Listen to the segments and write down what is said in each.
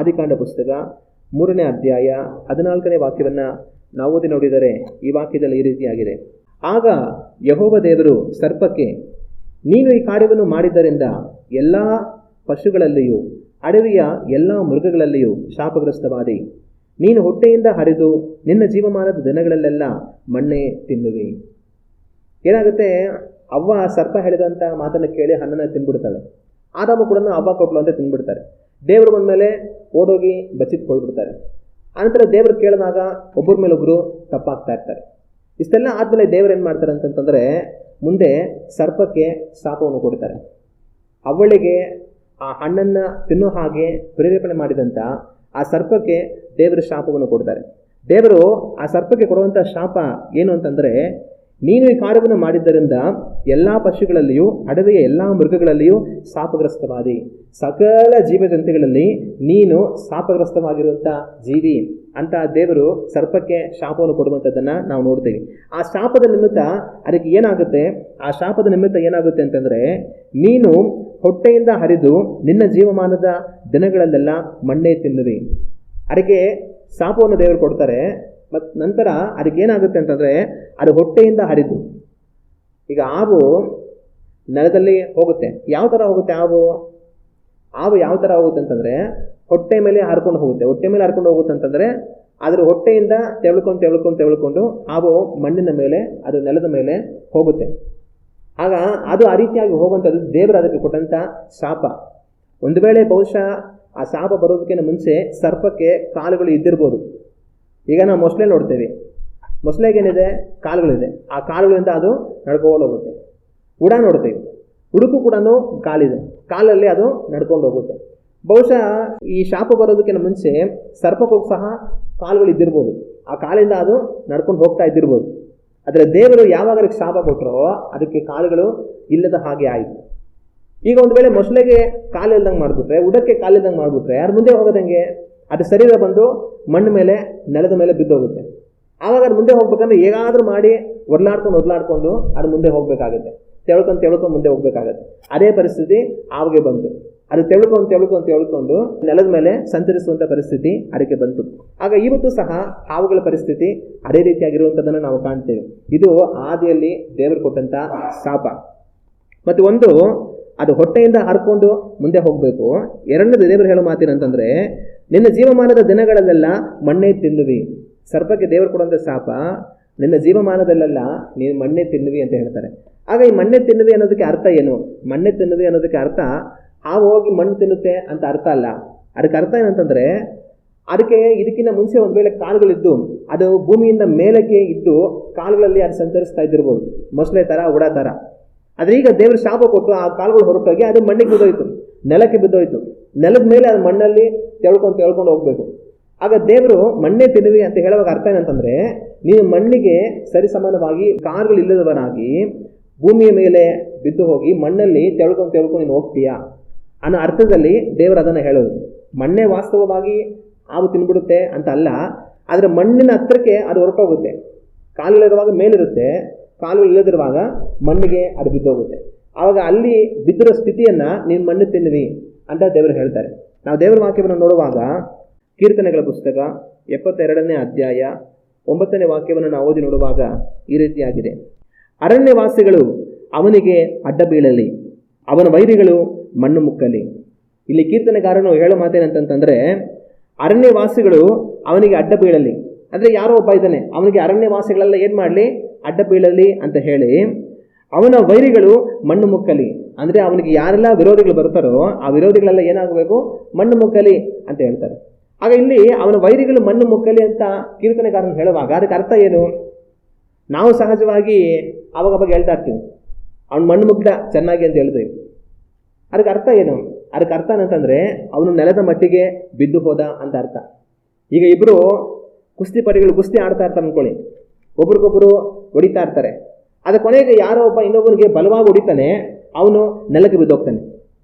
ಆದಿಕಾಂಡ ಪುಸ್ತಕ 3ನೇ ಅಧ್ಯಾಯ 14ನೇ ವಾಕ್ಯವನ್ನು ನಾವು ಓದಿ ನೋಡಿದರೆ ಈ ವಾಕ್ಯದಲ್ಲಿ ಈ ರೀತಿಯಾಗಿದೆ. ಆಗ ಯೆಹೋವ ದೇವರು ಸರ್ಪಕ್ಕೆ, ನೀನು ಈ ಕಾರ್ಯವನ್ನು ಮಾಡಿದ್ದರಿಂದ ಎಲ್ಲ ಪಶುಗಳಲ್ಲಿಯೂ ಅಡವಿಯ ಎಲ್ಲ ಮೃಗಗಳಲ್ಲಿಯೂ ಶಾಪಗ್ರಸ್ತವಾದಿ. ನೀನು ಹೊಟ್ಟೆಯಿಂದ ಹರಿದು ನಿನ್ನ ಜೀವಮಾನದ ದಿನಗಳಲ್ಲೆಲ್ಲ ಮಣ್ಣೆ ತಿನ್ನುವಿ. ಏನಾಗುತ್ತೆ, ಅವ್ವ ಸರ್ಪ ಹೇಳಿದಂಥ ಮಾತನ್ನು ಕೇಳಿ ಹಣ್ಣನ್ನು ತಿನ್ಬಿಡ್ತಾಳೆ. ಆದಾಮ ಕೂಡ ಅವ್ವ ಕೊಟ್ಲು ಅಂತ ತಿನ್ಬಿಡ್ತಾರೆ. ದೇವರು ಬಂದಮೇಲೆ ಓಡೋಗಿ ಬಚ್ಚಿಟ್ಕೊಳ್ಬಿಡ್ತಾರೆ. ಆನಂತರ ದೇವರು ಕೇಳಿದಾಗ ಒಬ್ಬರ ಮೇಲೊಬ್ಬರು ತಪ್ಪಾಗ್ತಾ ಇರ್ತಾರೆ. ಇಷ್ಟೆಲ್ಲ ಆದಮೇಲೆ ದೇವರು ಏನು ಮಾಡ್ತಾರೆ ಅಂತಂತಂದರೆ, ಮುಂದೆ ಸರ್ಪಕ್ಕೆ ಶಾಪವನ್ನು ಕೊಡ್ತಾರೆ. ಅವಳಿಗೆ ಆ ಹಣ್ಣನ್ನು ತಿನ್ನೋ ಹಾಗೆ ಪ್ರೇರೇಪಣೆ ಮಾಡಿದಂಥ ಆ ಸರ್ಪಕ್ಕೆ ದೇವರು ಶಾಪವನ್ನು ಕೊಡ್ತಾರೆ. ದೇವರು ಆ ಸರ್ಪಕ್ಕೆ ಕೊಡುವಂಥ ಶಾಪ ಏನು ಅಂತಂದರೆ, ನೀನು ಈ ಕಾರ್ಯವನ್ನು ಮಾಡಿದ್ದರಿಂದ ಎಲ್ಲ ಪಶುಗಳಲ್ಲಿಯೂ ಅಡವಿಯ ಎಲ್ಲ ಮೃಗಗಳಲ್ಲಿಯೂ ಶಾಪಗ್ರಸ್ತವಾದಿ. ಸಕಲ ಜೀವಜಂತುಗಳಲ್ಲಿ ನೀನು ಶಾಪಗ್ರಸ್ತವಾಗಿರುವಂಥ ಜೀವಿ ಅಂತ ದೇವರು ಸರ್ಪಕ್ಕೆ ಶಾಪವನ್ನು ಕೊಡುವಂಥದ್ದನ್ನು ನಾವು ನೋಡ್ತೀವಿ. ಆ ಶಾಪದ ನಿಮಿತ್ತ ಅದಕ್ಕೆ ಏನಾಗುತ್ತೆ, ಆ ಶಾಪದ ನಿಮಿತ್ತ ಏನಾಗುತ್ತೆ ಅಂತಂದರೆ, ನೀನು ಹೊಟ್ಟೆಯಿಂದ ಹರಿದು ನಿನ್ನ ಜೀವಮಾನದ ದಿನಗಳಲ್ಲೆಲ್ಲ ಮಣ್ಣೆ ತಿನ್ನುವಿ. ಅದಕ್ಕೆ ಶಾಪವನ್ನು ದೇವರು ಕೊಡ್ತಾರೆ. ಮತ್ತು ನಂತರ ಅದಕ್ಕೆ ಏನಾಗುತ್ತೆ ಅಂತಂದರೆ, ಅದು ಹೊಟ್ಟೆಯಿಂದ ಹರಿದು, ಈಗ ಹಾವು ನೆಲದಲ್ಲಿ ಹೋಗುತ್ತೆ. ಯಾವ ಥರ ಹೋಗುತ್ತೆ ಹಾವು ಯಾವ ಥರ ಹೋಗುತ್ತೆ ಅಂತಂದರೆ, ಹೊಟ್ಟೆ ಮೇಲೆ ಹರ್ಕೊಂಡು ಹೋಗುತ್ತೆ. ಹೊಟ್ಟೆ ಮೇಲೆ ಹರ್ಕೊಂಡು ಹೋಗುತ್ತೆ ಅಂತಂದರೆ, ಅದರ ಹೊಟ್ಟೆಯಿಂದ ತೆವಳ್ಕೊಂಡು ಹಾವು ಮಣ್ಣಿನ ಮೇಲೆ, ಅದು ನೆಲದ ಮೇಲೆ ಹೋಗುತ್ತೆ. ಆಗ ಅದು ಆ ರೀತಿಯಾಗಿ ಹೋಗುವಂಥದ್ದು ದೇವರು ಅದಕ್ಕೆ ಕೊಟ್ಟಂಥ ಶಾಪ. ಒಂದು ವೇಳೆ ಬಹುಶಃ ಆ ಶಾಪ ಬರೋದಕ್ಕಿಂತ ಮುಂಚೆ ಸರ್ಪಕ್ಕೆ ಕಾಲುಗಳು ಇದ್ದಿರ್ಬೋದು. ಈಗ ನಾವು ಮೊಸಳೆ ನೋಡ್ತೇವೆ, ಮೊಸಳೆಗೇನಿದೆ, ಕಾಲುಗಳಿದೆ. ಆ ಕಾಲುಗಳಿಂದ ಅದು ನಡ್ಕೊಂಡು ಹೋಗುತ್ತೆ. ಉಡ ನೋಡ್ತೇವೆ, ಉಡುಕು ಕೂಡ ಕಾಲಿದೆ, ಕಾಲಲ್ಲಿ ಅದು ನಡ್ಕೊಂಡು ಹೋಗುತ್ತೆ. ಬಹುಶಃ ಈ ಶಾಪ ಬರೋದಕ್ಕಿಂತ ಮುಂಚೆ ಸರ್ಪಕ್ಕೂ ಸಹ ಕಾಲುಗಳು ಇದ್ದಿರ್ಬೋದು. ಆ ಕಾಲಿಂದ ಅದು ನಡ್ಕೊಂಡು ಹೋಗ್ತಾ ಇದ್ದಿರ್ಬೋದು. ಆದರೆ ದೇವರು ಯಾವಾಗ ಅದಕ್ಕೆ ಶಾಪ ಕೊಟ್ಟರೋ ಅದಕ್ಕೆ ಕಾಲುಗಳು ಇಲ್ಲದ ಹಾಗೆ ಆಯಿತು. ಈಗ ಒಂದು ವೇಳೆ ಮೊಸಳೆಗೆ ಕಾಲು ಇಲ್ದಂಗೆ ಮಾಡಿಬಿಟ್ರೆ, ಉಡಕ್ಕೆ ಕಾಲಿಲ್ದಂಗೆ ಮಾಡಿಬಿಟ್ರೆ ಯಾರು ಮುಂದೆ ಹೋಗೋದಂಗೆ? ಅದು ಶರೀರ ಬಂದು ಮಣ್ಣು ಮೇಲೆ, ನೆಲದ ಮೇಲೆ ಬಿದ್ದೋಗುತ್ತೆ. ಆವಾಗ ಅದು ಮುಂದೆ ಹೋಗ್ಬೇಕಂದ್ರೆ ಹೇಗಾದರೂ ಮಾಡಿ ಒಡ್ಲಾಡ್ಕೊಂಡು ಅದು ಮುಂದೆ ಹೋಗಬೇಕಾಗತ್ತೆ. ತೆಳ್ಕೊಂಡು ಮುಂದೆ ಹೋಗ್ಬೇಕಾಗತ್ತೆ. ಅದೇ ಪರಿಸ್ಥಿತಿ ಆವಾಗ ಬಂತು. ಅದು ತೆಳ್ಕೊಂಡು ನೆಲದ ಮೇಲೆ ಸಂಚರಿಸುವಂಥ ಪರಿಸ್ಥಿತಿ ಅದಕ್ಕೆ ಬಂತು. ಆಗ ಇವತ್ತು ಸಹ ಹಾವುಗಳ ಪರಿಸ್ಥಿತಿ ಅದೇ ರೀತಿಯಾಗಿರುವಂಥದ್ದನ್ನು ನಾವು ಕಾಣ್ತೇವೆ. ಇದು ಆದಿಯಲ್ಲಿ ದೇವರು ಕೊಟ್ಟಂಥ ಶಾಪ. ಮತ್ತು ಒಂದು, ಅದು ಹೊಟ್ಟೆಯಿಂದ ಹರ್ಕೊಂಡು ಮುಂದೆ ಹೋಗಬೇಕು. ಎರಡನೇದು ದೇವರು ಹೇಳೋ ಮಾತೇನಂತಂದರೆ, ನಿನ್ನ ಜೀವಮಾನದ ದಿನಗಳಲ್ಲೆಲ್ಲ ಮಣ್ಣೆ ತಿನ್ನುವಿ. ಸರ್ಪಕ್ಕೆ ದೇವರು ಕೊಡುವಂಥ ಶಾಪ, ನಿನ್ನ ಜೀವಮಾನದಲ್ಲೆಲ್ಲ ನೀನು ಮಣ್ಣೆ ತಿನ್ನುವಿ ಅಂತ ಹೇಳ್ತಾರೆ. ಆಗ ಈ ಮಣ್ಣೆ ತಿನ್ನುವಿ ಅನ್ನೋದಕ್ಕೆ ಅರ್ಥ ಏನು? ಮಣ್ಣೆ ತಿನ್ನುವಿ ಅನ್ನೋದಕ್ಕೆ ಅರ್ಥ ಹಾವು ಹೋಗಿ ಮಣ್ಣು ತಿನ್ನುತ್ತೆ ಅಂತ ಅರ್ಥ ಅಲ್ಲ. ಅದಕ್ಕೆ ಅರ್ಥ ಏನಂತಂದರೆ, ಅದಕ್ಕೆ ಇದಕ್ಕಿಂತ ಮುಂಚೆ ಒಂದು ವೇಳೆ ಕಾಲುಗಳಿದ್ದು ಅದು ಭೂಮಿಯಿಂದ ಮೇಲಕ್ಕೆ ಇದ್ದು ಕಾಲುಗಳಲ್ಲಿ ಅದು ಸಂಚರಿಸ್ತಾ ಇದ್ದಿರ್ಬೋದು, ಮೊಸಳೆ ಥರ, ಉಡ ಥರ. ಆದರೆ ಈಗ ದೇವರು ಶಾಪ ಕೊಟ್ಟು ಆ ಕಾಲುಗಳು ಹೊರಟೋಗಿ ಅದು ಮಣ್ಣಿಗೆ ಬಿದ್ದೋಯ್ತು, ನೆಲಕ್ಕೆ ಬಿದ್ದೋಯ್ತು. ನೆಲದ ಮೇಲೆ ಅದು ಮಣ್ಣಲ್ಲಿ ತೆಳ್ಕೊಂಡು ಹೋಗಬೇಕು. ಆಗ ದೇವರು ಮಣ್ಣೆ ತಿನ್ನುವಿ ಅಂತ ಹೇಳುವಾಗ ಅರ್ಥ ಏನಂತಂದರೆ, ನೀನು ಮಣ್ಣಿಗೆ ಸರಿಸಮಾನವಾಗಿ ಕಾಲುಗಳಿಲ್ಲದವನಾಗಿ ಭೂಮಿಯ ಮೇಲೆ ಬಿದ್ದು ಹೋಗಿ ಮಣ್ಣಲ್ಲಿ ತೆಳ್ಕೊಂಡು ನೀನು ಹೋಗ್ತೀಯಾ ಅನ್ನೋ ಅರ್ಥದಲ್ಲಿ ದೇವರು ಅದನ್ನು ಹೇಳೋದು. ಮಣ್ಣೆ ವಾಸ್ತವವಾಗಿ ಹಾವು ತಿನ್ಬಿಡುತ್ತೆ ಅಂತ ಅಲ್ಲ, ಆದರೆ ಮಣ್ಣಿನ ಹತ್ತಿರಕ್ಕೆ ಅದು ಹೊರಟೋಗುತ್ತೆ. ಕಾಲುಗಳಿರುವಾಗ ಮೇಲಿರುತ್ತೆ, ಕಾಲುಗಳು ಇಲ್ಲದಿರುವಾಗ ಮಣ್ಣಿಗೆ ಅದು ಬಿದ್ದೋಗುತ್ತೆ. ಆವಾಗ ಅಲ್ಲಿ ಬಿದ್ದಿರೋ ಸ್ಥಿತಿಯನ್ನು ನೀನು ಮಣ್ಣು ತಿನ್ನುವಿ ಅಂತ ದೇವರು ಹೇಳ್ತಾರೆ. ನಾವು ದೇವರ ವಾಕ್ಯವನ್ನು ನೋಡುವಾಗ ಕೀರ್ತನೆಗಳ ಪುಸ್ತಕ 72ನೇ ಅಧ್ಯಾಯ 9ನೇ ವಾಕ್ಯವನ್ನು ನಾವು ಓದಿ ನೋಡುವಾಗ ಈ ರೀತಿಯಾಗಿದೆ. ಅರಣ್ಯವಾಸಿಗಳು ಅವನಿಗೆ ಅಡ್ಡ ಬೀಳಲಿ, ಅವನ ವೈರಿಗಳು ಮಣ್ಣು ಮುಕ್ಕಲಿ. ಇಲ್ಲಿ ಕೀರ್ತನೆಗಾರನು ಹೇಳೋ ಮಾತೇನಂತಂದರೆ, ಅರಣ್ಯವಾಸಿಗಳು ಅವನಿಗೆ ಅಡ್ಡ ಬೀಳಲಿ. ಅಂದರೆ ಯಾರೋ ಒಬ್ಬ ಇದ್ದಾನೆ, ಅವನಿಗೆ ಅರಣ್ಯವಾಸಿಗಳೆಲ್ಲ ಏನು ಮಾಡಲಿ, ಅಡ್ಡ ಬೀಳಲಿ ಅಂತ ಹೇಳಿ, ಅವನ ವೈರಿಗಳು ಮಣ್ಣು ಮುಕ್ಕಲಿ. ಅಂದರೆ ಅವನಿಗೆ ಯಾರೆಲ್ಲ ವಿರೋಧಿಗಳು ಬರ್ತಾರೋ ಆ ವಿರೋಧಿಗಳೆಲ್ಲ ಏನಾಗಬೇಕು, ಮಣ್ಣು ಮುಕ್ಕಲಿ ಅಂತ ಹೇಳ್ತಾರೆ. ಆಗ ಇಲ್ಲಿ ಅವನ ವೈರಿಗಳು ಮಣ್ಣು ಮುಕ್ಕಲಿ ಅಂತ ಕೀರ್ತನೆಗಾರನು ಹೇಳುವಾಗ ಅದಕ್ಕೆ ಅರ್ಥ ಏನು? ನಾವು ಸಹಜವಾಗಿ ಅವಾಗ ಹೇಳ್ತಾ ಇರ್ತೀವಿ, ಅವನು ಮಣ್ಣು ಮುಗ್ದ ಚೆನ್ನಾಗಿ ಅಂತ ಹೇಳ್ತೀವಿ. ಅದಕ್ಕೆ ಅರ್ಥ ಏನು? ಅದಕ್ಕೆ ಅರ್ಥ ಏನಂತಂದರೆ, ಅವನು ನೆಲದ ಮಟ್ಟಿಗೆ ಬಿದ್ದು ಹೋದ ಅಂತ ಅರ್ಥ. ಈಗ ಇಬ್ಬರು ಕುಸ್ತಿಪಟುಗಳು ಕುಸ್ತಿ ಆಡ್ತಾ ಇರ್ತಾರೆ ಅಂದ್ಕೊಳ್ಳಿ, ಒಬ್ರಿಗೊಬ್ಬರು ಹೊಡಿತಾ ಇರ್ತಾರೆ. ಅದ ಕೊನೆಗೆ ಯಾರೋ ಒಬ್ಬ ಇನ್ನೊಬ್ಬನಿಗೆ ಬಲವಾಗಿ ಹೊಡಿತಾನೆ, ಅವನು ನೆಲಕ್ಕೆ ಬಿದ್ದೋಗ್ತಾನೆ.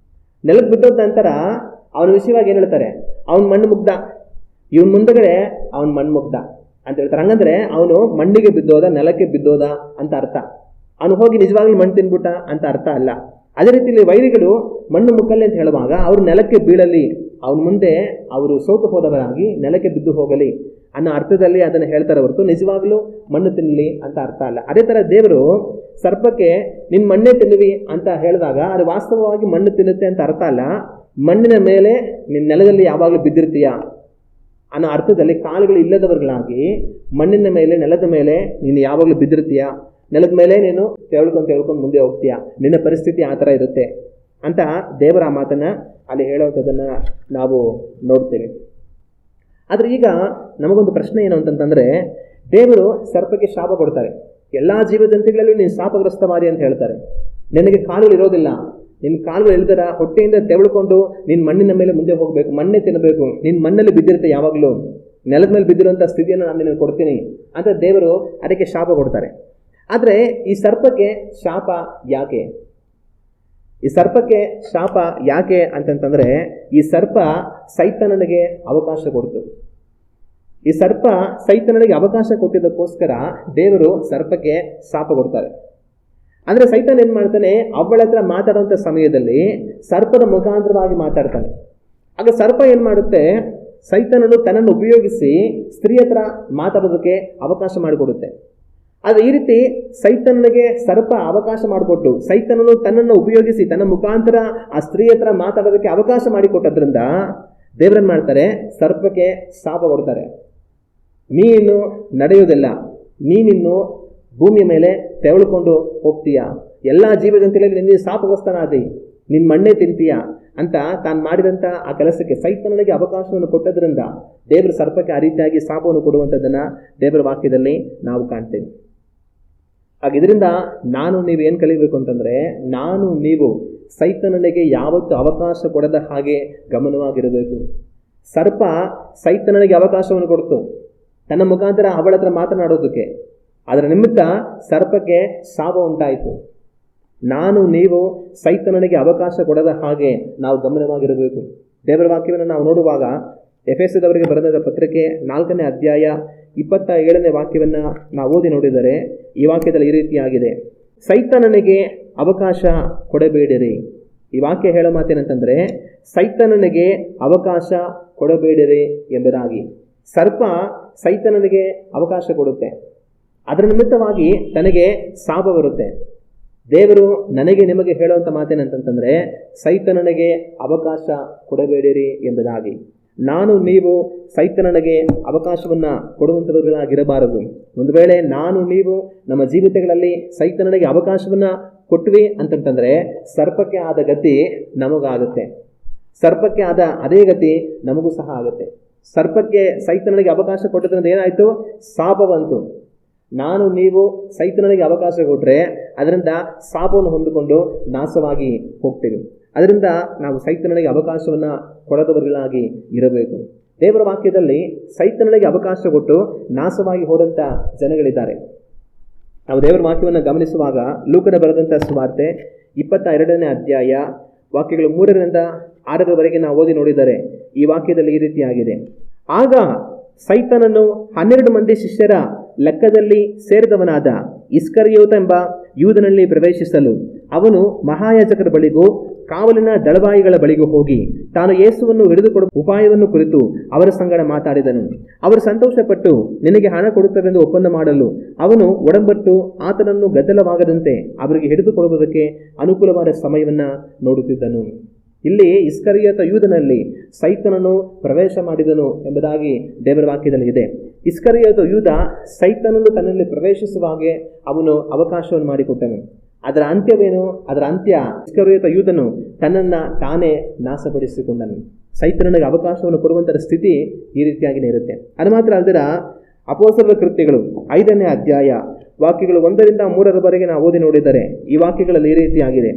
ನೆಲಕ್ಕೆ ಬಿದ್ದೋದ ನಂತರ ಅವನ ವಿಷಯವಾಗಿ ಏನು ಹೇಳ್ತಾರೆ, ಅವನು ಮಣ್ಣು ಮುಗ್ದ, ಇವನ್ ಮುಂದಗಡೆ ಅವನು ಮಣ್ಣು ಮುಗ್ದ ಅಂತ ಹೇಳ್ತಾರೆ. ಹಂಗಂದ್ರೆ ಅವನು ಮಣ್ಣಿಗೆ ಬಿದ್ದೋದ, ನೆಲಕ್ಕೆ ಬಿದ್ದೋದ ಅಂತ ಅರ್ಥ. ಅವನು ಹೋಗಿ ನಿಜವಾಗ್ಲೂ ಮಣ್ಣು ತಿನ್ಬಿಟ್ಟ ಅಂತ ಅರ್ಥ ಅಲ್ಲ. ಅದೇ ರೀತಿಯಲ್ಲಿ ವೈರಿಗಳು ಮಣ್ಣು ಮುಕ್ಕಲ್ಲಿ ಅಂತ ಹೇಳುವಾಗ ಅವರು ನೆಲಕ್ಕೆ ಬೀಳಲಿ ಅವನ ಮುಂದೆ ಅವರು ಸೋತು ಹೋದವರಾಗಿ ನೆಲಕ್ಕೆ ಬಿದ್ದು ಹೋಗಲಿ ಅನ್ನೋ ಅರ್ಥದಲ್ಲಿ ಅದನ್ನು ಹೇಳ್ತಾರೆ ಹೊರತು ನಿಜವಾಗ್ಲೂ ಮಣ್ಣು ತಿನ್ನಲಿ ಅಂತ ಅರ್ಥ ಅಲ್ಲ. ಅದೇ ಥರ ದೇವರು ಸರ್ಪಕ್ಕೆ ನಿನ್ನ ಮಣ್ಣೇ ತಿನ್ನುವಿ ಅಂತ ಹೇಳಿದಾಗ ಅದು ವಾಸ್ತವವಾಗಿ ಮಣ್ಣು ತಿನ್ನುತ್ತೆ ಅಂತ ಅರ್ಥ ಅಲ್ಲ. ಮಣ್ಣಿನ ಮೇಲೆ ನಿನ್ನ ನೆಲದಲ್ಲಿ ಯಾವಾಗಲೂ ಬಿದ್ದಿರ್ತೀಯ ಅನ್ನೋ ಅರ್ಥದಲ್ಲಿ ಕಾಲುಗಳು ಇಲ್ಲದವர்களಾಗಿ ಮಣ್ಣಿನ ಮೇಲೆ ನೆಲದ ಮೇಲೆ ನೀನು ಯಾವಾಗಲೂ ಬಿದ್ದಿರ್ತೀಯ, ನೆಲದ ಮೇಲೆ ನೀನು ತೆವಳ್ಕೊಂಡು ಮುಂದೆ ಹೋಗ್ತೀಯ, ನಿನ್ನ ಪರಿಸ್ಥಿತಿ ಆ ಥರ ಇರುತ್ತೆ ಅಂತ ದೇವರ ಆ ಮಾತನ್ನು ಅಲ್ಲಿ ಹೇಳುವಂಥದ್ದನ್ನು ನಾವು ನೋಡ್ತೇವೆ. ಆದರೆ ಈಗ ನಮಗೊಂದು ಪ್ರಶ್ನೆ ಏನು ಅಂತಂತಂದರೆ, ದೇವರು ಸರ್ಪಕ್ಕೆ ಶಾಪ ಕೊಡ್ತಾರೆ, ಎಲ್ಲ ಜೀವಜಂತುಗಳಲ್ಲೂ ನೀನು ಶಾಪಗ್ರಸ್ತವಾದಿ ಅಂತ ಹೇಳ್ತಾರೆ. ನಿನಗೆ ಕಾಲುಗಳು ಇರೋದಿಲ್ಲ, ನಿನ್ನ ಕಾಲುಗಳು ಇಲ್ದರ ಹೊಟ್ಟೆಯಿಂದ ತೆವಳ್ಕೊಂಡು ನಿನ್ನ ಮಣ್ಣಿನ ಮೇಲೆ ಮುಂದೆ ಹೋಗಬೇಕು, ಮಣ್ಣೆ ತಿನ್ನಬೇಕು, ನಿನ್ನ ಮಣ್ಣಲ್ಲಿ ಬಿದ್ದಿರುತ್ತೆ, ಯಾವಾಗಲೂ ನೆಲದ ಮೇಲೆ ಬಿದ್ದಿರುವಂಥ ಸ್ಥಿತಿಯನ್ನು ನಾನು ನಿನಗೆ ಕೊಡ್ತೀನಿ ಅಂತ ದೇವರು ಅದಕ್ಕೆ ಶಾಪ ಕೊಡ್ತಾರೆ. ಆದರೆ ಈ ಸರ್ಪಕ್ಕೆ ಶಾಪ ಯಾಕೆ? ಈ ಸರ್ಪಕ್ಕೆ ಶಾಪ ಯಾಕೆ ಅಂತಂತಂದರೆ, ಈ ಸರ್ಪ ಸೈತಾನನಿಗೆ ಅವಕಾಶ ಕೊಡ್ತು. ಈ ಸರ್ಪ ಸೈತಾನನಿಗೆ ಅವಕಾಶ ಕೊಟ್ಟಿದ್ದಕ್ಕೋಸ್ಕರ ದೇವರು ಸರ್ಪಕ್ಕೆ ಶಾಪ ಕೊಡ್ತಾರೆ. ಅಂದರೆ ಸೈತಾನ್ ಏನು ಮಾಡ್ತಾನೆ, ಅವಳ ಹತ್ರ ಮಾತಾಡುವಂಥ ಸಮಯದಲ್ಲಿ ಸರ್ಪದ ಮುಖಾಂತರವಾಗಿ ಮಾತಾಡ್ತಾನೆ. ಆಗ ಸರ್ಪ ಏನು ಮಾಡುತ್ತೆ, ಸೈತಾನನು ತನ್ನನ್ನು ಉಪಯೋಗಿಸಿ ಸ್ತ್ರೀ ಹತ್ರ ಮಾತಾಡೋದಕ್ಕೆ ಅವಕಾಶ ಮಾಡಿಕೊಡುತ್ತೆ. ಆದರೆ ಈ ರೀತಿ ಸೈತಾನನಿಗೆ ಸರ್ಪ ಅವಕಾಶ ಮಾಡಿಕೊಟ್ಟು ಸೈತಾನನು ತನ್ನನ್ನು ಉಪಯೋಗಿಸಿ ತನ್ನ ಮುಖಾಂತರ ಆ ಸ್ತ್ರೀ ಹತ್ರ ಮಾತಾಡೋದಕ್ಕೆ ಅವಕಾಶ ಮಾಡಿಕೊಟ್ಟದ್ರಿಂದ ದೇವರನ್ನು ಮಾಡ್ತಾರೆ, ಸರ್ಪಕ್ಕೆ ಶಾಪ ಕೊಡ್ತಾರೆ. ನೀನು ನಡೆಯೋದಿಲ್ಲ, ನೀನಿನ್ನು ಭೂಮಿಯ ಮೇಲೆ ತೆವಳ್ಕೊಂಡು ಹೋಗ್ತೀಯ, ಎಲ್ಲ ಜೀವಜಂತುಗಳಲ್ಲಿ ನೀನು ಶಾಪಗ್ರಸ್ತನಾದಿ, ನಿನ್ನ ಮಣ್ಣೆ ತಿಂತೀಯ ಅಂತ ತಾನು ಮಾಡಿದಂಥ ಆ ಕೆಲಸಕ್ಕೆ ಸೈತಾನನಿಗೆ ಅವಕಾಶವನ್ನು ಕೊಟ್ಟದ್ರಿಂದ ದೇವರು ಸರ್ಪಕ್ಕೆ ಆ ರೀತಿಯಾಗಿ ಶಾಪವನ್ನು ಕೊಡುವಂಥದ್ದನ್ನು ದೇವರ ವಾಕ್ಯದಲ್ಲಿ ನಾವು ಕಾಣ್ತೇವೆ. ಹಾಗೆ ಇದರಿಂದ ನಾನು ನೀವು ಏನು ಕಲಿಬೇಕು ಅಂತಂದರೆ, ನಾನು ನೀವು ಸೈತಾನನಿಗೆ ಯಾವತ್ತೂ ಅವಕಾಶ ಕೊಡದ ಹಾಗೆ ಗಮನವಾಗಿರಬೇಕು. ಸರ್ಪ ಸೈತಾನನಿಗೆ ಅವಕಾಶವನ್ನು ಕೊಡ್ತು ತನ್ನ ಮುಖಾಂತರ ಅವಳ ಹತ್ರ ಮಾತನಾಡೋದಕ್ಕೆ, ಅದರ ನಿಮಿತ್ತ ಸರ್ಪಕ್ಕೆ ಶಾಪ ಉಂಟಾಯಿತು. ನಾನು ನೀವು ಸೈತಾನನಿಗೆ ಅವಕಾಶ ಕೊಡದ ಹಾಗೆ ನಾವು ಗಮನವಾಗಿರಬೇಕು. ದೇವರ ವಾಕ್ಯವನ್ನು ನಾವು ನೋಡುವಾಗ ಎಫೆಸದವರಿಗೆ ಬರೆದ ಪತ್ರಿಕೆ 4ನೇ ಅಧ್ಯಾಯ 27ನೇ ವಾಕ್ಯವನ್ನು ನಾವು ಓದಿ ನೋಡಿದರೆ ಈ ವಾಕ್ಯದಲ್ಲಿ ಈ ರೀತಿಯಾಗಿದೆ, ಸೈತಾನನಿಗೆ ಅವಕಾಶ ಕೊಡಬೇಡಿರಿ. ಈ ವಾಕ್ಯ ಹೇಳೋ ಮಾತೇನಂತಂದರೆ, ಸೈತಾನನಿಗೆ ಅವಕಾಶ ಕೊಡಬೇಡಿರಿ ಎಂಬುದಾಗಿ. ಸರ್ಪ ಸೈತಾನನಿಗೆ ಅವಕಾಶ ಕೊಡುತ್ತೆ, ಅದರ ನಿಮಿತ್ತವಾಗಿ ತನಗೆ ಶಾಪ ಬರುತ್ತೆ. ದೇವರು ನನಗೆ ನಿಮಗೆ ಹೇಳುವಂಥ ಮಾತೇನಂತಂದರೆ, ಸೈತಾನನಿಗೆ ಅವಕಾಶ ಕೊಡಬೇಡಿರಿ ಎಂಬುದಾಗಿ. ನಾನು ನೀವು ಸೈತಾನನಿಗೆ ಅವಕಾಶವನ್ನು ಕೊಡುವಂಥವர்களಾಗಿರಬಾರದು. ಒಂದು ವೇಳೆ ನಾನು ನೀವು ನಮ್ಮ ಜೀವಿತಗಳಲ್ಲಿ ಸೈತಾನನಿಗೆ ಅವಕಾಶವನ್ನು ಕೊಟ್ವಿ ಅಂತಂತಂದರೆ ಸರ್ಪಕ್ಕೆ ಆದ ಗತಿ ನಮಗಾಗುತ್ತೆ, ಸರ್ಪಕ್ಕೆ ಆದ ಅದೇ ಗತಿ ನಮಗೂ ಸಹ ಆಗುತ್ತೆ. ಸರ್ಪಕ್ಕೆ ಸೈತಾನನಿಗೆ ಅವಕಾಶ ಕೊಟ್ಟದ್ರಿಂದ ಏನಾಯಿತು, ಶಾಪ ಬಂತು. ನಾನು ನೀವು ಸೈತಾನನಿಗೆ ಅವಕಾಶ ಕೊಟ್ಟರೆ ಅದರಿಂದ ಶಾಪವನ್ನು ಹೊಂದಿಕೊಂಡು ನಾಶವಾಗಿ ಹೋಗ್ತೀವಿ. ಅದರಿಂದ ನಾವು ಸೈತಾನನಿಗೆ ಅವಕಾಶವನ್ನು ಕೊಡದವர்களಾಗಿ ಇರಬೇಕು. ದೇವರ ವಾಕ್ಯದಲ್ಲಿ ಸೈತಾನನಿಗೆ ಅವಕಾಶ ಕೊಟ್ಟು ನಾಶವಾಗಿ ಹೋದಂಥ ಜನಗಳಿದ್ದಾರೆ. ನಾವು ದೇವರ ವಾಕ್ಯವನ್ನು ಗಮನಿಸುವಾಗ ಲೂಕನ ಬರೆದಂಥ ಸುವಾರ್ತೆ 22ನೇ ಅಧ್ಯಾಯ ವಾಕ್ಯಗಳು 3ರಿಂದ 6ರವರೆಗೆ ನಾವು ಓದಿ ನೋಡಿದರೆ ಈ ವಾಕ್ಯದಲ್ಲಿ ಈ ರೀತಿಯಾಗಿದೆ, ಆಗ ಸೈತಾನನು 12 ಮಂದಿ ಶಿಷ್ಯರ ಲೆಕ್ಕದಲ್ಲಿ ಸೇರಿದವನಾದ ಇಸ್ಕರಿಯೋತ ಎಂಬ ಯೂದನಲ್ಲಿ ಪ್ರವೇಶಿಸಲು ಅವನು ಮಹಾಯಾಜಕರ ಬಳಿಗೂ ಕಾವಲಿನ ದಳವಾಯಿಗಳ ಬಳಿಗೂ ಹೋಗಿ ತಾನು ಯೇಸುವನ್ನು ಹಿಡಿದುಕೊಡುವ ಉಪಾಯವನ್ನು ಕುರಿತು ಅವರ ಸಂಗಡ ಮಾತಾಡಿದನು. ಅವರು ಸಂತೋಷಪಟ್ಟು ನಿನಗೆ ಹಣ ಕೊಡುತ್ತವೆಂದು ಒಪ್ಪಂದ ಮಾಡಲು ಅವನು ಒಡಂಬಟ್ಟು ಆತನನ್ನು ಗದ್ದಲವಾಗದಂತೆ ಅವರಿಗೆ ಹಿಡಿದುಕೊಡುವುದಕ್ಕೆ ಅನುಕೂಲವಾದ ಸಮಯವನ್ನು ನೋಡುತ್ತಿದ್ದನು. ಇಲ್ಲಿ ಇಸ್ಕರಿಯೋತ ಯೂದನಲ್ಲಿ ಸೈತಾನನು ಪ್ರವೇಶ ಮಾಡಿದನು ಎಂಬುದಾಗಿ ದೇವರ ವಾಕ್ಯದಲ್ಲಿ ಇದೆ. ಇಸ್ಕರಿಯೋತ ಯೂದ ಸೈತಾನನು ತನ್ನಲ್ಲಿ ಪ್ರವೇಶಿಸುವಾಗೆ ಅವನು ಅವಕಾಶವನ್ನು ಮಾಡಿಕೊಟ್ಟನು. ಅದರ ಅಂತ್ಯವೇನು? ಅದರ ಅಂತ್ಯ ಇಸ್ಕರಿಯೋತ ಯೂದನು ತನ್ನನ್ನು ತಾನೇ ನಾಶಪಡಿಸಿಕೊಂಡನು. ಸೈತಾನನಿಗೆ ಅವಕಾಶವನ್ನು ಕೊಡುವಂಥ ಸ್ಥಿತಿ ಈ ರೀತಿಯಾಗಿಯೇ ಇರುತ್ತೆ. ಅದು ಮಾತ್ರ ಅಲ್ಲದೆ ಅಪೊಸ್ತಲರ ಕೃತ್ಯಗಳು 5ನೇ ಅಧ್ಯಾಯ ವಾಕ್ಯಗಳು 1ರಿಂದ 3ರವರೆಗೆ ನಾವು ಓದಿ ನೋಡಿದರೆ ಈ ವಾಕ್ಯಗಳಲ್ಲಿ ಈ ರೀತಿಯಾಗಿದೆ,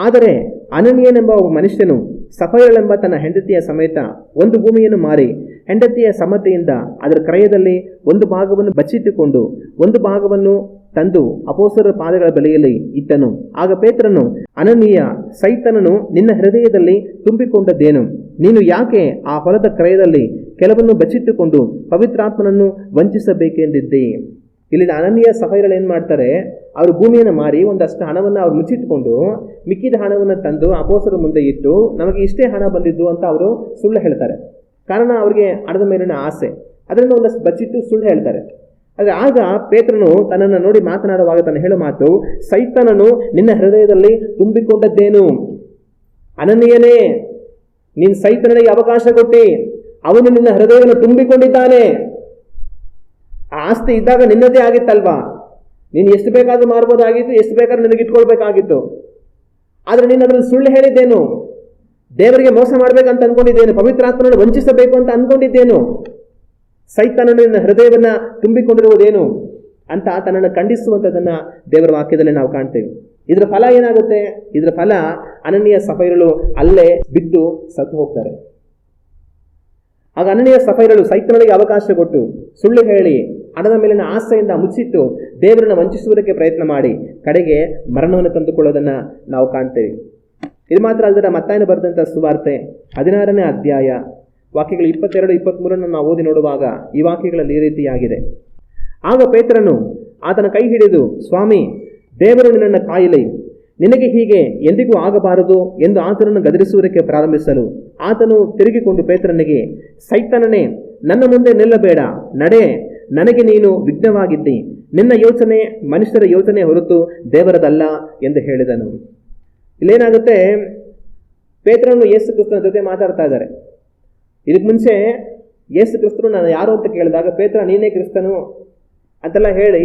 ಆದರೆ ಅನನೀಯನೆಂಬ ಒಬ್ಬ ಮನುಷ್ಯನು ಸಫೈರಳೆಂಬ ತನ್ನ ಹೆಂಡತಿಯ ಸಮೇತ ಒಂದು ಭೂಮಿಯನ್ನು ಮಾರಿ ಹೆಂಡತಿಯ ಸಮ್ಮತಿಯಿಂದ ಅದರ ಕ್ರಯದಲ್ಲಿ ಒಂದು ಭಾಗವನ್ನು ಬಚ್ಚಿಟ್ಟುಕೊಂಡು ಒಂದು ಭಾಗವನ್ನು ತಂದು ಅಪೊಸ್ತಲರ ಪಾದಗಳ ಬಳಿಯಲ್ಲಿ ಇಟ್ಟನು. ಆಗ ಪೇತ್ರನು, ಅನನೀಯ, ಸೈತಾನನು ನಿನ್ನ ಹೃದಯದಲ್ಲಿ ತುಂಬಿಕೊಂಡದ್ದೇನು? ನೀನು ಯಾಕೆ ಆ ಹೊಲದ ಕ್ರಯದಲ್ಲಿ ಕೆಲವನ್ನು ಬಚ್ಚಿಟ್ಟುಕೊಂಡು ಪವಿತ್ರಾತ್ಮನನ್ನು ವಂಚಿಸಬೇಕೆಂದಿದ್ದೆ? ಇಲ್ಲಿ ಅನನೀಯ ಸಫೈರಳು ಏನು ಮಾಡ್ತಾರೆ, ಅವರು ಭೂಮಿಯನ್ನು ಮಾರಿ ಒಂದಷ್ಟು ಹಣವನ್ನು ಅವ್ರು ಮುಚ್ಚಿಟ್ಕೊಂಡು ಮಿಕ್ಕಿದ ಹಣವನ್ನು ತಂದು ಅಪೊಸ್ತಲರ ಮುಂದೆ ಇಟ್ಟು ನಮಗೆ ಇಷ್ಟೇ ಹಣ ಬಂದಿದ್ದು ಅಂತ ಅವರು ಸುಳ್ಳು ಹೇಳ್ತಾರೆ. ಕಾರಣ ಅವರಿಗೆ ಹಣದ ಮೇಲಿನ ಆಸೆ, ಅದರಿಂದ ಒಂದಷ್ಟು ಬಚ್ಚಿಟ್ಟು ಸುಳ್ಳು ಹೇಳ್ತಾರೆ. ಆದರೆ ಆಗ ಪೇತ್ರನು ತನ್ನನ್ನು ನೋಡಿ ಮಾತನಾಡುವಾಗ ತನ್ನ ಹೇಳೋ ಮಾತು, ಸೈತಾನನು ನಿನ್ನ ಹೃದಯದಲ್ಲಿ ತುಂಬಿಕೊಂಡದ್ದೇನು? ಅನನೀಯನೇ, ನೀನು ಸೈತಾನನಿಗೆ ಅವಕಾಶ ಕೊಟ್ಟಿ, ಅವನು ನಿನ್ನ ಹೃದಯವನ್ನು ತುಂಬಿಕೊಂಡಿದ್ದಾನೆ. ಆ ಆಸ್ತಿ ಇದ್ದಾಗ ನಿನ್ನದೇ ಆಗಿತ್ತಲ್ವಾ, ನೀನು ಎಷ್ಟು ಬೇಕಾದ್ರೂ ಮಾರ್ಬೋದಾಗಿತ್ತು, ಎಷ್ಟು ಬೇಕಾದ್ರೂ ನಿನಗೆ ಇಟ್ಕೊಳ್ಬೇಕಾಗಿತ್ತು. ಆದರೆ ನೀನು ಅದರಲ್ಲಿ ಸುಳ್ಳು ಹೇಳಿದ್ದೇನು? ದೇವರಿಗೆ ಮೋಸ ಮಾಡಬೇಕಂತ ಅಂದ್ಕೊಂಡಿದ್ದೇನು? ಪವಿತ್ರಾತ್ಮನನ್ನು ವಂಚಿಸಬೇಕು ಅಂತ ಅಂದ್ಕೊಂಡಿದ್ದೇನು? ಸೈತಾನನು ನಿನ್ನ ಹೃದಯವನ್ನು ತುಂಬಿಕೊಂಡಿರುವುದೇನು ಅಂತ ತನ್ನನ್ನು ಖಂಡಿಸುವಂಥದ್ದನ್ನು ದೇವರ ವಾಕ್ಯದಲ್ಲಿ ನಾವು ಕಾಣ್ತೇವೆ. ಇದರ ಫಲ ಏನಾಗುತ್ತೆ? ಇದರ ಫಲ ಅನನೀಯ ಸಫೈರಳು ಅಲ್ಲೇ ಬಿದ್ದು ಸತ್ತು ಹೋಗ್ತಾರೆ. ಆಗ ಅನನೀಯ ಸಫೈರಳು ಸೈತಾನನಿಗೆ ಅವಕಾಶ ಕೊಟ್ಟು ಸುಳ್ಳು ಹೇಳಿ ಹಣದ ಮೇಲಿನ ಆಸೆಯಿಂದ ಮುಚ್ಚಿಟ್ಟು ದೇವರನ್ನು ವಂಚಿಸುವುದಕ್ಕೆ ಪ್ರಯತ್ನ ಮಾಡಿ ಕಡೆಗೆ ಮರಣವನ್ನು ತಂದುಕೊಳ್ಳೋದನ್ನು ನಾವು ಕಾಣ್ತೇವೆ. ಇದು ಮಾತ್ರ ಅಲ್ಲದೆ ಮತ್ತಾಯನು ಬರೆದಂಥ ಸುವಾರ್ತೆ 16ನೇ ಅಧ್ಯಾಯ ವಾಕ್ಯಗಳು 22-23 ನಾವು ಓದಿ ನೋಡುವಾಗ ಈ ವಾಕ್ಯಗಳಲ್ಲಿ ಈ ರೀತಿಯಾಗಿದೆ. ಆಗ ಪೇತ್ರನು ಆತನ ಕೈ ಹಿಡಿದು, ಸ್ವಾಮಿ, ದೇವರು ನಿನ್ನನ್ನು ಕಾಯಲಿ, ನಿನಗೆ ಹೀಗೆ ಎಂದಿಗೂ ಆಗಬಾರದು ಎಂದು ಆತನನ್ನು ಗದರಿಸುವುದಕ್ಕೆ ಪ್ರಾರಂಭಿಸಲು ಆತನು ತಿರುಗಿಕೊಂಡು ಪೇತ್ರನಿಗೆ, ಸೈತಾನನೇ, ನನ್ನ ಮುಂದೆ ನಿಲ್ಲಬೇಡ, ನಡೆ, ನನಗೆ ನೀನು ವಿಘ್ನವಾಗಿದ್ದಿ, ನಿನ್ನ ಯೋಚನೆ ಮನುಷ್ಯರ ಯೋಚನೆ ಹೊರತು ದೇವರದಲ್ಲ ಎಂದು ಹೇಳಿದನು. ಇಲ್ಲೇನಾಗುತ್ತೆ, ಪೇತ್ರನು ಯೇಸು ಕ್ರಿಸ್ತನ ಜೊತೆ ಮಾತಾಡ್ತಾ ಇದ್ದಾರೆ. ಇದಕ್ಕೆ ಮುಂಚೆ ಯೇಸು ಕ್ರಿಸ್ತನು ನಾನು ಯಾರು ಅಂತ ಕೇಳಿದಾಗ ಪೇತ್ರ ನೀನೇ ಕ್ರಿಸ್ತನು ಅಂತೆಲ್ಲ ಹೇಳಿ,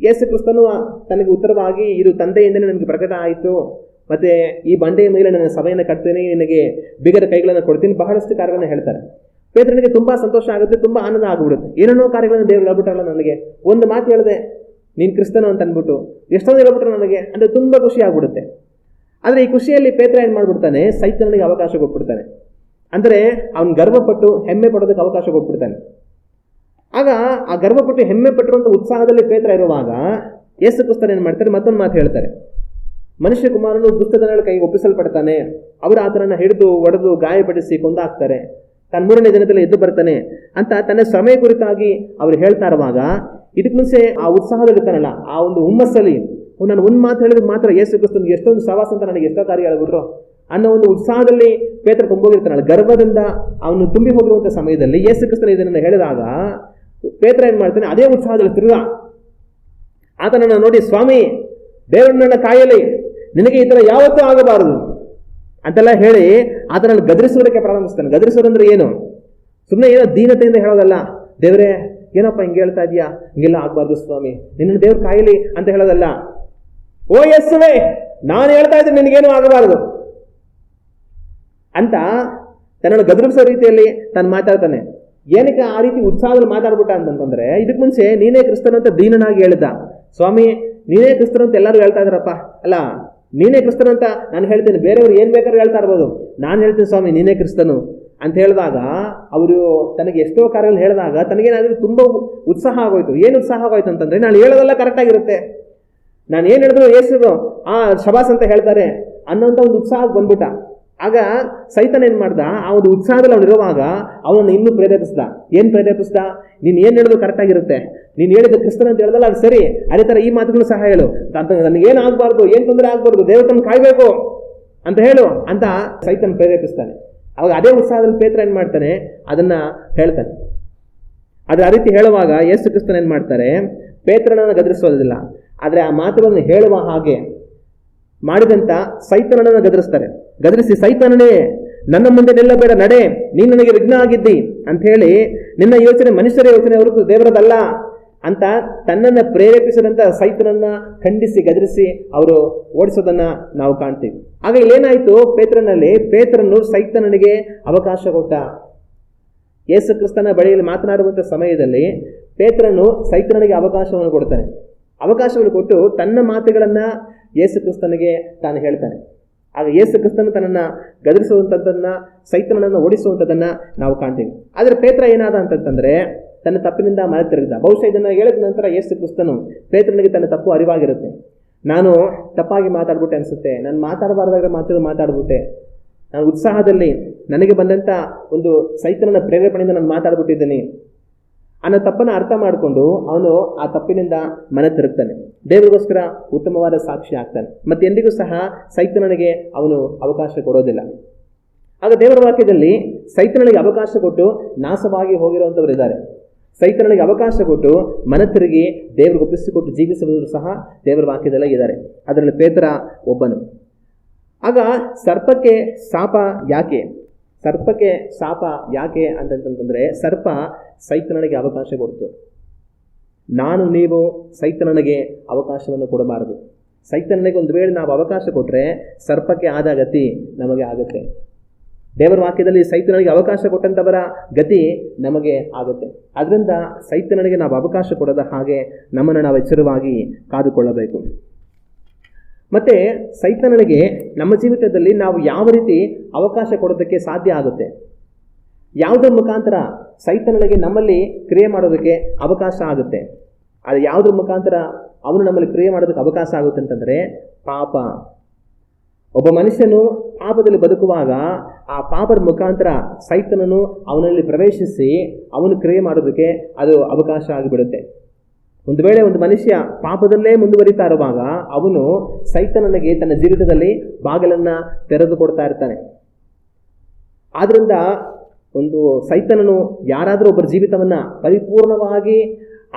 ಯೇಸು ಕ್ರಿಸ್ತನು ತನಗೆ ಉತ್ತರವಾಗಿ, ಇದು ತಂದೆಯಿಂದಲೇ ನನಗೆ ಪ್ರಕಟ ಆಯಿತು, ಮತ್ತು ಈ ಬಂಡೆಯ ಮೇಲೆ ನನ್ನ ಸಭೆಯನ್ನು ಕಟ್ತೇನೆ, ನಿನಗೆ ಬಿಗದ ಕೈಗಳನ್ನು ಕೊಡ್ತೀನಿ, ಬಹಳಷ್ಟು ಕಾರ್ಯಗಳನ್ನು ಹೇಳ್ತಾರೆ. ಪೇತ್ರನಿಗೆ ತುಂಬ ಸಂತೋಷ ಆಗುತ್ತೆ, ತುಂಬ ಆನಂದ ಆಗಿಬಿಡುತ್ತೆ. ಏನೇನೋ ಕಾರ್ಯಗಳನ್ನು ದೇವರು ಹೇಳ್ಬಿಟ್ರಲ್ಲ, ನನಗೆ ಒಂದು ಮಾತು ಹೇಳಿದೆ ನೀನು ಕ್ರಿಸ್ತನು ಅಂತ ಅಂದ್ಬಿಟ್ಟು ಎಷ್ಟೊಂದು ಹೇಳ್ಬಿಟ್ರು ನನಗೆ ಅಂದರೆ ತುಂಬ ಖುಷಿ ಆಗ್ಬಿಡುತ್ತೆ. ಆದರೆ ಈ ಖುಷಿಯಲ್ಲಿ ಪೇತ್ರ ಏನು ಮಾಡಿಬಿಡ್ತಾನೆ, ಸೈತಾನನಿಗೆ ಅವಕಾಶ ಕೊಟ್ಬಿಡ್ತಾನೆ. ಅಂದರೆ ಅವನು ಗರ್ವಪಟ್ಟು ಹೆಮ್ಮೆ ಪಡೋದಕ್ಕೆ ಅವಕಾಶ ಕೊಟ್ಬಿಡ್ತಾನೆ. ಆಗ ಆ ಗರ್ವಪಟ್ಟು ಹೆಮ್ಮೆ ಪಟ್ಟಿರುವಂಥ ಉತ್ಸಾಹದಲ್ಲಿ ಪೇತ್ರ ಇರುವಾಗ ಯೇಸು ಕ್ರಿಸ್ತನು ಏನು ಮಾಡ್ತಾರೆ, ಮತ್ತೊಂದು ಮಾತು ಹೇಳ್ತಾರೆ. ಮನುಷ್ಯ ಕುಮಾರನು ದುಷ್ಟದನಗಳ ಕೈಗೆ ಒಪ್ಪಿಸಲ್ಪಡ್ತಾನೆ, ಅವರು ಆತನನ್ನು ಹಿಡಿದು ಒಡೆದು ಗಾಯಪಡಿಸಿ ಕೊಂದಾಕ್ತಾರೆ, ತನ್ನ 3ನೇ ದಿನದಲ್ಲಿ ಎದ್ದು ಬರ್ತಾನೆ ಅಂತ ತನ್ನ ಸಮಯ ಕುರಿತಾಗಿ ಅವರು ಹೇಳ್ತಾ ಇರುವಾಗ, ಇದಕ್ಕೆ ಮುಂಚೆ ಆ ಉತ್ಸಾಹದಲ್ಲಿರ್ತಾನಲ್ಲ, ಆ ಒಂದು ಹುಮ್ಮಸ್ಸಲ್ಲಿ ನಾನು ಒಂದು ಮಾತು ಹೇಳಿದ್ರೆ ಮಾತ್ರ ಯೇಸು ಕ್ರಿಸ್ತನಿಗೆ ಎಷ್ಟೊಂದು ಸವಾಸ ಅಂತ ನನಗೆ ಎಷ್ಟೋ ಕಾರ್ಯ ಹೇಳ್ಬಿಟ್ರು ಅನ್ನೋ ಒಂದು ಉತ್ಸಾಹದಲ್ಲಿ ಪೇತ್ರ ತುಂಬೋಗಿರ್ತಾನಲ್ಲ, ಗರ್ವದಿಂದ ಅವನು ತುಂಬಿ ಹೋಗಿರುವಂಥ ಸಮಯದಲ್ಲಿ ಯೇಸು ಕ್ರಿಸ್ತನ ಇದನ್ನು ಹೇಳಿದಾಗ ಪೇತ್ರ ಏನು ಮಾಡ್ತಾನೆ, ಅದೇ ಉತ್ಸಾಹದಲ್ಲಿ ತಿರುಗಾ ಆತನನ್ನು ನೋಡಿ, ಸ್ವಾಮಿ, ದೇವರನ್ನ ಕಾಯಲಿ, ನಿನಗೆ ಈ ಥರ ಯಾವತ್ತೂ ಆಗಬಾರದು ಅಂತೆಲ್ಲ ಹೇಳಿ ಆತನನ್ನು ಗದರಿಸುವುದಕ್ಕೆ ಪ್ರಾರಂಭಿಸ್ತಾನೆ. ಗದರಿಸೋದಂದ್ರೆ ಏನು? ಸುಮ್ಮನೆ ಏನೋ ದೀನತೆಯಿಂದ ಹೇಳೋದಲ್ಲ, ದೇವರೇ ಏನಪ್ಪ ಹಿಂಗೆ ಹೇಳ್ತಾ ಇದೆಯಾ, ಹಿಂಗೆಲ್ಲ ಆಗಬಾರ್ದು ಸ್ವಾಮಿ, ನಿನ್ನನ್ನು ದೇವ್ರು ಕಾಯಲಿ ಅಂತ ಹೇಳೋದಲ್ಲ. ಓ ಯೇಸುವೇ, ನಾನು ಹೇಳ್ತಾ ಇದ್ದೀನಿ ನಿನಗೇನು ಆಗಬಾರದು ಅಂತ ತನ್ನನ್ನು ಗದರಿಸೋ ರೀತಿಯಲ್ಲಿ ತಾನು ಮಾತಾಡ್ತಾನೆ. ಏನಕ್ಕೆ ಆ ರೀತಿ ಉತ್ಸಾಹದಲ್ಲಿ ಮಾತಾಡ್ಬಿಟ್ಟ ಅಂತಂದ್ರೆ, ಇದಕ್ಕೆ ಮುಂಚೆ ನೀನೇ ಕ್ರಿಸ್ತನು ಅಂತ ದೀನನಾಗಿ ಹೇಳಿದ. ಸ್ವಾಮಿ, ನೀನೇ ಕ್ರಿಸ್ತನು ಅಂತ ಎಲ್ಲರೂ ಹೇಳ್ತಾ ಇದ್ದಾರಪ್ಪ, ಅಲ್ಲ ನೀನೇ ಕ್ರಿಸ್ತನು ಅಂತ ನಾನು ಹೇಳ್ತೇನೆ, ಬೇರೆಯವರು ಏನು ಬೇಕಾದ್ರೂ ಹೇಳ್ತಾ ಇರ್ಬೋದು, ನಾನು ಹೇಳ್ತೀನಿ ಸ್ವಾಮಿ ನೀನೇ ಕ್ರಿಸ್ತನು ಅಂತ ಹೇಳಿದಾಗ ಅವರು ತನಗೆ ಎಷ್ಟೋ ಕಾರ್ಯಗಳು ಹೇಳಿದಾಗ ತನಗೇನಾದರೂ ತುಂಬ ಉತ್ಸಾಹ ಆಗೋಯ್ತು. ಏನು ಉತ್ಸಾಹ ಆಗೋಯ್ತು ಅಂತಂದರೆ, ನಾನು ಹೇಳೋದೆಲ್ಲ ಕರೆಕ್ಟಾಗಿರುತ್ತೆ, ನಾನು ಏನು ಹೇಳಿದ್ರು ಯೇಸು ಶಬಾಸ್ ಅಂತ ಹೇಳ್ತಾರೆ ಅನ್ನೋಂಥ ಒಂದು ಉತ್ಸಾಹಕ್ಕೆ ಬಂದ್ಬಿಟ್ಟ. ಆಗ ಸೈತಾನ ಏನು ಮಾಡ್ದ, ಆ ಒಂದು ಉತ್ಸಾಹದಲ್ಲಿ ಅವನಿರುವಾಗ ಅವನನ್ನು ಇನ್ನೂ ಪ್ರೇರೇಪಿಸ್ದ. ಏನು ಪ್ರೇರೇಪಿಸ್ದ? ನೀನು ಏನು ಹೇಳಿದ್ರು ಕರೆಕ್ಟಾಗಿರುತ್ತೆ, ನೀನು ಹೇಳಿದ ಕ್ರಿಸ್ತನ ಅಂತ ಹೇಳಿದಲ್ಲ ಅದು ಸರಿ, ಅದೇ ಥರ ಈ ಮಾತುಗಳು ಸಹ ಹೇಳು, ನನಗೇನು ಆಗಬಾರ್ದು, ಏನು ತೊಂದರೆ ಆಗಬಾರ್ದು, ದೇವರನ್ನು ಕಾಯಬೇಕು ಅಂತ ಹೇಳು ಅಂತ ಸೈತಾನ ಪ್ರೇರೇಪಿಸ್ತಾನೆ. ಅವಾಗ ಅದೇ ಉತ್ಸಾಹದಲ್ಲಿ ಪೇತ್ರ ಏನು ಮಾಡ್ತಾನೆ, ಅದನ್ನು ಹೇಳ್ತಾನೆ. ಆದರೆ ಆ ರೀತಿ ಹೇಳುವಾಗ ಯೇಸು ಕ್ರಿಸ್ತನ ಏನು ಮಾಡ್ತಾರೆ, ಪೇತ್ರನನ್ನು ಗದರಿಸೋದಿಲ್ಲ, ಆದರೆ ಆ ಮಾತುಗಳನ್ನು ಹೇಳುವ ಹಾಗೆ ಮಾಡಿದಂಥ ಸೈತಾನನನ್ನು ಗದರಿಸ್ತಾರೆ. ಗದರಿಸಿ, ಸೈತಾನನೇ, ನನ್ನ ಮುಂದೆ ನಿಲ್ಲಬೇಡ, ನಡೆ, ನೀನು ನನಗೆ ವಿಘ್ನ ಆಗಿದ್ದಿ ಅಂತ ಹೇಳಿ, ನಿನ್ನ ಯೋಚನೆ ಮನುಷ್ಯರ ಯೋಚನೆ ಹೊರತು ದೇವರದಲ್ಲ ಅಂತ ತನ್ನನ್ನು ಪ್ರೇರೇಪಿಸಿದಂಥ ಸೈತಾನನ್ನ ಖಂಡಿಸಿ ಗದರಿಸಿ ಅವರು ಓಡಿಸೋದನ್ನು ನಾವು ಕಾಣ್ತೀವಿ. ಆಗ ಇಲ್ಲೇನಾಯಿತು, ಪೇತ್ರನು ಸೈತಾನನಿಗೆ ಅವಕಾಶ ಕೊಟ್ಟ. ಯೇಸು ಕ್ರಿಸ್ತನ ಬಳಿಯಲ್ಲಿ ಮಾತನಾಡುವಂಥ ಸಮಯದಲ್ಲಿ ಪೇತ್ರನು ಸೈತಾನನಿಗೆ ಅವಕಾಶವನ್ನು ಕೊಡ್ತಾನೆ. ಅವಕಾಶವನ್ನು ಕೊಟ್ಟು ತನ್ನ ಮಾತುಗಳನ್ನು ಯೇಸು ಕ್ರಿಸ್ತನಿಗೆ ತಾನು ಹೇಳ್ತಾನೆ. ಆಗ ಯೇಸು ಕ್ರಿಸ್ತನು ತನ್ನನ್ನು ಗದರಿಸುವಂಥದ್ದನ್ನು, ಸೈತಾನನನ್ನು ಓಡಿಸುವಂಥದ್ದನ್ನು ನಾವು ಕಾಣ್ತೀವಿ. ಆದರೆ ಪೇತ್ರ ಏನಾದ ಅಂತಂತಂದರೆ, ತನ್ನ ತಪ್ಪಿನಿಂದ ಮನೆ ತಿರುಗಿದ. ಬಹುಶಃ ಇದನ್ನು ಹೇಳಿದ ನಂತರ ಯೇಸು ಕ್ರಿಸ್ತನು ಪೇತ್ರನಿಗೆ ತನ್ನ ತಪ್ಪು ಅರಿವಾಗಿರುತ್ತೆ. ನಾನು ತಪ್ಪಾಗಿ ಮಾತಾಡ್ಬಿಟ್ಟೆ ಅನಿಸುತ್ತೆ, ನಾನು ಮಾತಾಡಬಾರ್ದಾಗ ಮಾತಾಡ್ಬಿಟ್ಟೆ, ನಾನು ಉತ್ಸಾಹದಲ್ಲಿ ನನಗೆ ಬಂದಂಥ ಒಂದು ಸೈತಾನನ ಪ್ರೇರೇಪಣೆಯಿಂದ ನಾನು ಮಾತಾಡ್ಬಿಟ್ಟಿದ್ದೀನಿ ಅನ್ನೋ ತಪ್ಪನ್ನು ಅರ್ಥ ಮಾಡಿಕೊಂಡು ಅವನು ಆ ತಪ್ಪಿನಿಂದ ಮನೆ ತಿರುಗ್ತಾನೆ, ದೇವರಿಗೋಸ್ಕರ ಉತ್ತಮವಾದ ಸಾಕ್ಷಿ ಆಗ್ತಾನೆ. ಮತ್ತೆ ಎಂದಿಗೂ ಸಹ ಸೈತಾನನಿಗೆ ಅವನು ಅವಕಾಶ ಕೊಡೋದಿಲ್ಲ. ಆಗ ದೇವರ ವಾಕ್ಯದಲ್ಲಿ ಸೈತಾನನಿಗೆ ಅವಕಾಶ ಕೊಟ್ಟು ನಾಶವಾಗಿ ಹೋಗಿರುವಂಥವ್ರು ಇದ್ದಾರೆ. ಸೈತಾನನಿಗೆ ಅವಕಾಶ ಕೊಟ್ಟು ಮನ ತಿರುಗಿ ದೇವರಿಗೆ ಒಪ್ಪಿಸಿಕೊಟ್ಟು ಜೀವಿಸುವುದು ಸಹ ದೇವರ ವಾಕ್ಯದಲ್ಲೇ ಇದ್ದಾರೆ. ಅದರಲ್ಲಿ ಪೇತ್ರ ಒಬ್ಬನು. ಆಗ ಸರ್ಪಕ್ಕೆ ಶಾಪ ಯಾಕೆ? ಸರ್ಪಕ್ಕೆ ಶಾಪ ಯಾಕೆ ಅಂತಂತಂದ್ರೆ, ಸರ್ಪ ಸೈತಾನನಿಗೆ ಅವಕಾಶ ಕೊಡ್ತು. ನಾನು ನೀವು ಸೈತಾನನಿಗೆ ಅವಕಾಶವನ್ನು ಕೊಡಬಾರದು. ಸೈತಾನನಿಗೆ ಒಂದು ವೇಳೆ ನಾವು ಅವಕಾಶ ಕೊಟ್ಟರೆ ಸರ್ಪಕ್ಕೆ ಆದ ಗತಿ ನಮಗೆ ಆಗುತ್ತೆ. ದೇವರ ವಾಕ್ಯದಲ್ಲಿ ಸೈತಾನನಿಗೆ ಅವಕಾಶ ಕೊಟ್ಟಂಥವರ ಗತಿ ನಮಗೆ ಆಗುತ್ತೆ. ಅದರಿಂದ ಸೈತಾನನಿಗೆ ನಾವು ಅವಕಾಶ ಕೊಡದ ಹಾಗೆ ನಮ್ಮನ್ನು ನಾವು ಎಚ್ಚರವಾಗಿ ಕಾದುಕೊಳ್ಳಬೇಕು. ಮತ್ತೆ ಸೈತಾನನಿಗೆ ನಮ್ಮ ಜೀವಿತದಲ್ಲಿ ನಾವು ಯಾವ ರೀತಿ ಅವಕಾಶ ಕೊಡೋದಕ್ಕೆ ಸಾಧ್ಯ ಆಗುತ್ತೆ? ಯಾವುದ್ರ ಮುಖಾಂತರ ಸೈತಾನನಿಗೆ ನಮ್ಮಲ್ಲಿ ಕ್ರಿಯೆ ಮಾಡೋದಕ್ಕೆ ಅವಕಾಶ ಆಗುತ್ತೆ? ಅದು ಯಾವುದ್ರ ಮುಖಾಂತರ ಅವನು ನಮ್ಮಲ್ಲಿ ಕ್ರಿಯೆ ಮಾಡೋದಕ್ಕೆ ಅವಕಾಶ ಆಗುತ್ತೆ ಅಂತಂದರೆ, ಪಾಪ. ಒಬ್ಬ ಮನುಷ್ಯನು ಪಾಪದಲ್ಲಿ ಬದುಕುವಾಗ ಆ ಪಾಪದ ಮುಖಾಂತರ ಸೈತಾನನು ಅವನಲ್ಲಿ ಪ್ರವೇಶಿಸಿ ಅವನು ಕ್ರಿಯೆ ಮಾಡೋದಕ್ಕೆ ಅದು ಅವಕಾಶ ಆಗಿಬಿಡುತ್ತೆ. ಒಂದು ವೇಳೆ ಒಂದು ಮನುಷ್ಯ ಪಾಪದಲ್ಲೇ ಮುಂದುವರಿತಾ ಇರುವಾಗ ಅವನು ಸೈತಾನನಿಗೆ ತನ್ನ ಜೀವಿತದಲ್ಲಿ ಬಾಗಿಲನ್ನು ತೆರೆದುಕೊಡ್ತಾ ಇರ್ತಾನೆ. ಆದ್ರಿಂದ ಒಂದು ಸೈತಾನನು ಯಾರಾದರೂ ಒಬ್ಬರ ಜೀವಿತವನ್ನು ಪರಿಪೂರ್ಣವಾಗಿ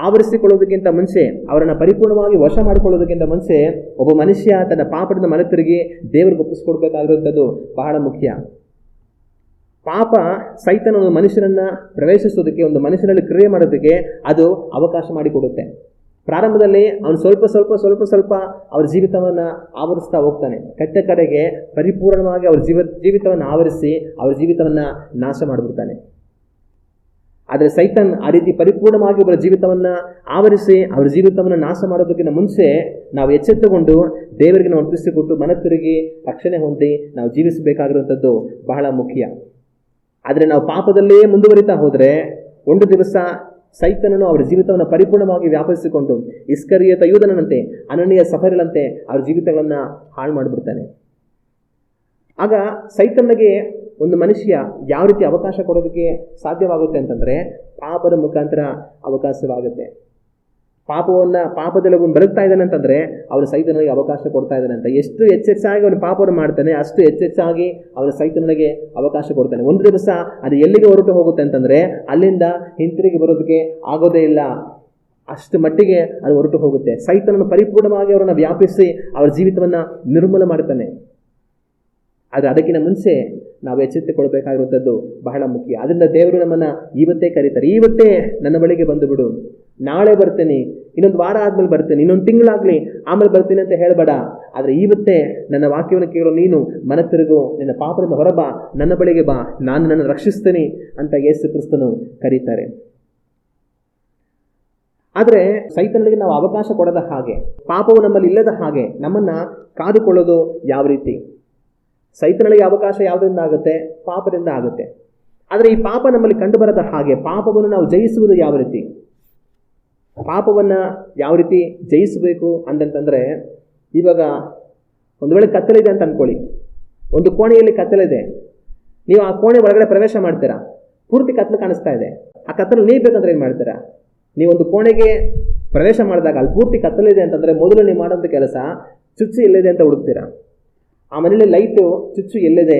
ಆವರಿಸಿಕೊಳ್ಳೋದಕ್ಕಿಂತ ಮುಂಚೆ, ಅವರನ್ನು ಪರಿಪೂರ್ಣವಾಗಿ ವಶ ಮಾಡಿಕೊಳ್ಳೋದಕ್ಕಿಂತ ಮುಂಚೆ ಒಬ್ಬ ಮನುಷ್ಯ ತನ್ನ ಪಾಪದಿಂದ ಮನೆ ತಿರುಗಿ ದೇವರಿಗೆ ಒಪ್ಪಿಸ್ಕೊಡ್ಬೇಕಾಗಿರುವಂಥದ್ದು ಬಹಳ ಮುಖ್ಯ. ಪಾಪ ಸೈತಾನನು ಮನುಷ್ಯನನ್ನು ಪ್ರವೇಶಿಸೋದಕ್ಕೆ, ಒಂದು ಮನುಷ್ಯನಲ್ಲಿ ಕ್ರಿಯೆ ಮಾಡೋದಕ್ಕೆ ಅದು ಅವಕಾಶ ಮಾಡಿಕೊಡುತ್ತೆ. ಪ್ರಾರಂಭದಲ್ಲಿ ಅವನು ಸ್ವಲ್ಪ ಸ್ವಲ್ಪ ಅವ್ರ ಜೀವಿತವನ್ನು ಆವರಿಸ್ತಾ ಹೋಗ್ತಾನೆ. ಕಡೆಗೆ ಪರಿಪೂರ್ಣವಾಗಿ ಅವ್ರ ಜೀವಿತವನ್ನು ಆವರಿಸಿ ಅವ್ರ ಜೀವಿತವನ್ನು ನಾಶ ಮಾಡಿಬಿಡ್ತಾನೆ. ಆದರೆ ಸೈತಾನ್ ಆ ರೀತಿ ಪರಿಪೂರ್ಣವಾಗಿ ಒಬ್ಬರ ಜೀವಿತವನ್ನು ಆವರಿಸಿ ಅವ್ರ ಜೀವಿತವನ್ನು ನಾಶ ಮಾಡೋದಕ್ಕಿಂತ ಮುಂಚೆ ನಾವು ಎಚ್ಚೆತ್ತುಕೊಂಡು ದೇವರಿಗೆ ನಾವು ಒಪ್ಪಿಸಿಕೊಟ್ಟು ಮನ ತಿರುಗಿ ರಕ್ಷಣೆ ಹೊಂದಿ ನಾವು ಜೀವಿಸಬೇಕಾಗಿರುವಂಥದ್ದು ಬಹಳ ಮುಖ್ಯ. ಆದರೆ ನಾವು ಪಾಪದಲ್ಲೇ ಮುಂದುವರಿತಾ ಹೋದರೆ ಒಂದು ದಿವಸ ಸೈತಾನನು ಅವರ ಜೀವಿತವನ್ನು ಪರಿಪೂರ್ಣವಾಗಿ ವ್ಯಾಪಿಸಿಕೊಂಡು ಇಸ್ಕರಿಯೋತ ಯೂದನಂತೆ, ಅನನೀಯ ಸಫರಳಂತೆ ಅವ್ರ ಜೀವಿತಗಳನ್ನು ಹಾಳು ಮಾಡಿಬಿಡ್ತಾನೆ. ಆಗ ಸೈತಾನನಿಗೆ ಒಂದು ಮನುಷ್ಯ ಯಾವ ರೀತಿ ಅವಕಾಶ ಕೊಡೋದಕ್ಕೆ ಸಾಧ್ಯವಾಗುತ್ತೆ ಅಂತಂದರೆ, ಪಾಪದ ಮುಖಾಂತರ ಅವಕಾಶವಾಗುತ್ತೆ. ಪಾಪದಲ್ಲಿ ಅವನು ಬದುಕ್ತಾ ಇದ್ದಾನೆ ಅಂತಂದರೆ ಅವನು ಸೈತಾನನಿಗೆ ಅವಕಾಶ ಕೊಡ್ತಾ ಇದ್ದಾನೆ ಅಂತ. ಎಷ್ಟು ಹೆಚ್ಚೆಚ್ಚಾಗಿ ಅವನು ಪಾಪವನ್ನು ಮಾಡ್ತಾನೆ ಅಷ್ಟು ಹೆಚ್ಚೆಚ್ಚಾಗಿ ಅವನು ಸೈತಾನನಿಗೆ ಅವಕಾಶ ಕೊಡ್ತಾನೆ. ಒಂದು ದಿವಸ ಅದು ಎಲ್ಲಿಗೆ ಹೊರಟು ಹೋಗುತ್ತೆ ಅಂತಂದರೆ ಅಲ್ಲಿಂದ ಹಿಂತಿರುಗಿ ಬರೋದಕ್ಕೆ ಆಗೋದೇ ಇಲ್ಲ, ಅಷ್ಟು ಮಟ್ಟಿಗೆ ಅದು ಹೊರಟು ಹೋಗುತ್ತೆ. ಸೈತಾನನು ಪರಿಪೂರ್ಣವಾಗಿ ಅವರನ್ನು ವ್ಯಾಪಿಸಿ ಅವರ ಜೀವಿತವನ್ನು ನಿರ್ಮೂಲ ಮಾಡ್ತಾನೆ. ಆದರೆ ಅದಕ್ಕಿಂತ ಮುಂಚೆ ನಾವು ಎಚ್ಚೆತ್ತುಕೊಳ್ಬೇಕಾಗಿರುವಂಥದ್ದು ಬಹಳ ಮುಖ್ಯ. ಅದರಿಂದ ದೇವರು ನಮ್ಮನ್ನು ಇವತ್ತೇ ಕರೀತಾರೆ, ಇವತ್ತೇ ನನ್ನ ಬಳಿಗೆ ಬಂದು ಬಿಡು, ನಾಳೆ ಬರ್ತೀನಿ, ಇನ್ನೊಂದು ವಾರ ಆದ್ಮೇಲೆ ಬರ್ತೀನಿ, ಇನ್ನೊಂದು ತಿಂಗಳಾಗಲಿ ಆಮೇಲೆ ಬರ್ತೀನಿ ಅಂತ ಹೇಳಬೇಡ. ಆದರೆ ಇವತ್ತೇ ನನ್ನ ವಾಕ್ಯವನ್ನು ಕೇಳೋ ನೀನು ಮನ ತಿರುಗು, ನಿನ್ನ ಪಾಪದಿಂದ ಹೊರಬಾ, ನನ್ನ ಬಳಿಗೆ ಬಾ, ನಾನು ನನ್ನ ರಕ್ಷಿಸ್ತೀನಿ ಅಂತ ಯೇಸು ಕ್ರಿಸ್ತನು ಕರೀತಾರೆ. ಆದರೆ ಸೈತಾನನಿಗೆ ನಾವು ಅವಕಾಶ ಕೊಡದ ಹಾಗೆ, ಪಾಪವು ನಮ್ಮಲ್ಲಿ ಇಲ್ಲದ ಹಾಗೆ ನಮ್ಮನ್ನು ಕಾದುಕೊಳ್ಳೋದು ಯಾವ ರೀತಿ? ಸೈತಾನನಿಗೆ ಅವಕಾಶ ಯಾವುದರಿಂದ ಆಗುತ್ತೆ? ಪಾಪದಿಂದ ಆಗುತ್ತೆ. ಆದರೆ ಈ ಪಾಪ ನಮ್ಮಲ್ಲಿ ಕಂಡು ಬರದ ಹಾಗೆ ಪಾಪವನ್ನು ನಾವು ಜಯಿಸುವುದು ಯಾವ ರೀತಿ? ಪಾಪವನ್ನು ಯಾವ ರೀತಿ ಜಯಿಸಬೇಕು ಅಂತಂತಂದರೆ, ಇವಾಗ ಒಂದು ವೇಳೆ ಕತ್ತಲಿದೆ ಅಂತ ಅಂದ್ಕೊಳ್ಳಿ, ಒಂದು ಕೋಣೆಯಲ್ಲಿ ಕತ್ತಲಿದೆ, ನೀವು ಆ ಕೋಣೆ ಒಳಗಡೆ ಪ್ರವೇಶ ಮಾಡ್ತೀರಾ, ಪೂರ್ತಿ ಕತ್ತಲು ಕಾಣಿಸ್ತಾ ಇದೆ, ಆ ಕತ್ತಲು ನೀವು ಬೇಕಂದ್ರೆ ಏನು ಮಾಡ್ತೀರಾ? ನೀವೊಂದು ಕೋಣೆಗೆ ಪ್ರವೇಶ ಮಾಡಿದಾಗ ಅಲ್ಲಿ ಪೂರ್ತಿ ಕತ್ತಲಿದೆ ಅಂತಂದರೆ ಮೊದಲು ನೀವು ಮಾಡೋಂಥ ಕೆಲಸ ಚುಚ್ಚು ಎಲ್ಲಿದೆ ಅಂತ ಹುಡುಕ್ತೀರಾ. ಆ ಮನೇಲಿ ಲೈಟು ಚುಚ್ಚು ಎಲ್ಲಿದೆ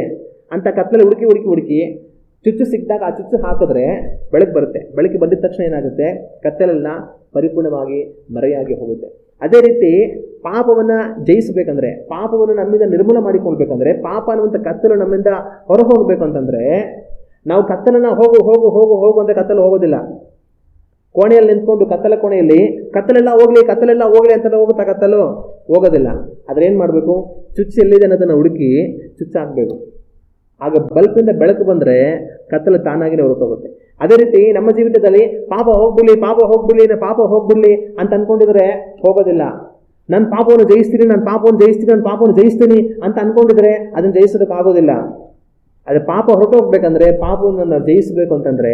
ಅಂತ ಕತ್ತಲಲ್ಲಿ ಹುಡುಕಿ ಚುಚ್ಚು ಸಿಕ್ಕಿದಾಗ ಆ ಚುಚ್ಚು ಹಾಕಿದ್ರೆ ಬೆಳಕು ಬರುತ್ತೆ. ಬೆಳಕು ಬಂದಿದ ತಕ್ಷಣ ಏನಾಗುತ್ತೆ? ಕತ್ತಲೆಲ್ಲ ಪರಿಪೂರ್ಣವಾಗಿ ಮರೆಯಾಗಿ ಹೋಗುತ್ತೆ. ಅದೇ ರೀತಿ ಪಾಪವನ್ನು ಜಯಿಸಬೇಕಂದ್ರೆ, ಪಾಪವನ್ನು ನಮ್ಮಿಂದ ನಿರ್ಮೂಲ ಮಾಡಿಕೊಳ್ಬೇಕಂದ್ರೆ, ಪಾಪ ಅನ್ನುವಂಥ ಕತ್ತಲು ನಮ್ಮಿಂದ ಹೊರ ಹೋಗಬೇಕು ಅಂತಂದರೆ ನಾವು ಕತ್ತಲನ್ನು ಹೋಗು ಹೋಗು ಹೋಗು ಹೋಗು ಅಂತ ಕತ್ತಲು ಹೋಗೋದಿಲ್ಲ. ಕೋಣೆಯಲ್ಲಿ ನಿಂತ್ಕೊಂಡು ಕತ್ತಲ ಕೋಣೆಯಲ್ಲಿ ಕತ್ತಲೆಲ್ಲ ಹೋಗಲಿ ಅಂತ ಹೋಗುತ್ತಾ ಕತ್ತಲು ಹೋಗೋದಿಲ್ಲ. ಆದರೆ ಏನು ಮಾಡಬೇಕು? ಚುಚ್ಚು ಎಲ್ಲಿದೆ ಅನ್ನೋದನ್ನು ಹುಡುಕಿ ಚುಚ್ಚು ಹಾಕಬೇಕು. ಆಗ ಬಲ್ಪಿಂದ ಬೆಳಕು ಬಂದರೆ ಕತ್ತಲು ತಾನಾಗಿನೇ ಹೊರಟೋಗುತ್ತೆ. ಅದೇ ರೀತಿ ನಮ್ಮ ಜೀವಿತದಲ್ಲಿ ಪಾಪ ಹೋಗ್ಬಿಡ್ಲಿ ಅಂತ ಅಂದ್ಕೊಂಡಿದ್ರೆ ಹೋಗೋದಿಲ್ಲ. ನನ್ನ ಪಾಪವನ್ನು ಜಯಿಸ್ತೀನಿ ಅಂತ ಅಂದ್ಕೊಂಡಿದ್ರೆ ಅದನ್ನು ಜಯಿಸೋದಕ್ಕಾಗೋದಿಲ್ಲ. ಆದರೆ ಪಾಪ ಹೊರಟೋಗ್ಬೇಕಂದ್ರೆ, ಪಾಪವನ್ನು ನಾವು ಜಯಿಸಬೇಕು ಅಂತಂದರೆ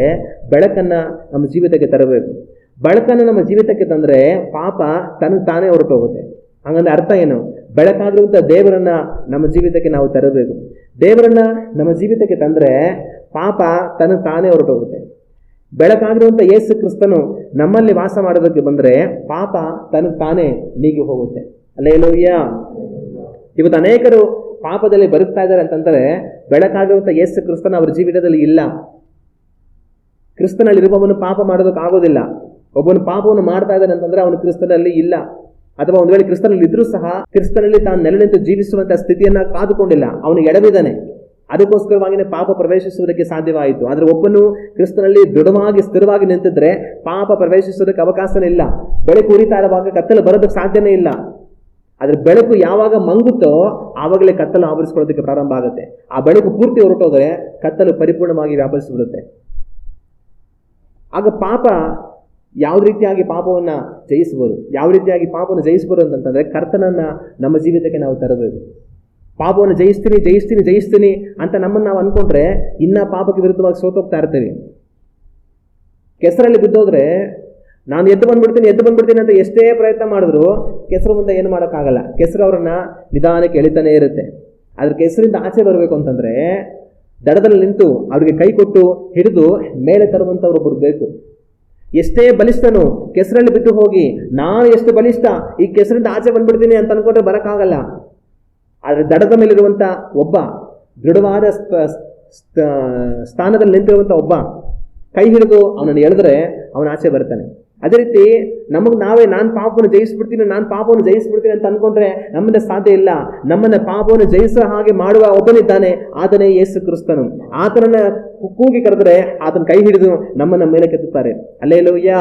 ಬೆಳಕನ್ನು ನಮ್ಮ ಜೀವಿತಕ್ಕೆ ತರಬೇಕು. ಬೆಳಕನ್ನು ನಮ್ಮ ಜೀವಿತಕ್ಕೆ ತಂದರೆ ಪಾಪ ತಾನೇ ಹೊರಟೋಗುತ್ತೆ. ಹಂಗಂದ್ರೆ ಅರ್ಥ ಏನು? ಬೆಳಕಾಗಿರುವಂಥ ದೇವರನ್ನು ನಮ್ಮ ಜೀವಿತಕ್ಕೆ ನಾವು ತರಬೇಕು. ದೇವರನ್ನು ನಮ್ಮ ಜೀವಿತಕ್ಕೆ ತಂದರೆ ಪಾಪ ತಾನೇ ಹೊರಟೋಗುತ್ತೆ. ಬೆಳಕಾಗಿರುವಂಥ ಯೇಸು ಕ್ರಿಸ್ತನು ನಮ್ಮಲ್ಲಿ ವಾಸ ಮಾಡೋದಕ್ಕೆ ಬಂದರೆ ಪಾಪ ತನಗೆ ತಾನೇ ನೀಗಿ ಹೋಗುತ್ತೆ. ಹಲ್ಲೆಲೂಯಾ. ಇವತ್ತು ಅನೇಕರು ಪಾಪದಲ್ಲಿ ಬದುಕ್ತಾ ಇದ್ದಾರೆ ಅಂತಂದರೆ ಬೆಳಕಾಗಿರುವಂಥ ಯೇಸು ಕ್ರಿಸ್ತನ ಅವರ ಜೀವಿತದಲ್ಲಿ ಇಲ್ಲ. ಕ್ರಿಸ್ತನಲ್ಲಿ ಇರುವವನು ಪಾಪ ಮಾಡೋದಕ್ಕೆ ಆಗೋದಿಲ್ಲ. ಒಬ್ಬನು ಪಾಪವನ್ನು ಮಾಡ್ತಾ ಇದ್ದಾನೆ ಅಂತಂದ್ರೆ ಅವನು ಕ್ರಿಸ್ತನಲ್ಲಿ ಇಲ್ಲ, ಅಥವಾ ಒಂದು ವೇಳೆ ಕ್ರಿಸ್ತನಲ್ಲಿ ಇದ್ರೂ ಸಹ ಕ್ರಿಸ್ತನಲ್ಲಿ ತಾನು ನೆಲೆ ನಿಂತು ಜೀವಿಸುವಂತಹ ಸ್ಥಿತಿಯನ್ನ ಕಾದುಕೊಂಡಿಲ್ಲ, ಅವನು ಎಡವಿದ್ದಾನೆ. ಅದಕ್ಕೋಸ್ಕರವಾಗಿಯೇ ಪಾಪ ಪ್ರವೇಶಿಸುವುದಕ್ಕೆ ಸಾಧ್ಯವಾಯಿತು. ಆದರೆ ಒಬ್ಬನು ಕ್ರಿಸ್ತನಲ್ಲಿ ದೃಢವಾಗಿ ಸ್ಥಿರವಾಗಿ ನಿಂತಿದ್ರೆ ಪಾಪ ಪ್ರವೇಶಿಸುವುದಕ್ಕೆ ಅವಕಾಶನೇ ಇಲ್ಲ. ಬೆಳಕು ಉರಿತಾ ಇರುವಾಗ ಕತ್ತಲು ಬರೋದಕ್ಕೆ ಸಾಧ್ಯನೇ ಇಲ್ಲ. ಆದರೆ ಬೆಳಕು ಯಾವಾಗ ಮಂಗುತ್ತೋ ಆವಾಗಲೇ ಕತ್ತಲು ಆವರಿಸಿಕೊಳ್ಳೋದಕ್ಕೆ ಪ್ರಾರಂಭ ಆಗುತ್ತೆ. ಆ ಬೆಳಕು ಪೂರ್ತಿ ಹೊರಟೋದ್ರೆ ಕತ್ತಲು ಪರಿಪೂರ್ಣವಾಗಿ ವ್ಯಾಪಿಸಿಬಿಡುತ್ತೆ. ಆಗ ಪಾಪ ಯಾವ ರೀತಿಯಾಗಿ ಪಾಪವನ್ನು ಜಯಿಸಬಹುದು, ಯಾವ ರೀತಿಯಾಗಿ ಪಾಪವನ್ನು ಜಯಿಸಬಹುದು ಅಂತಂತಂದ್ರೆ ಕರ್ತನನ್ನ ನಮ್ಮ ಜೀವಿತಕ್ಕೆ ನಾವು ತರಬೇಕು. ಪಾಪವನ್ನು ಜಯಿಸ್ತೀನಿ ಅಂತ ನಮ್ಮನ್ನು ನಾವು ಅನ್ಕೊಂಡ್ರೆ ಇನ್ನ ಪಾಪಕ್ಕೆ ವಿರುದ್ಧವಾಗಿ ಸೋತೋಗ್ತಾ ಇರ್ತೀವಿ. ಕೆಸರಲ್ಲಿ ಬಿದ್ದೋದ್ರೆ ನಾನು ಎದ್ದು ಬಂದ್ಬಿಡ್ತೀನಿ ಅಂತ ಎಷ್ಟೇ ಪ್ರಯತ್ನ ಮಾಡಿದ್ರು ಕೆಸರು ಮುಂದೆ ಏನು ಮಾಡೋಕ್ಕಾಗಲ್ಲ. ಕೆಸರು ಅವರನ್ನ ನಿಧಾನಕ್ಕೆ ಎಳಿತಾನೆ ಇರುತ್ತೆ. ಆದ್ರೆ ಕೆಸರಿಂದ ಆಚೆ ಬರಬೇಕು ಅಂತಂದ್ರೆ ದಡದಲ್ಲಿ ನಿಂತು ಅವ್ರಿಗೆ ಕೈ ಕೊಟ್ಟು ಹಿಡಿದು ಮೇಲೆ ತರುವಂಥವ್ರೊಬ್ಬರು ಬೇಕು. ಎಷ್ಟೇ ಬಲಿಷ್ಠನು ಕೆಸರಲ್ಲಿ ಬಿದ್ದು ಹೋಗಿ ನಾನು ಎಷ್ಟು ಬಲಿಷ್ಠ, ಈ ಕೆಸರಿಂದ ಆಚೆ ಬಂದ್ಬಿಡ್ತೀನಿ ಅಂತ ಅನ್ಕೊಂಡ್ರೆ ಬರೋಕ್ಕಾಗಲ್ಲ. ಆದರೆ ದಡದ ಮೇಲಿರುವಂಥ ಒಬ್ಬ ದೃಢವಾದ ಸ್ಥಾನದಲ್ಲಿ ನಿಂತಿರುವಂಥ ಒಬ್ಬ ಕೈ ಹಿಡಿದು ಅವನನ್ನು ಎಳೆದ್ರೆ ಅವನ ಆಚೆ ಬರ್ತಾನೆ. ಅದೇ ರೀತಿ ನಮಗೆ ನಾವೇ ನಾನು ಪಾಪವನ್ನು ಜಯಿಸ್ಬಿಡ್ತೀನಿ ಅಂತ ಅನ್ಕೊಂಡ್ರೆ ನಮ್ಮಿಂದ ಸಾಧ್ಯ ಇಲ್ಲ. ನಮ್ಮನ್ನ ಪಾಪವನ್ನು ಜಯಿಸೋ ಹಾಗೆ ಮಾಡುವ ಒಬ್ಬನಿದ್ದಾನೆ, ಆತನೇ ಯೇಸು ಕ್ರಿಸ್ತನು. ಆತನನ್ನ ಕೂಗಿ ಕರೆದ್ರೆ ಆತನ ಕೈ ಹಿಡಿದು ನಮ್ಮನ್ನ ಮೇಲೆ ಕೆತ್ತುತ್ತಾರೆ. ಹಲ್ಲೆಲೂಯಾ.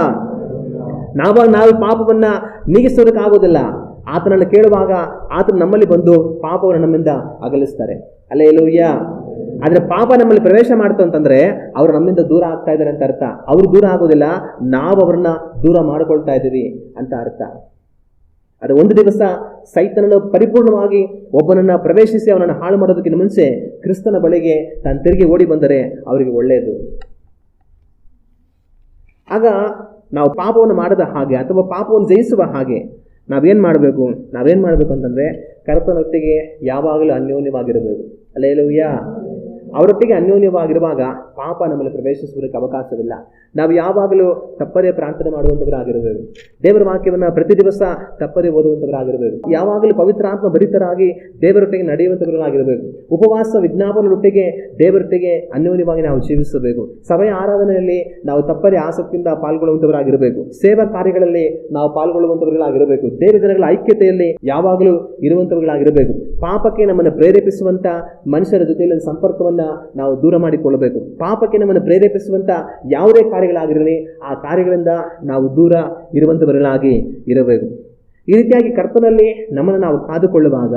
ನಾವು ಪಾಪವನ್ನ ನೀಗಿಸೋದಕ್ಕಾಗೋದಿಲ್ಲ. ಆತನನ್ನು ಕೇಳುವಾಗ ಆತನು ನಮ್ಮಲ್ಲಿ ಬಂದು ಪಾಪವನ್ನು ನಮ್ಮಿಂದ ಅಗಲಿಸ್ತಾರೆ. ಹಲ್ಲೆಲೂಯಾ. ಆದ್ರೆ ಪಾಪ ನಮ್ಮಲ್ಲಿ ಪ್ರವೇಶ ಮಾಡ್ತು ಅಂತಂದ್ರೆ ಅವರು ನಮ್ಮಿಂದ ದೂರ ಆಗ್ತಾ ಇದ್ದಾರೆ ಅಂತ ಅರ್ಥ. ಅವರು ದೂರ ಆಗೋದಿಲ್ಲ, ನಾವು ಅವ್ರನ್ನ ದೂರ ಮಾಡ್ಕೊಳ್ತಾ ಇದ್ದೀವಿ ಅಂತ ಅರ್ಥ. ಅದು ಒಂದು ದಿವಸ ಸೈತನನ್ನು ಪರಿಪೂರ್ಣವಾಗಿ ಒಬ್ಬನನ್ನ ಪ್ರವೇಶಿಸಿ ಅವನನ್ನು ಹಾಳು ಮಾಡೋದಕ್ಕಿಂತ ಮುಂಚೆ ಕ್ರಿಸ್ತನ ಬಳಿಗೆ ತಾನು ತಿರುಗಿ ಓಡಿ ಬಂದರೆ ಅವರಿಗೆ ಒಳ್ಳೆಯದು. ಆಗ ನಾವು ಪಾಪವನ್ನು ಮಾಡದ ಹಾಗೆ ಅಥವಾ ಪಾಪವನ್ನು ಜಯಿಸುವ ಹಾಗೆ ನಾವೇನ್ ಮಾಡಬೇಕು ಅಂತಂದ್ರೆ ಕರ್ತನೊಟ್ಟಿಗೆ ಯಾವಾಗಲೂ ಅನ್ಯೋನ್ಯವಾಗಿರಬೇಕು. ಹಲ್ಲೆಲೂಯಾ. ಅವರೊಟ್ಟಿಗೆ ಅನ್ಯೋನ್ಯವಾಗಿರುವಾಗ ಪಾಪ ನಮ್ಮಲ್ಲಿ ಪ್ರವೇಶಿಸುವುದಕ್ಕೆ ಅವಕಾಶವಿಲ್ಲ. ನಾವು ಯಾವಾಗಲೂ ತಪ್ಪದೇ ಪ್ರಾರ್ಥನೆ ಮಾಡುವಂಥವರಾಗಿರಬೇಕು. ದೇವರ ವಾಕ್ಯವನ್ನು ಪ್ರತಿ ದಿವಸ ತಪ್ಪದೇ ಓದುವಂಥವರಾಗಿರಬೇಕು. ಯಾವಾಗಲೂ ಪವಿತ್ರಾತ್ಮ ಭರಿತರಾಗಿ ದೇವರೊಟ್ಟಿಗೆ ನಡೆಯುವಂಥವರಾಗಿರಬೇಕು. ಉಪವಾಸ ವಿಜ್ಞಾಪನೊಟ್ಟಿಗೆ ದೇವರೊಟ್ಟಿಗೆ ಅನ್ಯೋನ್ಯವಾಗಿ ನಾವು ಜೀವಿಸಬೇಕು. ಸಭೆಯ ಆರಾಧನೆಯಲ್ಲಿ ನಾವು ತಪ್ಪದೇ ಆಸಕ್ತಿಯಿಂದ ಪಾಲ್ಗೊಳ್ಳುವಂಥವರಾಗಿರಬೇಕು. ಸೇವಾ ಕಾರ್ಯಗಳಲ್ಲಿ ನಾವು ಪಾಲ್ಗೊಳ್ಳುವಂಥವರಾಗಿರಬೇಕು. ದೇವ ಜನಗಳ ಐಕ್ಯತೆಯಲ್ಲಿ ಯಾವಾಗಲೂ ಇರುವಂಥವರಾಗಿರಬೇಕು. ಪಾಪಕ್ಕೆ ನಮ್ಮನ್ನು ಪ್ರೇರೇಪಿಸುವಂತ ಮನುಷ್ಯರ ಜೊತೆಯಲ್ಲಿ ಸಂಪರ್ಕವನ್ನ ನಾವು ದೂರ ಮಾಡಿಕೊಳ್ಳಬೇಕು. ಪಾಪಕ್ಕೆ ನಮ್ಮನ್ನು ಪ್ರೇರೇಪಿಸುವಂತ ಯಾವುದೇ ಕಾರ್ಯಗಳಾಗಿರಲಿ ಆ ಕಾರ್ಯಗಳಿಂದ ನಾವು ದೂರ ಇರುವಂತವர்களಾಗಿ ಇರಬೇಕು. ಈ ರೀತಿಯಾಗಿ ಕರ್ತನಲ್ಲಿ ನಮ್ಮನ್ನು ನಾವು ಕಾದುಕೊಳ್ಳುವಾಗ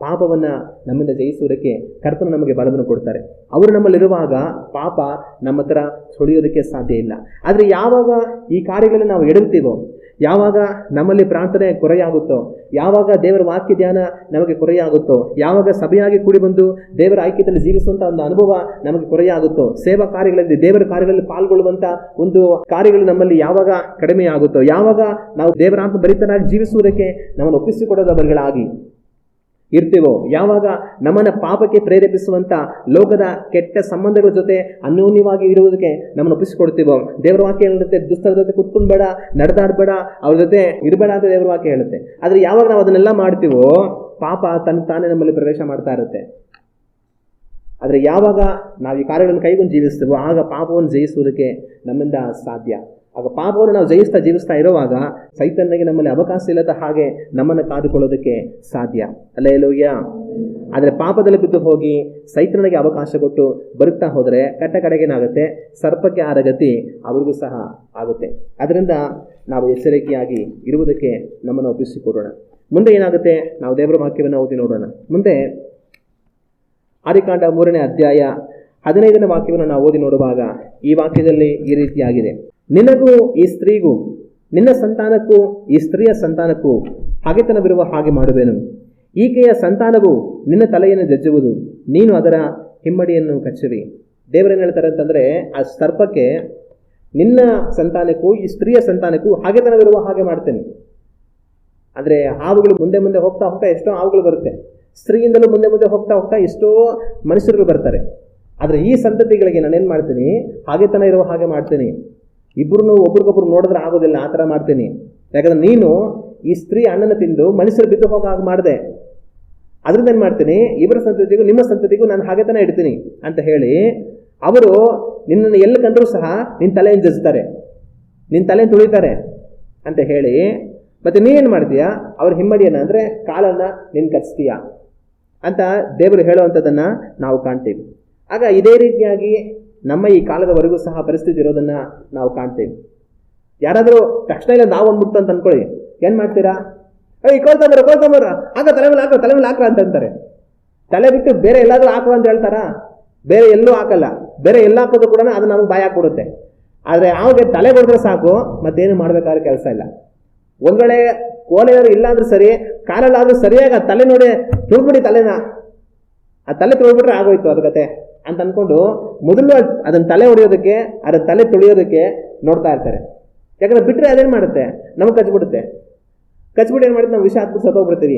ಪಾಪವನ್ನ ನಮ್ಮಿಂದ ಜಯಿಸುವುದಕ್ಕೆ ಕರ್ತನು ನಮಗೆ ಬಲವನ್ನು ಕೊಡ್ತಾರೆ. ಅವರು ನಮ್ಮಲ್ಲಿರುವಾಗ ಪಾಪ ನಮ್ಮ ಹತ್ರ ಸುಳಿಯೋದಕ್ಕೆ ಸಾಧ್ಯ ಇಲ್ಲ. ಆದರೆ ಯಾವಾಗ ಈ ಕಾರ್ಯಗಳನ್ನು ನಾವು ಎಡುತ್ತೀವೋ, ಯಾವಾಗ ನಮ್ಮಲ್ಲಿ ಪ್ರಾರ್ಥನೆ ಕೊರೆಯಾಗುತ್ತೋ, ಯಾವಾಗ ದೇವರ ವಾಕ್ಯ ಧ್ಯಾನ ನಮಗೆ ಕೊರೆಯಾಗುತ್ತೋ, ಯಾವಾಗ ಸಭೆಯಾಗಿ ಕೂಡಿ ಬಂದು ದೇವರ ಐಕ್ಯತೆಯಲ್ಲಿ ಜೀವಿಸುವಂತ ಒಂದು ಅನುಭವ ನಮಗೆ ಕೊರೆಯಾಗುತ್ತೋ, ಸೇವಾ ಕಾರ್ಯಗಳಲ್ಲಿ ದೇವರ ಕಾರ್ಯಗಳಲ್ಲಿ ಪಾಲ್ಗೊಳ್ಳುವಂತ ಒಂದು ಕಾರ್ಯಗಳು ನಮ್ಮಲ್ಲಿ ಯಾವಾಗ ಕಡಿಮೆ ಆಗುತ್ತೋ, ಯಾವಾಗ ನಾವು ದೇವರ ಆತ್ಮ ಭರಿತನಾಗಿ ಜೀವಿಸುವುದಕ್ಕೆ ನಮ್ಮನ್ನು ಒಪ್ಪಿಸಿಕೊಡೋದವர்களಾಗಿ ಇರ್ತೀವೋ, ಯಾವಾಗ ನಮ್ಮನ್ನ ಪಾಪಕ್ಕೆ ಪ್ರೇರೇಪಿಸುವಂತ ಲೋಕದ ಕೆಟ್ಟ ಸಂಬಂಧಗಳ ಜೊತೆ ಅನ್ಯೋನ್ಯವಾಗಿ ಇರುವುದಕ್ಕೆ ನಮ್ಮನ್ನು ಒಪ್ಪಿಸಿಕೊಡ್ತೀವೋ, ದೇವರ ವಾಕ್ಯ ಹೇಳುತ್ತೆ ದುಷ್ಟರ ಜೊತೆ ಕುತ್ಕೊಂಡ್ಬೇಡ, ನಡೆದಾಡ್ಬೇಡ, ಅವ್ರ ಜೊತೆ ಇರಬೇಡ ಅಂತ ದೇವರ ವಾಕ್ಯ ಹೇಳುತ್ತೆ. ಆದ್ರೆ ಯಾವಾಗ ನಾವು ಅದನ್ನೆಲ್ಲ ಮಾಡ್ತೀವೋ ಪಾಪ ತಾನೇ ನಮ್ಮಲ್ಲಿ ಪ್ರವೇಶ ಮಾಡ್ತಾ ಇರುತ್ತೆ. ಆದ್ರೆ ಯಾವಾಗ ನಾವು ಈ ಕಾರ್ಯಗಳನ್ನು ಕೈಗೊಂಡು ಜೀವಿಸ್ತೀವೋ ಆಗ ಪಾಪವನ್ನು ಜಯಿಸುವುದಕ್ಕೆ ನಮ್ಮಿಂದ ಸಾಧ್ಯ. ಆಗ ಪಾಪವನ್ನು ನಾವು ಜೀವಿಸ್ತಾ ಇರುವಾಗ ಸೈತನ್ನಿಗೆ ನಮ್ಮಲ್ಲಿ ಅವಕಾಶ ಇಲ್ಲದ ಹಾಗೆ ನಮ್ಮನ್ನು ಕಾದುಕೊಳ್ಳೋದಕ್ಕೆ ಸಾಧ್ಯ. ಹಲ್ಲೆಲೂಯಾ. ಆದರೆ ಪಾಪದಲ್ಲಿ ಬಿದ್ದು ಹೋಗಿ ಸೈತನಿಗೆ ಅವಕಾಶ ಕೊಟ್ಟು ಬರುತ್ತಾ ಹೋದರೆ ಕಡೆಗೇನಾಗುತ್ತೆ, ಸರ್ಪಕ್ಕೆ ಆದ ಗತಿ ಅವರಿಗೂ ಸಹ ಆಗುತ್ತೆ. ಅದರಿಂದ ನಾವು ಎಚ್ಚರಿಕೆಯಾಗಿ ಇರುವುದಕ್ಕೆ ನಮ್ಮನ್ನು ಒಪ್ಪಿಸಿಕೊಡೋಣ. ಮುಂದೆ ಏನಾಗುತ್ತೆ ನಾವು ದೇವರ ವಾಕ್ಯವನ್ನು ಓದಿ ನೋಡೋಣ. ಮುಂದೆ ಆದಿಕಾಂಡ 3ನೇ ಅಧ್ಯಾಯ 15ನೇ ವಾಕ್ಯವನ್ನು ನಾವು ಓದಿ ನೋಡುವಾಗ ಈ ವಾಕ್ಯದಲ್ಲಿ ಈ ರೀತಿಯಾಗಿದೆ: ನಿನಗೂ ಈ ಸ್ತ್ರೀಗೂ ನಿನ್ನ ಸಂತಾನಕ್ಕೂ ಈ ಸ್ತ್ರೀಯ ಸಂತಾನಕ್ಕೂ ಹಗೆತನವಿರುವ ಹಾಗೆ ಮಾಡುವೆನು. ಈಕೆಯ ಸಂತಾನವು ನಿನ್ನ ತಲೆಯನ್ನು ಜಜ್ಜುವುದು, ನೀನು ಅದರ ಹಿಮ್ಮಡಿಯನ್ನು ಕಚ್ಚುವಿ. ದೇವರೇನು ಹೇಳ್ತಾರೆ ಅಂತಂದ್ರೆ, ಆ ಸರ್ಪಕ್ಕೆ ನಿನ್ನ ಸಂತಾನಕ್ಕೂ ಈ ಸ್ತ್ರೀಯ ಸಂತಾನಕ್ಕೂ ಹಗೆತನವಿರುವ ಹಾಗೆ ಮಾಡ್ತೇನೆ. ಅಂದ್ರೆ ಹಾವುಗಳು ಮುಂದೆ ಹೋಗ್ತಾ ಎಷ್ಟೋ ಹಾವುಗಳು ಬರುತ್ತೆ. ಸ್ತ್ರೀಯಿಂದಲೂ ಮುಂದೆ ಹೋಗ್ತಾ ಎಷ್ಟೋ ಮನುಷ್ಯರುಗಳು ಬರ್ತಾರೆ. ಆದರೆ ಈ ಸಂತತಿಗಳಿಗೆ ನಾನೇನು ಮಾಡ್ತೀನಿ, ಹಾಗೆತನ ಇರುವ ಹಾಗೆ ಮಾಡ್ತೀನಿ. ಇಬ್ಬರನ್ನು ಒಬ್ರಿಗೊಬ್ರು ನೋಡಿದ್ರೆ ಆಗೋದಿಲ್ಲ, ಆ ಥರ ಮಾಡ್ತೀನಿ. ಯಾಕಂದ್ರೆ ನೀನು ಈ ಸ್ತ್ರೀ ಹಣ್ಣನ್ನು ತಿಂದು ಮನುಷ್ಯರು ಬಿದ್ದು ಹೋಗೋ ಹಾಗೆ ಮಾಡಿದೆ, ಅದರಿಂದ ಏನು ಮಾಡ್ತೀನಿ, ಇವರ ಸಂತತಿಗೂ ನಿಮ್ಮ ಸಂತತಿಗೂ ನಾನು ಹಾಗೆತನ ಇಡ್ತೀನಿ ಅಂತ ಹೇಳಿ ಅವರು ನಿನ್ನನ್ನು ಎಲ್ಲಿ ಕಂಡರೂ ಸಹ ನಿನ್ನ ತಲೆಯನ್ನು ಜಜ್ತಾರೆ, ನಿನ್ನ ತಲೆಯನ್ನು ತುಳಿತಾರೆ ಅಂತ ಹೇಳಿ, ಮತ್ತೆ ನೀನೇನು ಮಾಡ್ತೀಯಾ, ಅವ್ರ ಹಿಮ್ಮಡಿಯನ್ನು ಅಂದರೆ ಕಾಲನ್ನು ನೀನು ಕಚ್ತೀಯ ಅಂತ ದೇವರು ಹೇಳುವಂಥದ್ದನ್ನು ನಾವು ಕಾಣ್ತೀವಿ. ಆಗ ಇದೇ ರೀತಿಯಾಗಿ ನಮ್ಮ ಈ ಕಾಲದವರೆಗೂ ಸಹ ಪರಿಸ್ಥಿತಿ ಇರೋದನ್ನು ನಾವು ಕಾಣ್ತೀವಿ. ಯಾರಾದರೂ ತಕ್ಷಣ ಇಲ್ಲ ನಾವು ಅಂದ್ಬಿಡ್ತು ಅಂತ ಅಂದ್ಕೊಳ್ಳಿ, ಏನು ಮಾಡ್ತೀರಾ, ಕೊಳ್ಕೊಂಬರ ಆಗ ತಲೆ ಮೇಲೆ ಹಾಕ್ರ ಅಂತ ಅಂತಾರೆ. ತಲೆ ಬಿಟ್ಟು ಬೇರೆ ಎಲ್ಲಾದರೂ ಹಾಕುವ ಅಂತ ಹೇಳ್ತಾರಾ? ಬೇರೆ ಎಲ್ಲೂ ಹಾಕಲ್ಲ. ಬೇರೆ ಎಲ್ಲ ಹಾಕೋದು ಕೂಡ ಅದು ನಮಗೆ ಬಾಯಿ ಹಾಕ್ಬಿಡುತ್ತೆ. ಆದರೆ ಅವಾಗ ತಲೆ ಹೊಡೆದ್ರೆ ಸಾಕು, ಮತ್ತೇನು ಮಾಡಬೇಕಾದ್ರೆ ಕೆಲಸ ಇಲ್ಲ. ಒಂದ್ ವೇಳೆ ಕೋಲೆಯಾದ್ರು ಇಲ್ಲ ಅಂದ್ರೆ ಸರಿ, ಕಾಲಲ್ಲಾದ್ರೂ ಸರಿಯಾಗಿ ಆ ತಲೆ ನೋಡಿ ತುಳ್ಬಿಡಿ, ತಲೆನ ಆ ತಲೆ ತುಳ್ಬಿಟ್ರೆ ಆಗೋಯ್ತು ಅದು ಕತೆ ಅಂತ ಅನ್ಕೊಂಡು ಮೊದಲು ಅದನ್ನ ತಲೆ ಹೊಡೆಯೋದಕ್ಕೆ, ಅದನ್ನ ತಲೆ ತುಳಿಯೋದಕ್ಕೆ ನೋಡ್ತಾ ಇರ್ತಾರೆ. ಯಾಕಂದ್ರೆ ಬಿಟ್ಟರೆ ಅದೇನು ಮಾಡುತ್ತೆ, ನಮಗೆ ಕಚ್ಬಿಡುತ್ತೆ. ಕಚ್ಬಿಟ್ಟು ಏನು ಮಾಡುತ್ತೆ, ನಾವು ವಿಷ ಹಾಕ್ಬಿಟ್ಟು ಸತ್ತೋಗ್ಬಿಡ್ತೀವಿ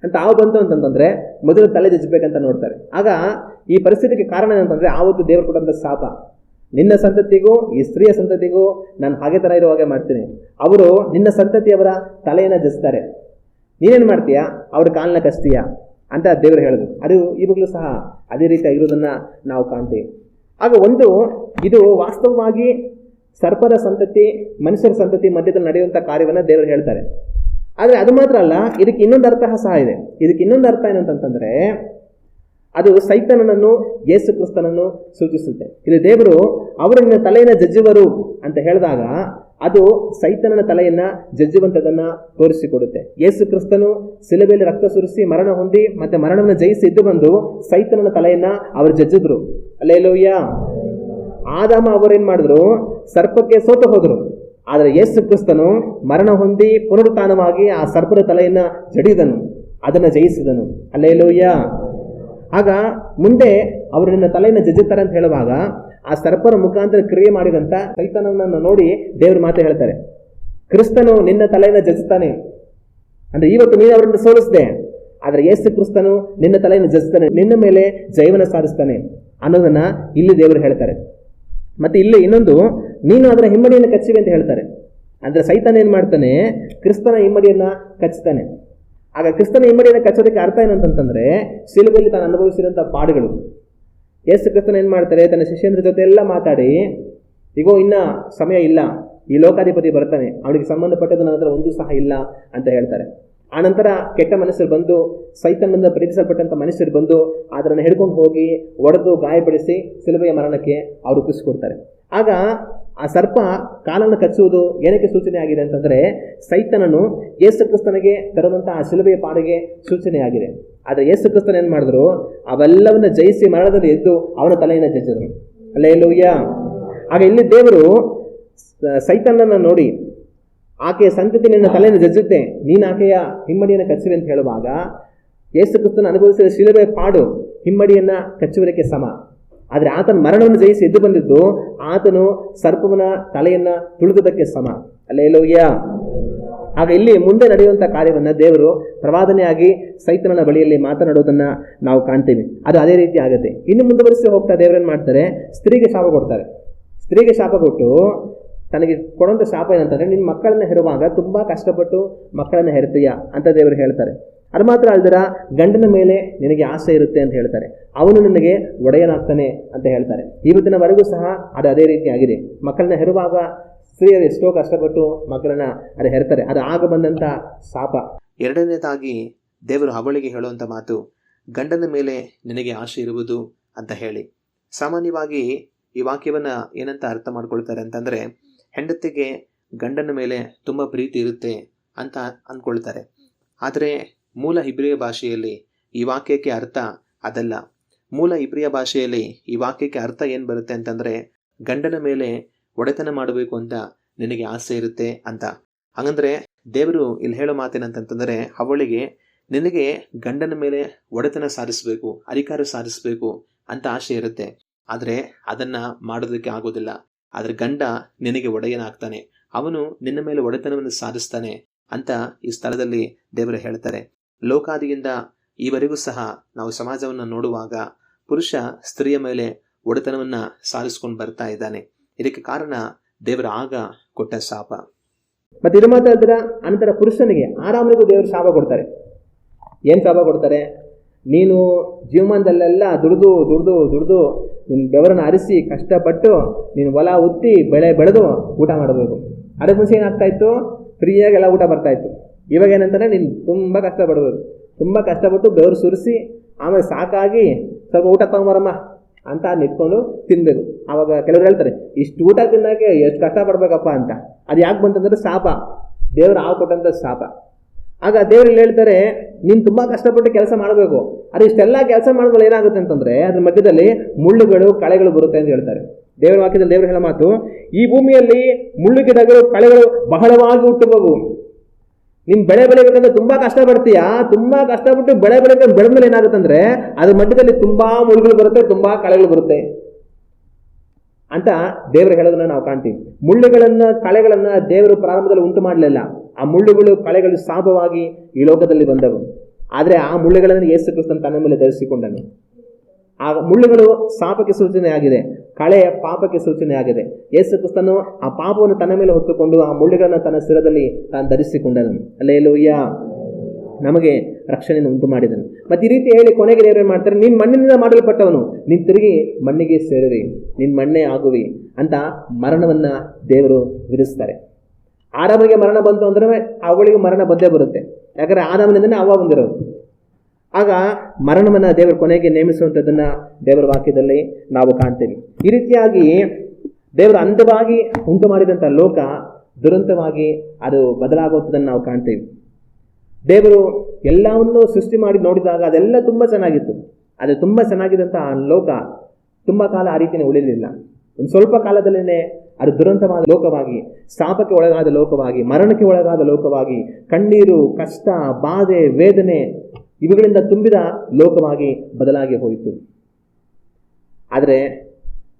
ಅಂತ ಹಾವು ಬಂತು ಅಂತಂತಂದ್ರೆ ಮೊದಲು ತಲೆ ಜಜ್ಬೇಕಂತ ನೋಡ್ತಾರೆ. ಆಗ ಈ ಪರಿಸ್ಥಿತಿಗೆ ಕಾರಣ ಏನಂತಂದ್ರೆ ಆವತ್ತು ದೇವರು ಕೊಟ್ಟಂತ ಶಾಪ, ನಿನ್ನ ಸಂತತಿಗೂ ಈ ಸ್ತ್ರೀಯ ಸಂತತಿಗೂ ನಾನು ಹಾಗೆ ಥರ ಇರೋ ಹಾಗೆ ಮಾಡ್ತೀನಿ. ಅವರು ನಿನ್ನ ಸಂತತಿಯವರ ತಲೆಯನ್ನು ಜಜ್ತಾರೆ, ನೀನೇನು ಮಾಡ್ತೀಯಾ, ಅವ್ರ ಕಾಲನ್ನ ಕಚ್ತೀಯಾ ಅಂತ ದೇವರು ಹೇಳಿದ್ರು. ಅದು ಇವಾಗಲೂ ಸಹ ಅದೇ ರೀತಿ ಇರೋದನ್ನ ನಾವು ಕಾಣ್ತೀವಿ. ಆಗ ಇದು ವಾಸ್ತವವಾಗಿ ಸರ್ಪದ ಸಂತತಿ ಮನುಷ್ಯರ ಸಂತತಿ ಮಧ್ಯದಲ್ಲಿ ನಡೆಯುವಂಥ ಕಾರ್ಯವನ್ನು ದೇವರು ಹೇಳ್ತಾರೆ. ಆದರೆ ಅದು ಮಾತ್ರ ಅಲ್ಲ, ಇದಕ್ಕೆ ಇನ್ನೊಂದು ಅರ್ಥ ಸಹ ಇದೆ. ಇದಕ್ಕೆ ಇನ್ನೊಂದು ಅರ್ಥ ಏನಂತಂತಂದ್ರೆ ಅದು ಸೈತಾನನನ್ನು ಯೇಸು ಕ್ರಿಸ್ತನನ್ನು ಸೂಚಿಸುತ್ತೆ. ಇಲ್ಲಿ ದೇವರು ಅವರನ್ನ ತಲೆಯನ್ನು ಜಜ್ಜುವರು ಅಂತ ಹೇಳಿದಾಗ ಅದು ಸೈತಾನನ ತಲೆಯನ್ನ ಜಜ್ಜುವಂಥದನ್ನ ತೋರಿಸಿಕೊಡುತ್ತೆ. ಯೇಸು ಕ್ರಿಸ್ತನು ಶಿಲುಬೆಯಲ್ಲಿ ರಕ್ತ ಸುರಿಸಿ ಮರಣ ಹೊಂದಿ ಮತ್ತೆ ಮರಣವನ್ನು ಜಯಿಸಿ ಎದ್ದು ಬಂದು ಸೈತಾನನ ತಲೆಯನ್ನ ಅವರು ಜಜ್ಜಿದ್ರು. ಹಲ್ಲೆಲೂಯಾ. ಆದಾಮ ಅವರೇನ್ ಮಾಡಿದ್ರು, ಸರ್ಪಕ್ಕೆ ಸೋತು ಹೋದರು. ಆದರೆ ಯೇಸು ಕ್ರಿಸ್ತನು ಮರಣ ಹೊಂದಿ ಪುನರುತ್ಥಾನವಾಗಿ ಆ ಸರ್ಪದ ತಲೆಯನ್ನ ಜಡಿದನು, ಅದನ್ನು ಜಯಿಸಿದನು. ಹಲ್ಲೆಲೂಯಾ. ಆಗ ಮುಂದೆ ಅವರು ನಿನ್ನ ತಲೆಯನ್ನು ಜಜ್ಜುತ್ತಾರೆ ಅಂತ ಹೇಳುವಾಗ ಆ ಸರ್ಪರ ಮುಖಾಂತರ ಕ್ರಿಯೆ ಮಾಡಿದಂತ ಸೈತಾನನನ್ನು ನೋಡಿ ದೇವ್ರ ಮಾತು ಹೇಳ್ತಾರೆ, ಕ್ರಿಸ್ತನು ನಿನ್ನ ತಲೆಯನ್ನು ಜಜ್ಜುತ್ತಾನೆ ಅಂದ್ರೆ ಇವತ್ತು ನೀನು ಅವರನ್ನು ಸೋಲಿಸಿದೆ, ಆದರೆ ಯೇಸು ಕ್ರಿಸ್ತನು ನಿನ್ನ ತಲೆಯನ್ನು ಜಜ್ಜುತ್ತಾನೆ, ನಿನ್ನ ಮೇಲೆ ಜಯವನ್ನು ಸಾಧಿಸ್ತಾನೆ ಅನ್ನೋದನ್ನ ಇಲ್ಲಿ ದೇವರು ಹೇಳ್ತಾರೆ. ಮತ್ತೆ ಇಲ್ಲಿ ಇನ್ನೊಂದು, ನೀನು ಅದರ ಹಿಮ್ಮಡಿಯನ್ನು ಕಚ್ಚಿವೆ ಅಂತ ಹೇಳ್ತಾರೆ. ಅಂದ್ರೆ ಸೈತಾನ ಏನ್ ಮಾಡ್ತಾನೆ, ಕ್ರಿಸ್ತನ ಹಿಮ್ಮಡಿಯನ್ನ ಕಚ್ತಾನೆ. ಆಗ ಕ್ರಿಸ್ತನ ಹಿಮ್ಮಡಿಯನ್ನು ಕಚ್ಚೋದಕ್ಕೆ ಅರ್ಥ ಏನಂತಂದ್ರೆ ಶಿಲುಬೆಯಲ್ಲಿ ತಾನು ಅನುಭವಿಸಿದಂಥ ಪಾಡುಗಳು. ಯೇಸು ಕ್ರಿಸ್ತನ ಏನ್ ಮಾಡ್ತಾರೆ, ತನ್ನ ಶಿಷ್ಯಂದ್ರ ಜೊತೆ ಎಲ್ಲ ಮಾತಾಡಿ, ಈಗೋ ಇನ್ನ ಸಮಯ ಇಲ್ಲ, ಈ ಲೋಕಾಧಿಪತಿ ಬರ್ತಾನೆ, ಅವನಿಗೆ ಸಂಬಂಧಪಟ್ಟದ್ದು ನನ್ನ ಹತ್ರ ಒಂದೂ ಸಹ ಇಲ್ಲ ಅಂತ ಹೇಳ್ತಾರೆ. ಆನಂತರ ಕೆಟ್ಟ ಮನುಷ್ಯರು ಬಂದು, ಸೈತಾನನಿಂದ ಪ್ರೀತಿಸಲ್ಪಟ್ಟಂಥ ಮನುಷ್ಯರು ಬಂದು ಅದನ್ನು ಹಿಡ್ಕೊಂಡು ಹೋಗಿ ಒಡೆದು ಗಾಯಪಡಿಸಿ ಶಿಲುಬೆಯ ಮರಣಕ್ಕೆ ಅವರು ಒಪ್ಪಿಸಿಕೊಡ್ತಾರೆ. ಆಗ ಆ ಸರ್ಪ ಕಾಲನ್ನು ಕಚ್ಚುವುದು ಏನಕ್ಕೆ ಸೂಚನೆ ಆಗಿದೆ ಅಂತಂದ್ರೆ ಸೈತಾನನು ಯೇಸು ಕ್ರಿಸ್ತನಿಗೆ ತರುವಂತಹ ಆ ಶಿಲುಬೆಯ ಪಾಡಿಗೆ ಸೂಚನೆ ಆಗಿದೆ. ಆದರೆ ಯೇಸು ಕ್ರಿಸ್ತನ ಏನ್ ಮಾಡಿದ್ರು, ಅವೆಲ್ಲವನ್ನ ಜಯಿಸಿ ಮರಣದಲ್ಲಿ ಎದ್ದು ಅವನ ತಲೆಯನ್ನು ಜಜ್ಜಿದ್ರು. ಹಲ್ಲೆಲೂಯಾ. ಆಗ ಇಲ್ಲಿ ದೇವರು ಸೈತಾನನ ನೋಡಿ, ಆಕೆಯ ಸಂತತಿ ನಿನ್ನ ತಲೆಯನ್ನು ಜಜ್ಜುತ್ತೆ, ನೀನು ಆಕೆಯ ಹಿಮ್ಮಡಿಯನ್ನು ಕಚ್ಚುವೆ ಅಂತ ಹೇಳುವಾಗ ಯೇಸು ಕ್ರಿಸ್ತನ ಅನುಭವಿಸಿದ ಶಿಲುಬೆಯ ಪಾಡು ಹಿಮ್ಮಡಿಯನ್ನ ಕಚ್ಚುವುದಕ್ಕೆ ಸಮ. ಆದರೆ ಆತನ ಮರಣವನ್ನು ಜಯಿಸಿ ಎದ್ದು ಬಂದಿದ್ದು ಆತನು ಸರ್ಪವನ ತಲೆಯನ್ನ ತುಳಿದುದಕ್ಕೆ ಸಮ. ಹಲ್ಲೆಲೂಯಾ. ಆಗ ಇಲ್ಲಿ ಮುಂದೆ ನಡೆಯುವಂಥ ಕಾರ್ಯವನ್ನು ದೇವರು ಪ್ರವಾದನೆಯಾಗಿ ಸೈತಾನನ ಬಳಿಯಲ್ಲಿ ಮಾತನಾಡುವುದನ್ನು ನಾವು ಕಾಣ್ತೀವಿ. ಅದು ಅದೇ ರೀತಿ ಆಗುತ್ತೆ. ಇನ್ನು ಮುಂದುವರಿಸಿ ಹೋಗ್ತಾ ದೇವರೇನು ಮಾಡ್ತಾರೆ, ಸ್ತ್ರೀಗೆ ಶಾಪ ಕೊಡ್ತಾರೆ. ಸ್ತ್ರೀಗೆ ಶಾಪ ಕೊಟ್ಟು ತನಗೆ ಕೊಡುವಂಥ ಶಾಪ ಏನಂತಂದ್ರೆ, ನಿನ್ನ ಮಕ್ಕಳನ್ನ ಹೆರುವಾಗ ತುಂಬಾ ಕಷ್ಟಪಟ್ಟು ಮಕ್ಕಳನ್ನ ಹೆರ್ತೀಯ ಅಂತ ದೇವರು ಹೇಳ್ತಾರೆ. ಅದು ಮಾತ್ರ ಅಲ್ದಿರ ಗಂಡನ ಮೇಲೆ ನಿನಗೆ ಆಸೆ ಇರುತ್ತೆ ಅಂತ ಹೇಳ್ತಾರೆ, ಅವನು ನಿನಗೆ ಒಡೆಯನಾಗ್ತಾನೆ ಅಂತ ಹೇಳ್ತಾರೆ. ಇವತ್ತಿನವರೆಗೂ ಸಹ ಅದು ಅದೇ ರೀತಿ ಆಗಿದೆ. ಮಕ್ಕಳನ್ನ ಹೆರುವಾಗ ಸ್ತ್ರೀಯರು ಎಷ್ಟೋ ಕಷ್ಟಪಟ್ಟು ಮಕ್ಕಳನ್ನ ಅದು ಹೆರ್ತಾರೆ, ಅದು ಆಗ ಬಂದಂಥ ಶಾಪ. ಎರಡನೇದಾಗಿ ದೇವರು ಅವಳಿಗೆ ಹೇಳುವಂಥ ಮಾತು, ಗಂಡನ ಮೇಲೆ ನಿನಗೆ ಆಸೆ ಇರುವುದು ಅಂತ ಹೇಳಿ. ಸಾಮಾನ್ಯವಾಗಿ ಈ ವಾಕ್ಯವನ್ನ ಏನಂತ ಅರ್ಥ ಮಾಡ್ಕೊಳ್ತಾರೆ ಅಂತಂದ್ರೆ, ಹೆಂಡತಿಗೆ ಗಂಡನ ಮೇಲೆ ತುಂಬ ಪ್ರೀತಿ ಇರುತ್ತೆ ಅಂತ ಅಂದ್ಕೊಳ್ತಾರೆ. ಆದರೆ ಮೂಲ ಇಬ್ರಿಯ ಭಾಷೆಯಲ್ಲಿ ಈ ವಾಕ್ಯಕ್ಕೆ ಅರ್ಥ ಅದಲ್ಲ. ಮೂಲ ಇಬ್ರಿಯ ಭಾಷೆಯಲ್ಲಿ ಈ ವಾಕ್ಯಕ್ಕೆ ಅರ್ಥ ಏನು ಬರುತ್ತೆ ಅಂತಂದರೆ, ಗಂಡನ ಮೇಲೆ ಒಡೆತನ ಮಾಡಬೇಕು ಅಂತ ನಿನಗೆ ಆಸೆ ಇರುತ್ತೆ ಅಂತ. ಹಾಗಂದ್ರೆ ದೇವರು ಇಲ್ಲಿ ಹೇಳೋ ಮಾತೇನಂತಂದರೆ, ಅವಳಿಗೆ ನಿನಗೆ ಗಂಡನ ಮೇಲೆ ಒಡೆತನ ಸಾಧಿಸಬೇಕು, ಅಧಿಕಾರ ಸಾಧಿಸಬೇಕು ಅಂತ ಆಸೆ ಇರುತ್ತೆ. ಆದರೆ ಅದನ್ನು ಮಾಡೋದಕ್ಕೆ ಆಗೋದಿಲ್ಲ. ಆದರೆ ಗಂಡ ನಿನಗೆ ಒಡೆಯನಾಗ್ತಾನೆ, ಅವನು ನಿನ್ನ ಮೇಲೆ ಒಡೆತನವನ್ನು ಸಾಧಿಸ್ತಾನೆ ಅಂತ ಈ ಸ್ಥಳದಲ್ಲಿ ದೇವರು ಹೇಳ್ತಾರೆ. ಲೋಕಾದಿಯಿಂದ ಈವರೆಗೂ ಸಹ ನಾವು ಸಮಾಜವನ್ನು ನೋಡುವಾಗ ಪುರುಷ ಸ್ತ್ರೀಯ ಮೇಲೆ ಒಡೆತನವನ್ನ ಸಾಧಿಸ್ಕೊಂಡು ಬರ್ತಾ ಇದ್ದಾನೆ. ಇದಕ್ಕೆ ಕಾರಣ ದೇವರ ಆಗ ಕೊಟ್ಟ ಶಾಪ. ಮತ್ತೆ ಇದು ಮಾತ್ರ ಅನಂತರ ಪುರುಷನಿಗೆ ಆರಾಮನಿಗೂ ದೇವರು ಶಾಪ ಕೊಡ್ತಾರೆ. ಏನ್ ಶಾಪ ಕೊಡ್ತಾರೆ? ನೀನು ಜೀವಮಾನದಲ್ಲೆಲ್ಲ ದುಡ್ದು ದುಡ್ದು ದುಡ್ದು ನಿನ್ನ ಬೆವರನ್ನು ಹರಿಸಿ ಕಷ್ಟಪಟ್ಟು ನೀನು ಹೊಲ ಉತ್ತಿ ಬೆಳೆ ಬೆಳೆದು ಊಟ ಮಾಡಬೇಕು. ಅದಕ್ಕೆ ಮುಂಚೆ ಏನಾಗ್ತಾ ಇತ್ತು? ಫ್ರೀಯಾಗಿ ಎಲ್ಲ ಊಟ ಬರ್ತಾ ಇತ್ತು. ಇವಾಗ ಏನಂತಾನೆ, ನೀನು ತುಂಬ ಕಷ್ಟಪಡಬೇಕು, ತುಂಬ ಕಷ್ಟಪಟ್ಟು ಬೆವರು ಸುರಿಸಿ ಆಮೇಲೆ ಸಾಕಾಗಿ ಸ್ವಲ್ಪ ಊಟ ತಗೊಂಬರಮ್ಮ ಅಂತ ನಿಂತ್ಕೊಂಡು ತಿನ್ಬೇಕು. ಆವಾಗ ಕೆಲವರು ಹೇಳ್ತಾರೆ, ಇಷ್ಟು ಊಟ ತಿನ್ನೋಕೆ ಎಷ್ಟು ಕಷ್ಟಪಡ್ಬೇಕಪ್ಪ ಅಂತ. ಅದು ಯಾಕೆ ಬಂತಂದ್ರೆ ಶಾಪ, ದೇವರು ಹಾವು ಕೊಟ್ಟಂಥ ಶಾಪ. ಆಗ ದೇವ್ರಲ್ಲಿ ಹೇಳ್ತಾರೆ, ನೀನು ತುಂಬ ಕಷ್ಟಪಟ್ಟು ಕೆಲಸ ಮಾಡಬೇಕು. ಅದು ಇಷ್ಟೆಲ್ಲ ಕೆಲಸ ಮಾಡಿದ್ಮೇಲೆ ಏನಾಗುತ್ತೆ ಅಂತಂದ್ರೆ ಅದ್ರ ಮಧ್ಯದಲ್ಲಿ ಮುಳ್ಳುಗಳು ಕಳೆಗಳು ಬರುತ್ತೆ ಅಂತ ಹೇಳ್ತಾರೆ. ದೇವರ ವಾಕ್ಯದಲ್ಲಿ ದೇವರು ಹೇಳೋ ಮಾತು, ಈ ಭೂಮಿಯಲ್ಲಿ ಮುಳ್ಳು ಗಿಡಗಳು ಕಳೆಗಳು ಬಹಳವಾಗಿ ಹುಟ್ಟುಬಹುದು. ನೀನ್ ಬೆಳೆ ಬೆಳಿಬೇಕಂದ್ರೆ ತುಂಬಾ ಕಷ್ಟಪಡ್ತೀಯಾ, ತುಂಬಾ ಕಷ್ಟಪಟ್ಟು ಬೆಳೆ ಬೆಳೆದ್ಮೇಲೆ ಏನಾಗುತ್ತೆ ಅಂದ್ರೆ ಅದ್ರ ಮಧ್ಯದಲ್ಲಿ ತುಂಬಾ ಮುಳ್ಳುಗಳು ಬರುತ್ತೆ, ತುಂಬಾ ಕಳೆಗಳು ಬರುತ್ತೆ ಅಂತ ದೇವರು ಹೇಳೋದನ್ನ ನಾವು ಕಾಣ್ತೀವಿ. ಮುಳ್ಳುಗಳನ್ನ ಕಳೆಗಳನ್ನ ದೇವರು ಪ್ರಾರಂಭದಲ್ಲಿ ಉಂಟು ಮಾಡಲಿಲ್ಲ. ಆ ಮುಳ್ಳುಗಳು ಕಳೆಗಳು ಶಾಪವಾಗಿ ಈ ಲೋಕದಲ್ಲಿ ಬಂದವು. ಆದ್ರೆ ಆ ಮುಳ್ಳುಗಳನ್ನು ಯೇಸು ಕ್ರಿಸ್ತನು ತನ್ನ ಮೇಲೆ ಧರಿಸಿಕೊಂಡನು. ಆ ಮುಳ್ಳುಗಳು ಶಾಪಕ್ಕೆ ಸೂಚನೆ ಆಗಿದೆ, ಕಳೆ ಪಾಪಕ್ಕೆ ಸೂಚನೆ ಆಗಿದೆ. ಯೇಸು ಕ್ರಿಸ್ತನು ಆ ಪಾಪವನ್ನು ತನ್ನ ಮೇಲೆ ಹೊತ್ತುಕೊಂಡು ಆ ಮುಳ್ಳುಗಳನ್ನು ತನ್ನ ಶಿರದಲ್ಲಿ ತಾನು ಧರಿಸಿಕೊಂಡನು. ಹಲ್ಲೆಲೂಯ. ನಮಗೆ ರಕ್ಷಣೆಯನ್ನು ಉಂಟು ಮಾಡಿದನು. ಮತ್ತೆ ಈ ರೀತಿ ಹೇಳಿ ಕೊನೆಗೆ ದೇವರು ಏನ್ ಮಾಡ್ತಾರೆ, ನೀನ್ ಮಣ್ಣಿನಿಂದ ಮಾಡಲ್ಪಟ್ಟವನು, ನೀನ್ ತಿರುಗಿ ಮಣ್ಣಿಗೆ ಸೇರುವಿ, ನೀನ್ ಮಣ್ಣೆ ಆಗುವಿ ಅಂತ ಮರಣವನ್ನ ದೇವರು ವಿಧಿಸ್ತಾರೆ. ಆದಾಮನಿಗೆ ಮರಣ ಬಂತು ಅಂದ್ರೆ ಅವಳಿಗೆ ಮರಣ ಬಂದೇ ಬರುತ್ತೆ. ಯಾಕಂದ್ರೆ ಆದಾಮನಿಂದನೇ ಅವ್ವ ಬಂದಿರೋದು. ಆಗ ಮರಣವನ್ನ ದೇವರು ಕೊನೆಗೆ ನೇಮಿಸುವಂಥದ್ದನ್ನ ದೇವರ ವಾಕ್ಯದಲ್ಲಿ ನಾವು ಕಾಣ್ತೇವೆ. ಈ ರೀತಿಯಾಗಿ ದೇವರು ಅಂದವಾಗಿ ಉಂಟು ಮಾಡಿದಂಥ ಲೋಕ ದುರಂತವಾಗಿ ಅದು ಬದಲಾಗುವಂಥದ್ದನ್ನು ನಾವು ಕಾಣ್ತೇವೆ. ದೇವರು ಎಲ್ಲವನ್ನೂ ಸೃಷ್ಟಿ ಮಾಡಿ ನೋಡಿದಾಗ ಅದೆಲ್ಲ ತುಂಬ ಚೆನ್ನಾಗಿತ್ತು. ಅದು ತುಂಬ ಚೆನ್ನಾಗಿದ್ದಂಥ ಆ ಲೋಕ ತುಂಬ ಕಾಲ ಆ ರೀತಿಯೇ ಉಳಿಲಿಲ್ಲ. ಒಂದು ಸ್ವಲ್ಪ ಕಾಲದಲ್ಲೇ ಅದು ದುರಂತವಾದ ಲೋಕವಾಗಿ, ಶಾಪಕ್ಕೆ ಒಳಗಾದ ಲೋಕವಾಗಿ, ಮರಣಕ್ಕೆ ಒಳಗಾದ ಲೋಕವಾಗಿ, ಕಣ್ಣೀರು, ಕಷ್ಟ, ಬಾಧೆ, ವೇದನೆ ಇವುಗಳಿಂದ ತುಂಬಿದ ಲೋಕವಾಗಿ ಬದಲಾಗಿ ಹೋಯಿತು. ಆದರೆ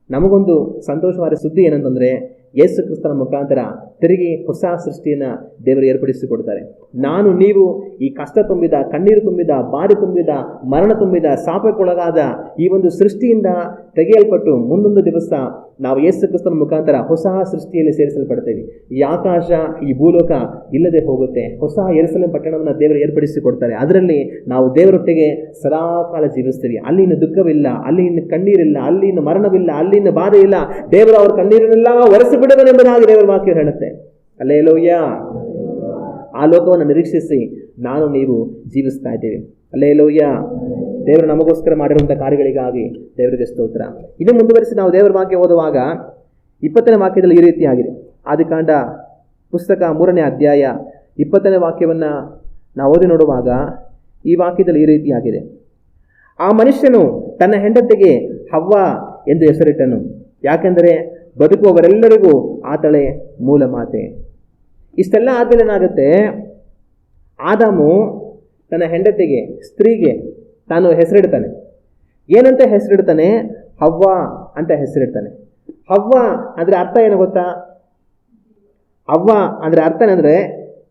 ನಮಗೊಂದು ಸಂತೋಷವಾದ ಸುದ್ದಿ ಏನಂತಂದರೆ, ಯೇಸು ಕ್ರಿಸ್ತನ ಮುಖಾಂತರ ತಿರುಗಿ ಹೊಸ ಸೃಷ್ಟಿಯನ್ನು ದೇವರು ಏರ್ಪಡಿಸಿಕೊಡ್ತಾರೆ. ನಾನು ನೀವು ಈ ಕಷ್ಟ ತುಂಬಿದ, ಕಣ್ಣೀರು ತುಂಬಿದ, ಬಾಧೆ ತುಂಬಿದ, ಮರಣ ತುಂಬಿದ, ಶಾಪಕ್ಕೊಳಗಾದ ಈ ಒಂದು ಸೃಷ್ಟಿಯಿಂದ ತೆಗೆಯಲ್ಪಟ್ಟು ಮುಂದೊಂದು ದಿವಸ ನಾವು ಯೇಸು ಕ್ರಿಸ್ತನ ಮುಖಾಂತರ ಹೊಸ ಸೃಷ್ಟಿಯಲ್ಲಿ ಸೇರಿಸಲ್ಪಡ್ತೇವೆ. ಈ ಆಕಾಶ, ಈ ಭೂಲೋಕ ಇಲ್ಲದೆ ಹೋಗುತ್ತೆ. ಹೊಸ ಯೆರೂಸಲೇಮ್ ಪಟ್ಟಣವನ್ನು ದೇವರು ಏರ್ಪಡಿಸಿಕೊಡ್ತಾರೆ. ಅದರಲ್ಲಿ ನಾವು ದೇವರೊಟ್ಟಿಗೆ ಸದಾಕಾಲ ಜೀವಿಸ್ತೀವಿ. ಅಲ್ಲಿ ಇನ್ನು ದುಃಖವಿಲ್ಲ, ಅಲ್ಲಿ ಇನ್ನು ಕಣ್ಣೀರಿಲ್ಲ, ಅಲ್ಲಿ ಇನ್ನು ಮರಣವಿಲ್ಲ, ಅಲ್ಲಿ ಇನ್ನು ಬಾಧೆ ಇಲ್ಲ. ದೇವರು ಅವರ ಕಣ್ಣೀರನ್ನೆಲ್ಲ ಒರೆಸಿ ಬಿಡುವನೆಂಬುದಾಗಿ ದೇವರ ವಾಕ್ಯ ಹೇಳುತ್ತೆ. ಹಲ್ಲೆಲೂಯ. ಆ ಲೋಕವನ್ನು ನಿರೀಕ್ಷಿಸಿ ನಾನು ನೀವು ಜೀವಿಸ್ತಾ ಇದ್ದೇವೆ. ಹಲ್ಲೆಲೂಯ. ದೇವರು ನಮಗೋಸ್ಕರ ಮಾಡಿರುವಂಥ ಕಾರ್ಯಗಳಿಗಾಗಿ ದೇವರಿಗೆ ಸ್ತೋತ್ರ. ಇನ್ನು ಮುಂದುವರಿಸಿ ನಾವು ದೇವರ ವಾಕ್ಯ ಓದುವಾಗ 20ನೇ ವಾಕ್ಯದಲ್ಲಿ ಈ ರೀತಿಯಾಗಿದೆ. ಆದಿಕಾಂಡ ಪುಸ್ತಕ 3ನೇ ಅಧ್ಯಾಯ 20ನೇ ವಾಕ್ಯವನ್ನು ನಾವು ಓದಿ ನೋಡುವಾಗ ಈ ವಾಕ್ಯದಲ್ಲಿ ಈ ರೀತಿಯಾಗಿದೆ. ಆ ಮನುಷ್ಯನು ತನ್ನ ಹೆಂಡತಿಗೆ ಹವ್ವ ಎಂದು ಹೆಸರಿಟ್ಟನು, ಯಾಕೆಂದರೆ ಬದುಕುವವರೆಲ್ಲರಿಗೂ ಆತಳೆ ಮೂಲ ಮಾತೆ. ಇಷ್ಟೆಲ್ಲ ಆದ್ಮೇಲೆ ಏನಾಗುತ್ತೆ, ಆದಾಮು ತನ್ನ ಹೆಂಡತಿಗೆ, ಸ್ತ್ರೀಗೆ ತಾನು ಹೆಸರಿಡ್ತಾನೆ. ಏನಂತ ಹೆಸರಿಡ್ತಾನೆ? ಹವ್ವ ಅಂತ ಹೆಸರಿಡ್ತಾನೆ. ಹವ್ವ ಅಂದರೆ ಅರ್ಥ ಏನು ಗೊತ್ತಾ? ಹವ್ವ ಅಂದರೆ ಅರ್ಥ ಏನಂದ್ರೆ,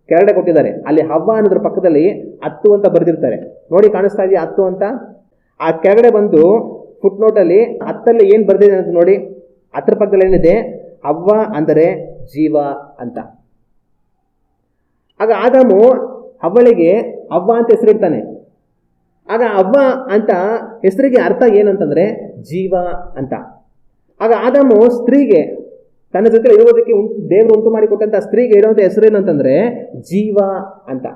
ಕೆಳಗಡೆ ಕೊಟ್ಟಿದ್ದಾರೆ ಅಲ್ಲಿ ಹವ್ವ ಅನ್ನೋದ್ರ ಪಕ್ಕದಲ್ಲಿ 10 ಅಂತ ಬರೆದಿರ್ತಾರೆ ನೋಡಿ, ಕಾಣಿಸ್ತಾ ಇದೆಯಾ 10 ಅಂತ? ಆ ಕೆಳಗಡೆ ಬಂದು ಫುಟ್ ನೋಟಲ್ಲಿ 10 ಏನು ಬರೆದಿದೆ ಅಂತ ನೋಡಿ. 10 ಪಕ್ಕದಲ್ಲಿ ಏನಿದೆ? ಹವ್ವ ಅಂದರೆ ಜೀವ ಅಂತ. ಆಗ ಆದಾಮು ಹವ್ವಳಿಗೆ ಹವ್ವ ಅಂತ ಹೆಸರಿಡ್ತಾನೆ. ಆಗ ಹವ್ವ ಅಂತ ಹೆಸರಿಗೆ ಅರ್ಥ ಏನಂತಂದ್ರೆ ಜೀವ ಅಂತ. ಆಗ ಆದಾಮು ಸ್ತ್ರೀಗೆ, ತನ್ನ ಜೊತೆ ಇರುವುದಕ್ಕೆ ದೇವರು ಉಂಟು ಮಾಡಿಕೊಟ್ಟಂತ ಸ್ತ್ರೀಗೆ ಇರುವಂತ ಹೆಸರು ಏನಂತಂದ್ರೆ ಜೀವ ಅಂತ.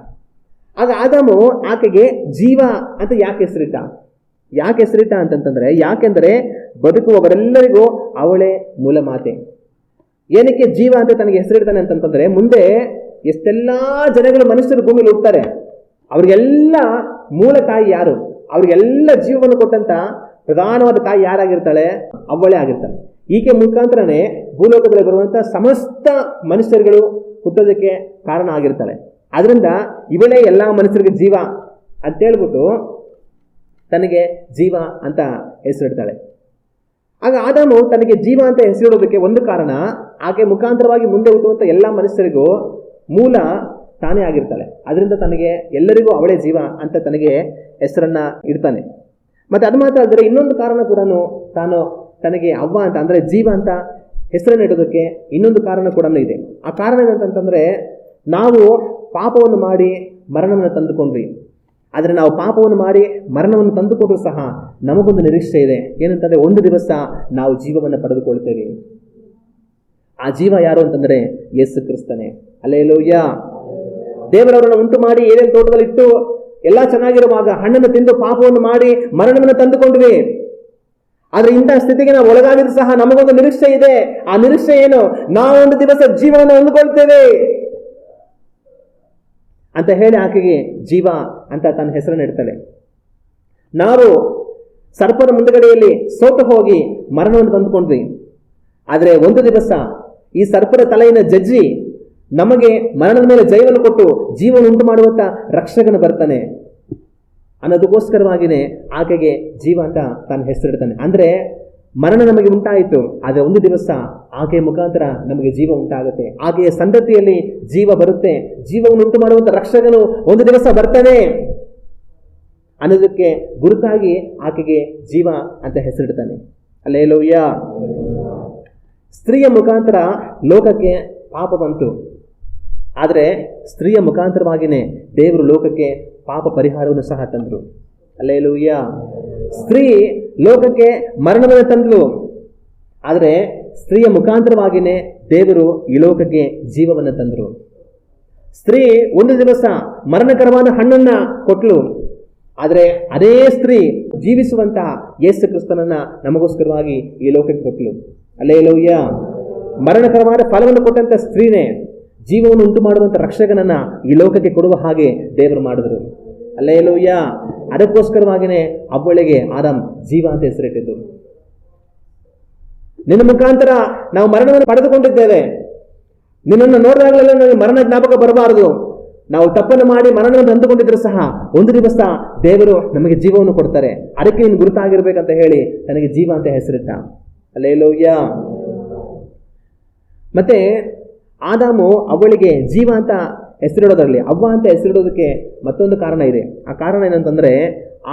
ಆಗ ಆದಾಮು ಆಕೆಗೆ ಜೀವ ಅಂತ ಯಾಕೆ ಹೆಸರಿಟ್ಟ ಅಂತಂತಂದ್ರೆ, ಯಾಕೆಂದ್ರೆ ಬದುಕುವವರೆಲ್ಲರಿಗೂ ಅವಳೇ ಮೂಲ ಮಾತೆ. ಏನಕ್ಕೆ ಜೀವ ಅಂತ ತನಗೆ ಹೆಸರಿಡ್ತಾನೆ ಅಂತಂತಂದ್ರೆ, ಮುಂದೆ ಎಷ್ಟೆಲ್ಲಾ ಜನಗಳು ಮನುಷ್ಯರು ಭೂಮಿಲಿ ಹುಡ್ತಾರೆ, ಅವ್ರಿಗೆಲ್ಲ ಮೂಲ ತಾಯಿ ಯಾರು? ಅವ್ರಿಗೆಲ್ಲ ಜೀವವನ್ನು ಕೊಟ್ಟಂತ ಪ್ರಧಾನವಾದ ತಾಯಿ ಯಾರಾಗಿರ್ತಾಳೆ? ಅವಳೇ ಆಗಿರ್ತಾಳೆ. ಈಕೆ ಮುಖಾಂತರನೇ ಭೂಲೋಕದಲ್ಲಿ ಬರುವಂತ ಸಮಸ್ತ ಮನುಷ್ಯರುಗಳು ಹುಟ್ಟೋದಕ್ಕೆ ಕಾರಣ ಆಗಿರ್ತಾಳೆ. ಅದರಿಂದ ಇವಳೇ ಎಲ್ಲ ಮನುಷ್ಯರಿಗೆ ಜೀವ ಅಂತೇಳ್ಬಿಟ್ಟು ತನಗೆ ಜೀವ ಅಂತ ಹೆಸರಿಡ್ತಾಳೆ. ಆಗ ಆದಾಮು ತನಗೆ ಜೀವ ಅಂತ ಹೆಸರಿಡೋದಕ್ಕೆ ಒಂದು ಕಾರಣ, ಆಕೆ ಮುಖಾಂತರವಾಗಿ ಮುಂದೆ ಹುಟ್ಟುವಂಥ ಎಲ್ಲ ಮನುಷ್ಯರಿಗೂ ಮೂಲ ತಾನೇ ಆಗಿರ್ತಾಳೆ. ಅದರಿಂದ ತನಗೆ ಎಲ್ಲರಿಗೂ ಅವಳೇ ಜೀವ ಅಂತ ತನಗೆ ಹೆಸರನ್ನ ಇಡ್ತಾನೆ. ಮತ್ತೆ ಅದು ಮಾತ್ರ ಅಲ್ಲದೆ ಇನ್ನೊಂದು ಕಾರಣ ಕೂಡ ತಾನು ತನಗೆ ಅವ್ವ ಅಂತ ಅಂದರೆ ಜೀವ ಅಂತ ಹೆಸರನ್ನು ಇಡೋದಕ್ಕೆ ಇನ್ನೊಂದು ಕಾರಣ ಕೂಡ ಇದೆ. ಆ ಕಾರಣ ಏನಂತಂದರೆ, ನಾವು ಪಾಪವನ್ನು ಮಾಡಿ ಮರಣವನ್ನು ತಂದುಕೊಂಡ್ವಿ. ಆದರೆ ನಾವು ಪಾಪವನ್ನು ಮಾಡಿ ಮರಣವನ್ನು ತಂದುಕೊಂಡ್ರೂ ಸಹ ನಮಗೊಂದು ನಿರೀಕ್ಷೆ ಇದೆ. ಏನಂತಂದರೆ, ಒಂದು ದಿವಸ ನಾವು ಜೀವವನ್ನು ಪಡೆದುಕೊಳ್ತೇವೆ. ಆ ಜೀವ ಯಾರು ಅಂತಂದರೆ ಯೇಸು ಕ್ರಿಸ್ತನೇ. ಹಲ್ಲೆಲೂಯಾ. ದೇವರವರನ್ನು ಉಂಟು ಮಾಡಿ ಏದೇನು ತೋಟದಲ್ಲಿ ಇಟ್ಟು ಎಲ್ಲ ಚೆನ್ನಾಗಿರುವಾಗ ಹಣ್ಣನ್ನು ತಿಂದು ಪಾಪವನ್ನು ಮಾಡಿ ಮರಣವನ್ನು ತಂದುಕೊಂಡ್ವಿ. ಆದ್ರೆ ಇಂತಹ ಸ್ಥಿತಿಗೆ ನಾವು ಒಳಗಾಗಿದ್ರು ಸಹ ನಮಗೊಂದು ನಿರೀಕ್ಷೆ ಇದೆ. ಆ ನಿರೀಕ್ಷೆ ಏನು? ನಾವು ಒಂದು ದಿವಸ ಜೀವವನ್ನು ಹೊಂದಿಕೊಳ್ತೇವೆ ಅಂತ ಹೇಳಿ ಆಕೆಗೆ ಜೀವ ಅಂತ ತನ್ನ ಹೆಸರನ್ನು ಇಡ್ತಾಳೆ. ನಾವು ಸರ್ಪದ ಮುಂದುಗಡೆಯಲ್ಲಿ ಸೋತು ಹೋಗಿ ಮರಣವನ್ನು ತಂದುಕೊಂಡ್ವಿ. ಆದರೆ ಒಂದು ದಿವಸ ಈ ಸರ್ಪದ ತಲೆಯನ್ನು ಜಜ್ಜಿ ನಮಗೆ ಮರಣದ ಮೇಲೆ ಜಯವನ್ನು ಕೊಟ್ಟು ಜೀವನ ಉಂಟು ಮಾಡುವಂತ ರಕ್ಷಕನು ಬರ್ತಾನೆ ಅನ್ನೋದಕ್ಕೋಸ್ಕರವಾಗಿಯೇ ಆಕೆಗೆ ಜೀವ ಅಂತ ತನ್ನ ಹೆಸರಿಡ್ತಾನೆ. ಅಂದ್ರೆ ಮರಣ ನಮಗೆ ಉಂಟಾಯಿತು, ಆದರೆ ಒಂದು ದಿವಸ ಆಕೆಯ ಮುಖಾಂತರ ನಮಗೆ ಜೀವ ಉಂಟಾಗುತ್ತೆ. ಆಕೆಯ ಸಂತತಿಯಲ್ಲಿ ಜೀವ ಬರುತ್ತೆ. ಜೀವವನ್ನು ಉಂಟು ಮಾಡುವಂತ ರಕ್ಷಕನು ಒಂದು ದಿವಸ ಬರ್ತಾನೆ ಅನ್ನೋದಕ್ಕೆ ಗುರುತಾಗಿ ಆಕೆಗೆ ಜೀವ ಅಂತ ಹೆಸರಿಡ್ತಾನೆ. ಹಲ್ಲೆಲೂಯಾ. ಸ್ತ್ರೀಯ ಮುಖಾಂತರ ಲೋಕಕ್ಕೆ ಪಾಪ ಬಂತು, ಆದರೆ ಸ್ತ್ರೀಯ ಮುಖಾಂತರವಾಗಿಯೇ ದೇವರು ಲೋಕಕ್ಕೆ ಪಾಪ ಪರಿಹಾರವನ್ನು ಸಹ ತಂದರು. ಹಲ್ಲೆಲೂಯಾ. ಸ್ತ್ರೀ ಲೋಕಕ್ಕೆ ಮರಣವನ್ನು ತಂದಳು, ಆದರೆ ಸ್ತ್ರೀಯ ಮುಖಾಂತರವಾಗಿಯೇ ದೇವರು ಈ ಲೋಕಕ್ಕೆ ಜೀವವನ್ನು ತಂದರು. ಸ್ತ್ರೀ ಒಂದು ದಿವಸ ಮರಣಕರವಾದ ಹಣ್ಣನ್ನ ಕೊಟ್ಟಳು, ಆದರೆ ಅದೇ ಸ್ತ್ರೀ ಜೀವಿಸುವಂತಹ ಯೇಸು ಕ್ರಿಸ್ತನನ್ನ ನಮಗೋಸ್ಕರವಾಗಿ ಈ ಲೋಕಕ್ಕೆ ಕೊಟ್ಟಳು. ಹಲ್ಲೆಲೂಯಾ. ಮರಣಕರವಾದ ಫಲವನ್ನು ಕೊಟ್ಟಂತ ಸ್ತ್ರೀನೇ ಜೀವವನ್ನು ಉಂಟು ಮಾಡುವಂತ ರಕ್ಷಕನನ್ನ ಈ ಲೋಕಕ್ಕೆ ಕೊಡುವ ಹಾಗೆ ದೇವರು ಮಾಡಿದರು. ಹಲ್ಲೆಲೂಯಾ. ಅದಕ್ಕೋಸ್ಕರವಾಗಿಯೇ ಅವ್ವಳಿಗೆ ಆದಾಮ್ ಜೀವ ಅಂತ ಹೆಸರಿಟ್ಟಿದ್ದು. ನಿನ್ನ ಮುಖಾಂತರ ನಾವು ಮರಣವನ್ನು ಪಡೆದುಕೊಂಡಿದ್ದೇವೆ. ನಿನ್ನನ್ನು ನೋಡಿದಾಗಲೆಲ್ಲ ನನಗೆ ಮರಣ ಜ್ಞಾಪಕ ಬರಬಾರದು. ನಾವು ತಪ್ಪನ್ನು ಮಾಡಿ ಮರಣವನ್ನು ತಂದುಕೊಂಡಿದ್ರು ಸಹ ಒಂದು ದಿವಸ ದೇವರು ನಮಗೆ ಜೀವವನ್ನು ಕೊಡ್ತಾರೆ. ಅದಕ್ಕೆ ನೀನು ಗುರುತಾಗಿರ್ಬೇಕಂತ ಹೇಳಿ ನನಗೆ ಜೀವ ಅಂತ ಹೆಸರಿಟ್ಟ. ಹಲ್ಲೆಲೂಯಾ. ಮತ್ತೆ ಆದಾಮು ಅವಳಿಗೆ ಜೀವ ಅಂತ ಹೆಸರಿಡೋದ್ರಲ್ಲಿ, ಅವ್ವ ಅಂತ ಹೆಸರಿಡೋದಕ್ಕೆ ಮತ್ತೊಂದು ಕಾರಣ ಇದೆ. ಆ ಕಾರಣ ಏನಂತಂದ್ರೆ,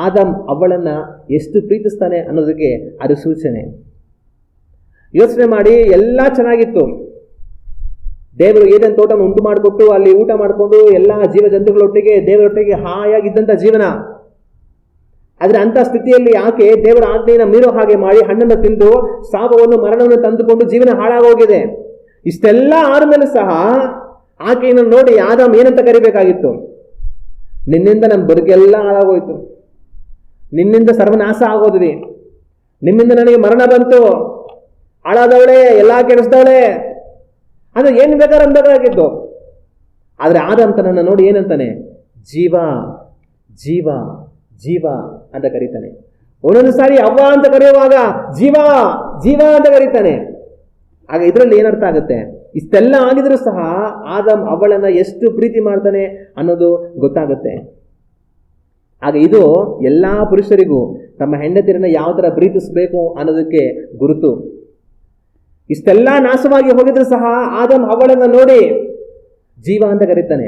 ಆದಾಮ್ ಅವಳನ್ನ ಎಷ್ಟು ಪ್ರೀತಿಸ್ತಾನೆ ಅನ್ನೋದಕ್ಕೆ ಅದು ಸೂಚನೆ. ಯೋಚನೆ ಮಾಡಿ, ಎಲ್ಲ ಚೆನ್ನಾಗಿತ್ತು. ದೇವರು ಏದೇನು ತೋಟ ಉಂಟು ಮಾಡಿಕೊಟ್ಟು ಅಲ್ಲಿ ಊಟ ಮಾಡಿಕೊಂಡು ಎಲ್ಲ ಜೀವ ಜಂತುಗಳೊಟ್ಟಿಗೆ ದೇವರೊಟ್ಟಿಗೆ ಹಾಯಾಗಿದ್ದಂಥ ಜೀವನ. ಆದರೆ ಅಂಥ ಸ್ಥಿತಿಯಲ್ಲಿ ಆಕೆ ದೇವರ ಆಜ್ಞೆಯನ್ನು ಮೀರೋ ಹಾಗೆ ಮಾಡಿ ಹಣ್ಣನ್ನು ತಿಂದು ಸಾಪವನ್ನು ಮರಣವನ್ನು ತಂದುಕೊಂಡು ಜೀವನ ಹಾಳಾಗೋಗಿದೆ. ಇಷ್ಟೆಲ್ಲ ಆದ್ಮೇಲೆ ಸಹ ಆಕೆಯನ್ನು ನೋಡಿ ಆದಾಮ್ ಏನಂತ ಕರಿಬೇಕಾಗಿತ್ತು? ನಿನ್ನಿಂದ ನನ್ನ ಬದುಕೆಲ್ಲ ಹಾಳಾಗೋಯ್ತು, ನಿನ್ನಿಂದ ಸರ್ವನಾಶ ಆಗೋದ್ವಿ, ನಿಮ್ಮಿಂದ ನನಗೆ ಮರಣ ಬಂತು, ಹಾಳಾದವಳೆ, ಎಲ್ಲ ಕೆಡಿಸ್ದವಳೆ, ಅದು ಏನು ಬೇಕಾದ್ರೆ ಅನ್ಬೇಕಾಗಿತ್ತು. ಆದರೆ ಆದಾಮ್ ತನ್ನನ್ನು ನೋಡಿ ಏನಂತಾನೆ? ಜೀವ ಜೀವ ಜೀವ ಅಂತ ಕರೀತಾನೆ. ಒಂದೊಂದು ಸಾರಿ ಅವ್ವ ಅಂತ ಕರೆಯುವಾಗ ಜೀವ ಜೀವ ಅಂತ ಕರೀತಾನೆ. ಆಗ ಇದರಲ್ಲಿ ಏನರ್ಥ ಆಗುತ್ತೆ? ಇಷ್ಟೆಲ್ಲ ಆಗಿದ್ರು ಸಹ ಆದಾಮ್ ಅವಳನ್ನ ಎಷ್ಟು ಪ್ರೀತಿ ಮಾಡ್ತಾನೆ ಅನ್ನೋದು ಗೊತ್ತಾಗುತ್ತೆ. ಆಗ ಇದು ಎಲ್ಲಾ ಪುರುಷರಿಗೂ ತಮ್ಮ ಹೆಂಡತಿಯರನ್ನ ಯಾವ ತರ ಪ್ರೀತಿಸಬೇಕು ಅನ್ನೋದಕ್ಕೆ ಗುರುತು. ಇಷ್ಟೆಲ್ಲ ನಾಶವಾಗಿ ಹೋಗಿದ್ರು ಸಹ ಆದಾಮ್ ಅವಳನ್ನ ನೋಡಿ ಜೀವ ಅಂತ ಕರೀತಾನೆ.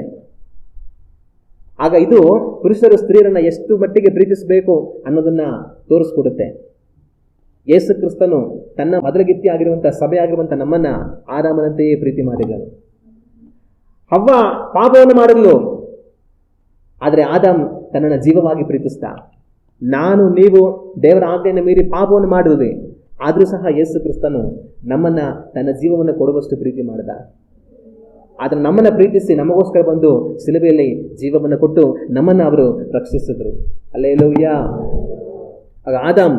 ಆಗ ಇದು ಪುರುಷರು ಸ್ತ್ರೀಯರನ್ನ ಎಷ್ಟು ಮಟ್ಟಿಗೆ ಪ್ರೀತಿಸಬೇಕು ಅನ್ನೋದನ್ನ ತೋರಿಸ್ಕೊಡುತ್ತೆ. ಯೇಸು ಕ್ರಿಸ್ತನು ತನ್ನ ಮೊದಲಗಿತ್ತಿ ಆಗಿರುವಂತಹ ಸಭೆ ಆಗಿರುವಂಥ ನಮ್ಮನ್ನ ಆದಾಮನಂತೆಯೇ ಪ್ರೀತಿ ಮಾಡಿದನು. ಅವ್ವ ಪಾಪವನ್ನು ಮಾಡಿದ್ಲು, ಆದರೆ ಆದಾಮ್ ತನ್ನನ್ನು ಜೀವವಾಗಿ ಪ್ರೀತಿಸ್ತಾ. ನಾನು ನೀವು ದೇವರ ಆಜ್ಞೆಯನ್ನು ಮೀರಿ ಪಾಪವನ್ನು ಮಾಡಿದ್ವಿ, ಆದರೂ ಸಹ ಯೇಸು ಕ್ರಿಸ್ತನು ನಮ್ಮನ್ನ ತನ್ನ ಜೀವವನ್ನು ಕೊಡುವಷ್ಟು ಪ್ರೀತಿ ಮಾಡಿದ. ಆದರೆ ನಮ್ಮನ್ನ ಪ್ರೀತಿಸಿ ನಮಗೋಸ್ಕರ ಬಂದು ಶಿಲುಬೆಯಲ್ಲಿ ಜೀವವನ್ನು ಕೊಟ್ಟು ನಮ್ಮನ್ನು ಅವರು ರಕ್ಷಿಸಿದ್ರು. ಹಲ್ಲೆಲೂಯಾ. ಆಗ ಆದಾಮ್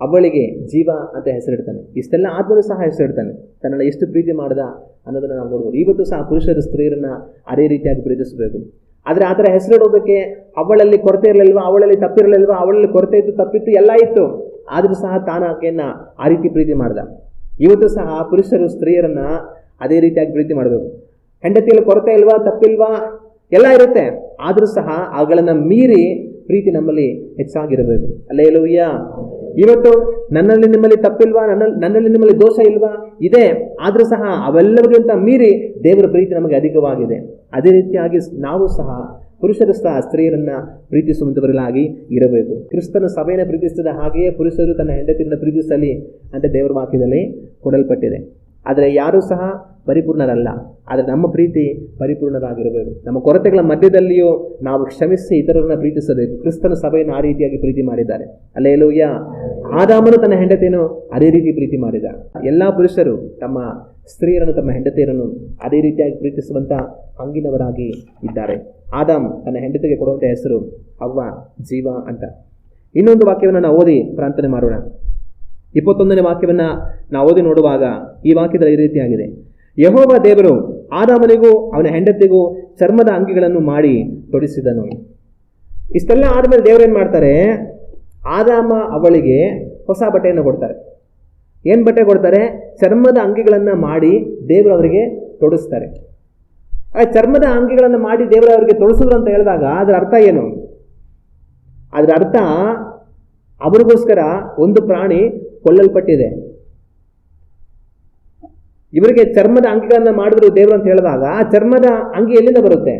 ಅವಳಿಗೆ ಜೀವ ಅಂತ ಹೆಸರಿಡ್ತಾನೆ. ಇಷ್ಟೆಲ್ಲ ಆದ್ಮೇಲೂ ಸಹ ಹೆಸರಿಡ್ತಾನೆ. ತನ್ನನ್ನು ಎಷ್ಟು ಪ್ರೀತಿ ಮಾಡ್ದ ಅನ್ನೋದನ್ನ ನಾವು ನೋಡ್ಬೋದು. ಇವತ್ತು ಸಹ ಪುರುಷರು ಸ್ತ್ರೀಯರನ್ನ ಅದೇ ರೀತಿಯಾಗಿ ಪ್ರೀತಿಸಬೇಕು. ಆದರೆ ಆ ಥರ ಹೆಸರಿಡೋದಕ್ಕೆ ಅವಳಲ್ಲಿ ಕೊರತೆ ಇರಲಿಲ್ವಾ, ಅವಳಲ್ಲಿ ತಪ್ಪಿರಲಿಲ್ವಾ? ಅವಳಲ್ಲಿ ಕೊರತೆ ಇತ್ತು, ತಪ್ಪಿತ್ತು, ಎಲ್ಲ ಇತ್ತು. ಆದರೂ ಸಹ ತಾನು ಆಕೆಯನ್ನ ಆ ರೀತಿ ಪ್ರೀತಿ ಮಾಡ್ದ. ಇವತ್ತು ಸಹ ಪುರುಷರು ಸ್ತ್ರೀಯರನ್ನ ಅದೇ ರೀತಿಯಾಗಿ ಪ್ರೀತಿ ಮಾಡಬೇಕು. ಹೆಂಡತಿಯಲ್ಲಿ ಕೊರತೆ ಇಲ್ವಾ, ತಪ್ಪಿಲ್ವಾ, ಎಲ್ಲ ಇರುತ್ತೆ. ಆದರೂ ಸಹ ಅವುಗಳನ್ನ ಮೀರಿ ಪ್ರೀತಿ ನಮ್ಮಲ್ಲಿ ಹೆಚ್ಚಾಗಿರಬೇಕು. ಹಲ್ಲೆಲೂಯಾ. ಇವತ್ತು ನನ್ನಲ್ಲಿ ನಿಮ್ಮಲ್ಲಿ ತಪ್ಪಿಲ್ವಾ, ನನ್ನಲ್ಲಿ ನಿಮ್ಮಲ್ಲಿ ದೋಷ ಇಲ್ವಾ, ಇದೆ. ಆದರೂ ಸಹ ಅವೆಲ್ಲರಿಗಿಂತ ಮೀರಿ ದೇವರ ಪ್ರೀತಿ ನಮಗೆ ಅಧಿಕವಾಗಿದೆ. ಅದೇ ರೀತಿಯಾಗಿ ನಾವು ಸಹ ಪುರುಷರು ಸಹ ಸ್ತ್ರೀಯರನ್ನ ಪ್ರೀತಿಸುವಂತವர்களಾಗಿ ಇರಬೇಕು. ಕ್ರಿಸ್ತನು ಸಭೆಯನ್ನು ಪ್ರೀತಿಸಿದ ಹಾಗೆಯೇ ಪುರುಷರು ತನ್ನ ಹೆಂಡತಿಯನ್ನು ಪ್ರೀತಿಸಲಿ ಅಂತ ದೇವರ ವಾಕ್ಯದಲ್ಲಿ ಕೊಡಲ್ಪಟ್ಟಿದೆ. ಆದರೆ ಯಾರೂ ಸಹ ಪರಿಪೂರ್ಣರಲ್ಲ. ಆದರೆ ನಮ್ಮ ಪ್ರೀತಿ ಪರಿಪೂರ್ಣರಾಗಿರಬೇಕು. ನಮ್ಮ ಕೊರತೆಗಳ ಮಧ್ಯದಲ್ಲಿಯೂ ನಾವು ಕ್ಷಮಿಸಿ ಇತರರನ್ನ ಪ್ರೀತಿಸಬೇಕು. ಕ್ರಿಸ್ತನ ಸಭೆಯನ್ನು ಆ ರೀತಿಯಾಗಿ ಪ್ರೀತಿ ಮಾಡಿದ್ದಾರೆ. ಹಲ್ಲೆಲೂಯ. ಆದಾಮನು ತನ್ನ ಹೆಂಡತಿಯನ್ನು ಅದೇ ರೀತಿ ಪ್ರೀತಿ ಮಾಡಿದ. ಎಲ್ಲ ಪುರುಷರು ತಮ್ಮ ಸ್ತ್ರೀಯರನ್ನು, ತಮ್ಮ ಹೆಂಡತಿಯರನ್ನು ಅದೇ ರೀತಿಯಾಗಿ ಪ್ರೀತಿಸುವಂತ ಹಂಗಿನವರಾಗಿ ಇದ್ದಾರೆ. ಆದಾಮ್ ತನ್ನ ಹೆಂಡತಿಗೆ ಕೊಡುವಂಥ ಹೆಸರು ಅವ್ವ, ಜೀವ ಅಂತ. ಇನ್ನೊಂದು ವಾಕ್ಯವನ್ನು ನಾವು ಓದಿ ಪ್ರಾರ್ಥನೆ ಮಾಡೋಣ. 21ನೇ ವಾಕ್ಯವನ್ನು ನಾವು ಓದಿ ನೋಡುವಾಗ ಈ ವಾಕ್ಯದಲ್ಲಿ ಈ ರೀತಿಯಾಗಿದೆ: ಯೆಹೋವ ದೇವರು ಆದಾಮನಿಗೂ ಅವನ ಹೆಂಡತಿಗೂ ಚರ್ಮದ ಅಂಗಿಗಳನ್ನು ಮಾಡಿ ತೊಡಿಸಿದನು. ಇಷ್ಟೆಲ್ಲ ಆದಮೇಲೆ ದೇವರೇನು ಮಾಡ್ತಾರೆ? ಆದಾಮ ಅವಳಿಗೆ ಹೊಸ ಬಟ್ಟೆಯನ್ನು ಕೊಡ್ತಾರೆ. ಏನು ಬಟ್ಟೆ ಕೊಡ್ತಾರೆ? ಚರ್ಮದ ಅಂಗಿಗಳನ್ನು ಮಾಡಿ ದೇವರು ಅವರಿಗೆ ತೊಡಿಸ್ತಾರೆ. ಆ ಚರ್ಮದ ಅಂಗಿಗಳನ್ನು ಮಾಡಿ ದೇವರು ಅವರಿಗೆ ತೊಡಿಸಿದ್ರು ಅಂತ ಹೇಳಿದಾಗ ಅದರ ಅರ್ಥ ಏನು? ಅದರ ಅರ್ಥ ಅವರಿಗೋಸ್ಕರ ಒಂದು ಪ್ರಾಣಿ ಕೊಲ್ಲಲ್ಪಟ್ಟಿದೆ. ಇವರಿಗೆ ಚರ್ಮದ ಅಂಗಿಗಳನ್ನು ಮಾಡಿದ್ರು ದೇವರು ಅಂತ ಹೇಳಿದಾಗ ಆ ಚರ್ಮದ ಅಂಗಿ ಎಲ್ಲಿಂದ ಬರುತ್ತೆ?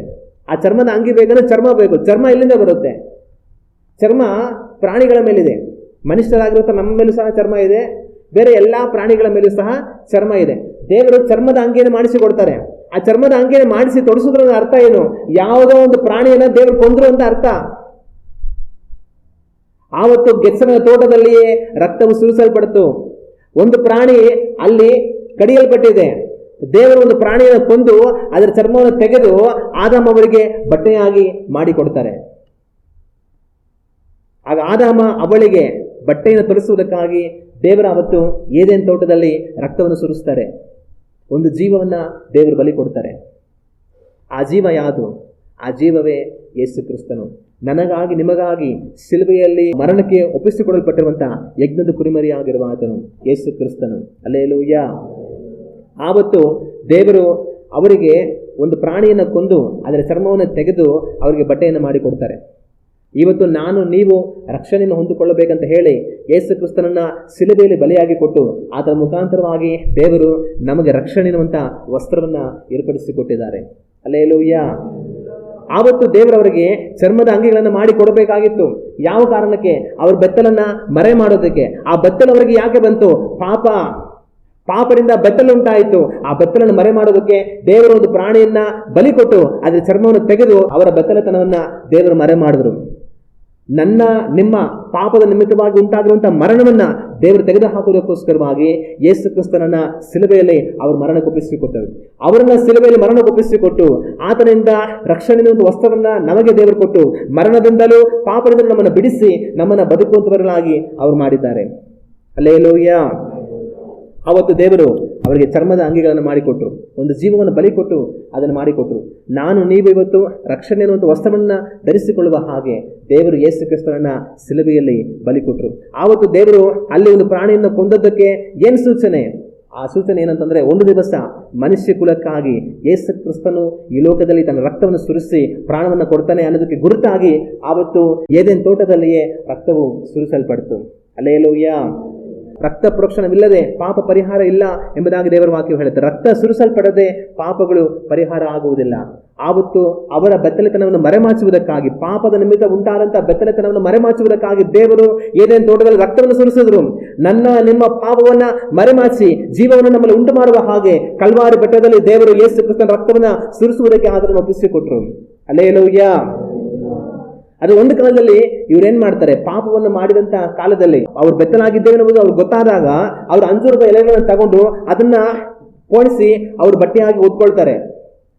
ಆ ಚರ್ಮದ ಅಂಗಿ ಬೇಕಂದ್ರೆ ಚರ್ಮ ಬೇಕು. ಚರ್ಮ ಎಲ್ಲಿಂದ ಬರುತ್ತೆ? ಚರ್ಮ ಪ್ರಾಣಿಗಳ ಮೇಲಿದೆ. ಮನುಷ್ಯರಾಗಿರುವಂಥ ನಮ್ಮ ಮೇಲೂ ಸಹ ಚರ್ಮ ಇದೆ, ಬೇರೆ ಎಲ್ಲ ಪ್ರಾಣಿಗಳ ಮೇಲೂ ಸಹ ಚರ್ಮ ಇದೆ. ದೇವರು ಚರ್ಮದ ಅಂಗಿಯನ್ನು ಮಾಡಿಸಿ ಕೊಡ್ತಾರೆ. ಆ ಚರ್ಮದ ಅಂಗಿಯನ್ನು ಮಾಡಿಸಿ ತೊಡಿಸಿದ್ರ ಅರ್ಥ ಏನು? ಯಾವುದೋ ಒಂದು ಪ್ರಾಣಿಯನ್ನ ದೇವರು ಕೊಂದ್ರು ಅಂತ ಅರ್ಥ. ಆವತ್ತು ಗೆತ್ಸೆಮನೆ ತೋಟದಲ್ಲಿಯೇ ರಕ್ತವು ಸುರಿಸಲ್ಪಡ್ತು. ಒಂದು ಪ್ರಾಣಿ ಅಲ್ಲಿ ಕಡಿಯಲ್ಪಟ್ಟಿದೆ. ದೇವರು ಒಂದು ಪ್ರಾಣಿಯನ್ನು ಕೊಂದು ಅದರ ಚರ್ಮವನ್ನು ತೆಗೆದು ಆದಾಮ ಅವರಿಗೆ ಬಟ್ಟೆಯಾಗಿ ಮಾಡಿಕೊಡ್ತಾರೆ. ಆಗ ಆದಾಮ ಅವಳಿಗೆ ಬಟ್ಟೆಯನ್ನು ತೊಡಿಸುವುದಕ್ಕಾಗಿ ದೇವರ ಅವತ್ತು ಏದೇನ್ ತೋಟದಲ್ಲಿ ರಕ್ತವನ್ನು ಸುರಿಸ್ತಾರೆ. ಒಂದು ಜೀವವನ್ನ ದೇವರು ಬಲಿ ಕೊಡ್ತಾರೆ. ಆ ಜೀವ ಯಾವುದು? ಆ ಜೀವವೇ ಯೇಸು ಕ್ರಿಸ್ತನು. ನನಗಾಗಿ ನಿಮಗಾಗಿ ಶಿಲುಬೆಯಲ್ಲಿ ಮರಣಕ್ಕೆ ಒಪ್ಪಿಸಿಕೊಡಲ್ಪಟ್ಟಿರುವಂತಹ ಯಜ್ಞದ ಕುರಿಮರಿಯಾಗಿರುವ ಆತನು ಯೇಸು ಕ್ರಿಸ್ತನು. ಹಲ್ಲೆಲೂಯ. ಆವತ್ತು ದೇವರು ಅವರಿಗೆ ಒಂದು ಪ್ರಾಣಿಯನ್ನು ಕೊಂದು ಅದರ ಚರ್ಮವನ್ನು ತೆಗೆದು ಅವರಿಗೆ ಬಟ್ಟೆಯನ್ನು ಮಾಡಿಕೊಡ್ತಾರೆ. ಇವತ್ತು ನಾನು ನೀವು ರಕ್ಷಣೆಯನ್ನು ಹೊಂದಿಕೊಳ್ಳಬೇಕಂತ ಹೇಳಿ ಯೇಸು ಕ್ರಿಸ್ತನನ್ನ ಶಿಲುಬೆಯಲ್ಲಿ ಬಲಿಯಾಗಿ ಕೊಟ್ಟು ಆತನ ಮುಖಾಂತರವಾಗಿ ದೇವರು ನಮಗೆ ರಕ್ಷಣೆ ಎನ್ನುವಂಥ ವಸ್ತ್ರವನ್ನು ಏರ್ಪಡಿಸಿಕೊಟ್ಟಿದ್ದಾರೆ. ಹಲ್ಲೆಲೂಯ. ಆವತ್ತು ದೇವರವರಿಗೆ ಚರ್ಮದ ಅಂಗಿಗಳನ್ನು ಮಾಡಿ ಕೊಡಬೇಕಾಗಿತ್ತು. ಯಾವ ಕಾರಣಕ್ಕೆ? ಅವ್ರ ಬೆತ್ತಲನ್ನ ಮರೆ ಮಾಡೋದಕ್ಕೆ. ಆ ಬೆತ್ತಲು ಅವರಿಗೆ ಯಾಕೆ ಬಂತು? ಪಾಪದಿಂದ ಬೆತ್ತಲು ಉಂಟಾಯಿತು. ಆ ಬೆತ್ತಲನ್ನು ಮರೆ ಮಾಡೋದಕ್ಕೆ ದೇವರು ಒಂದು ಪ್ರಾಣಿಯನ್ನ ಬಲಿ ಕೊಟ್ಟು ಅದರ ಚರ್ಮವನ್ನು ತೆಗೆದು ಅವರ ಬೆತ್ತಲತನವನ್ನ ದೇವರು ಮರೆ ಮಾಡಿದ್ರು. ನನ್ನ ನಿಮ್ಮ ಪಾಪದ ನಿಮಿತ್ತವಾಗಿ ಉಂಟಾಗಿರುವಂತಹ ಮರಣವನ್ನ ದೇವರು ತೆಗೆದು ಹಾಕುವುದಕ್ಕೋಸ್ಕರವಾಗಿ ಯೇಸು ಕ್ರಿಸ್ತನನ್ನ ಶಿಲುಬೆಯಲ್ಲಿ ಅವರು ಮರಣಕ್ಕೊಪ್ಪಿಸಿಕೊಟ್ಟರು. ಅವರನ್ನ ಶಿಲುಬೆಯಲ್ಲಿ ಮರಣಕ್ಕೊಪ್ಪಿಸಿಕೊಟ್ಟು ಆತನಿಂದ ರಕ್ಷಣೆ ಒಂದು ವಸ್ತ್ರವನ್ನ ನಮಗೆ ದೇವರು ಕೊಟ್ಟು ಮರಣದಿಂದಲೂ ಪಾಪದಿಂದ ನಮ್ಮನ್ನು ಬಿಡಿಸಿ ನಮ್ಮನ್ನ ಬದುಕುವಂತವರಾಗಿ ಅವರು ಮಾಡಿದ್ದಾರೆ. ಹಲ್ಲೆಲೂಯ. ಅವತ್ತು ದೇವರು ಅವರಿಗೆ ಚರ್ಮದ ಅಂಗಿಗಳನ್ನು ಮಾಡಿಕೊಟ್ರು, ಒಂದು ಜೀವವನ್ನು ಬಲಿ ಕೊಟ್ಟು ಅದನ್ನು ಮಾಡಿಕೊಟ್ರು. ನಾನು ನೀವು ಇವತ್ತು ರಕ್ಷಣೆ ಎನ್ನುವಂಥ ವಸ್ತ್ರವನ್ನು ಧರಿಸಿಕೊಳ್ಳುವ ಹಾಗೆ ದೇವರು ಯೇಸು ಕ್ರಿಸ್ತನನ್ನ ಶಿಲುಬೆಯಲ್ಲಿ ಬಲಿ ಕೊಟ್ಟರು. ಆವತ್ತು ದೇವರು ಅಲ್ಲಿ ಒಂದು ಪ್ರಾಣಿಯನ್ನು ಕೊಂದದ್ದಕ್ಕೆ ಏನು ಸೂಚನೆ? ಆ ಸೂಚನೆ ಏನಂತಂದ್ರೆ, ಒಂದು ದಿವಸ ಮನುಷ್ಯ ಕುಲಕ್ಕಾಗಿ ಯೇಸು ಕ್ರಿಸ್ತನು ಈ ಲೋಕದಲ್ಲಿ ತನ್ನ ರಕ್ತವನ್ನು ಸುರಿಸಿ ಪ್ರಾಣವನ್ನು ಕೊಡ್ತಾನೆ ಅನ್ನೋದಕ್ಕೆ ಗುರುತಾಗಿ ಆವತ್ತು ಏದೇನ್ ತೋಟದಲ್ಲಿಯೇ ರಕ್ತವು ಸುರಿಸಲ್ಪಡ್ತು. ಹಲ್ಲೆಲೂಯ. ರಕ್ತ ಪ್ರೋಕ್ಷಣವಿಲ್ಲದೆ ಪಾಪ ಪರಿಹಾರ ಇಲ್ಲ ಎಂಬುದಾಗಿ ದೇವರ ವಾಕ್ಯವು ಹೇಳುತ್ತೆ. ರಕ್ತ ಸುರಿಸಲ್ಪಡದೆ ಪಾಪಗಳು ಪರಿಹಾರ ಆಗುವುದಿಲ್ಲ. ಆವತ್ತು ಅವರ ಬೆತ್ತಲೆತನವನ್ನು ಮರೆಮಾಚುವುದಕ್ಕಾಗಿ, ಪಾಪದ ನಿಮಿತ್ತ ಉಂಟಾದಂತಹ ಬೆತ್ತಲೆತನವನ್ನು ಮರೆಮಾಚುವುದಕ್ಕಾಗಿ ದೇವರು ಏದೇನ್ ತೋಟದಲ್ಲಿ ರಕ್ತವನ್ನು ಸುರಿಸಿದ್ರು. ನನ್ನ ನಿಮ್ಮ ಪಾಪವನ್ನ ಮರೆಮಾಚಿ ಜೀವವನ್ನು ನಮ್ಮಲ್ಲಿ ಉಂಟು ಮಾಡುವ ಹಾಗೆ ಕಲ್ವಾರಿ ಬೆಟ್ಟದಲ್ಲಿ ದೇವರು ಯೇಸು ಕ್ರಿಸ್ತನ ರಕ್ತವನ್ನ ಸುರಿಸುವುದಕ್ಕೆ ಆತನನ್ನು ಒಪ್ಪಿಸಿಕೊಟ್ರು. ಹಲ್ಲೆಲೂಯ. ಅದು ಒಂದು ಕಾಲದಲ್ಲಿ ಇವ್ರೇನ್ ಮಾಡ್ತಾರೆ? ಪಾಪವನ್ನು ಮಾಡಿದಂತ ಕಾಲದಲ್ಲಿ ಅವ್ರು ಬೆತ್ತಲಾಗಿದ್ದೇವೆ ಅನ್ನೋದು ಅವ್ರಿಗೆ ಗೊತ್ತಾದಾಗ ಅವ್ರು ಅಂಜೂರದ ಎಲೆಗಳನ್ನು ತಗೊಂಡು ಅದನ್ನ ಪೋಣಿಸಿ ಅವ್ರು ಬಟ್ಟೆಯಾಗಿ ಓದ್ಕೊಳ್ತಾರೆ.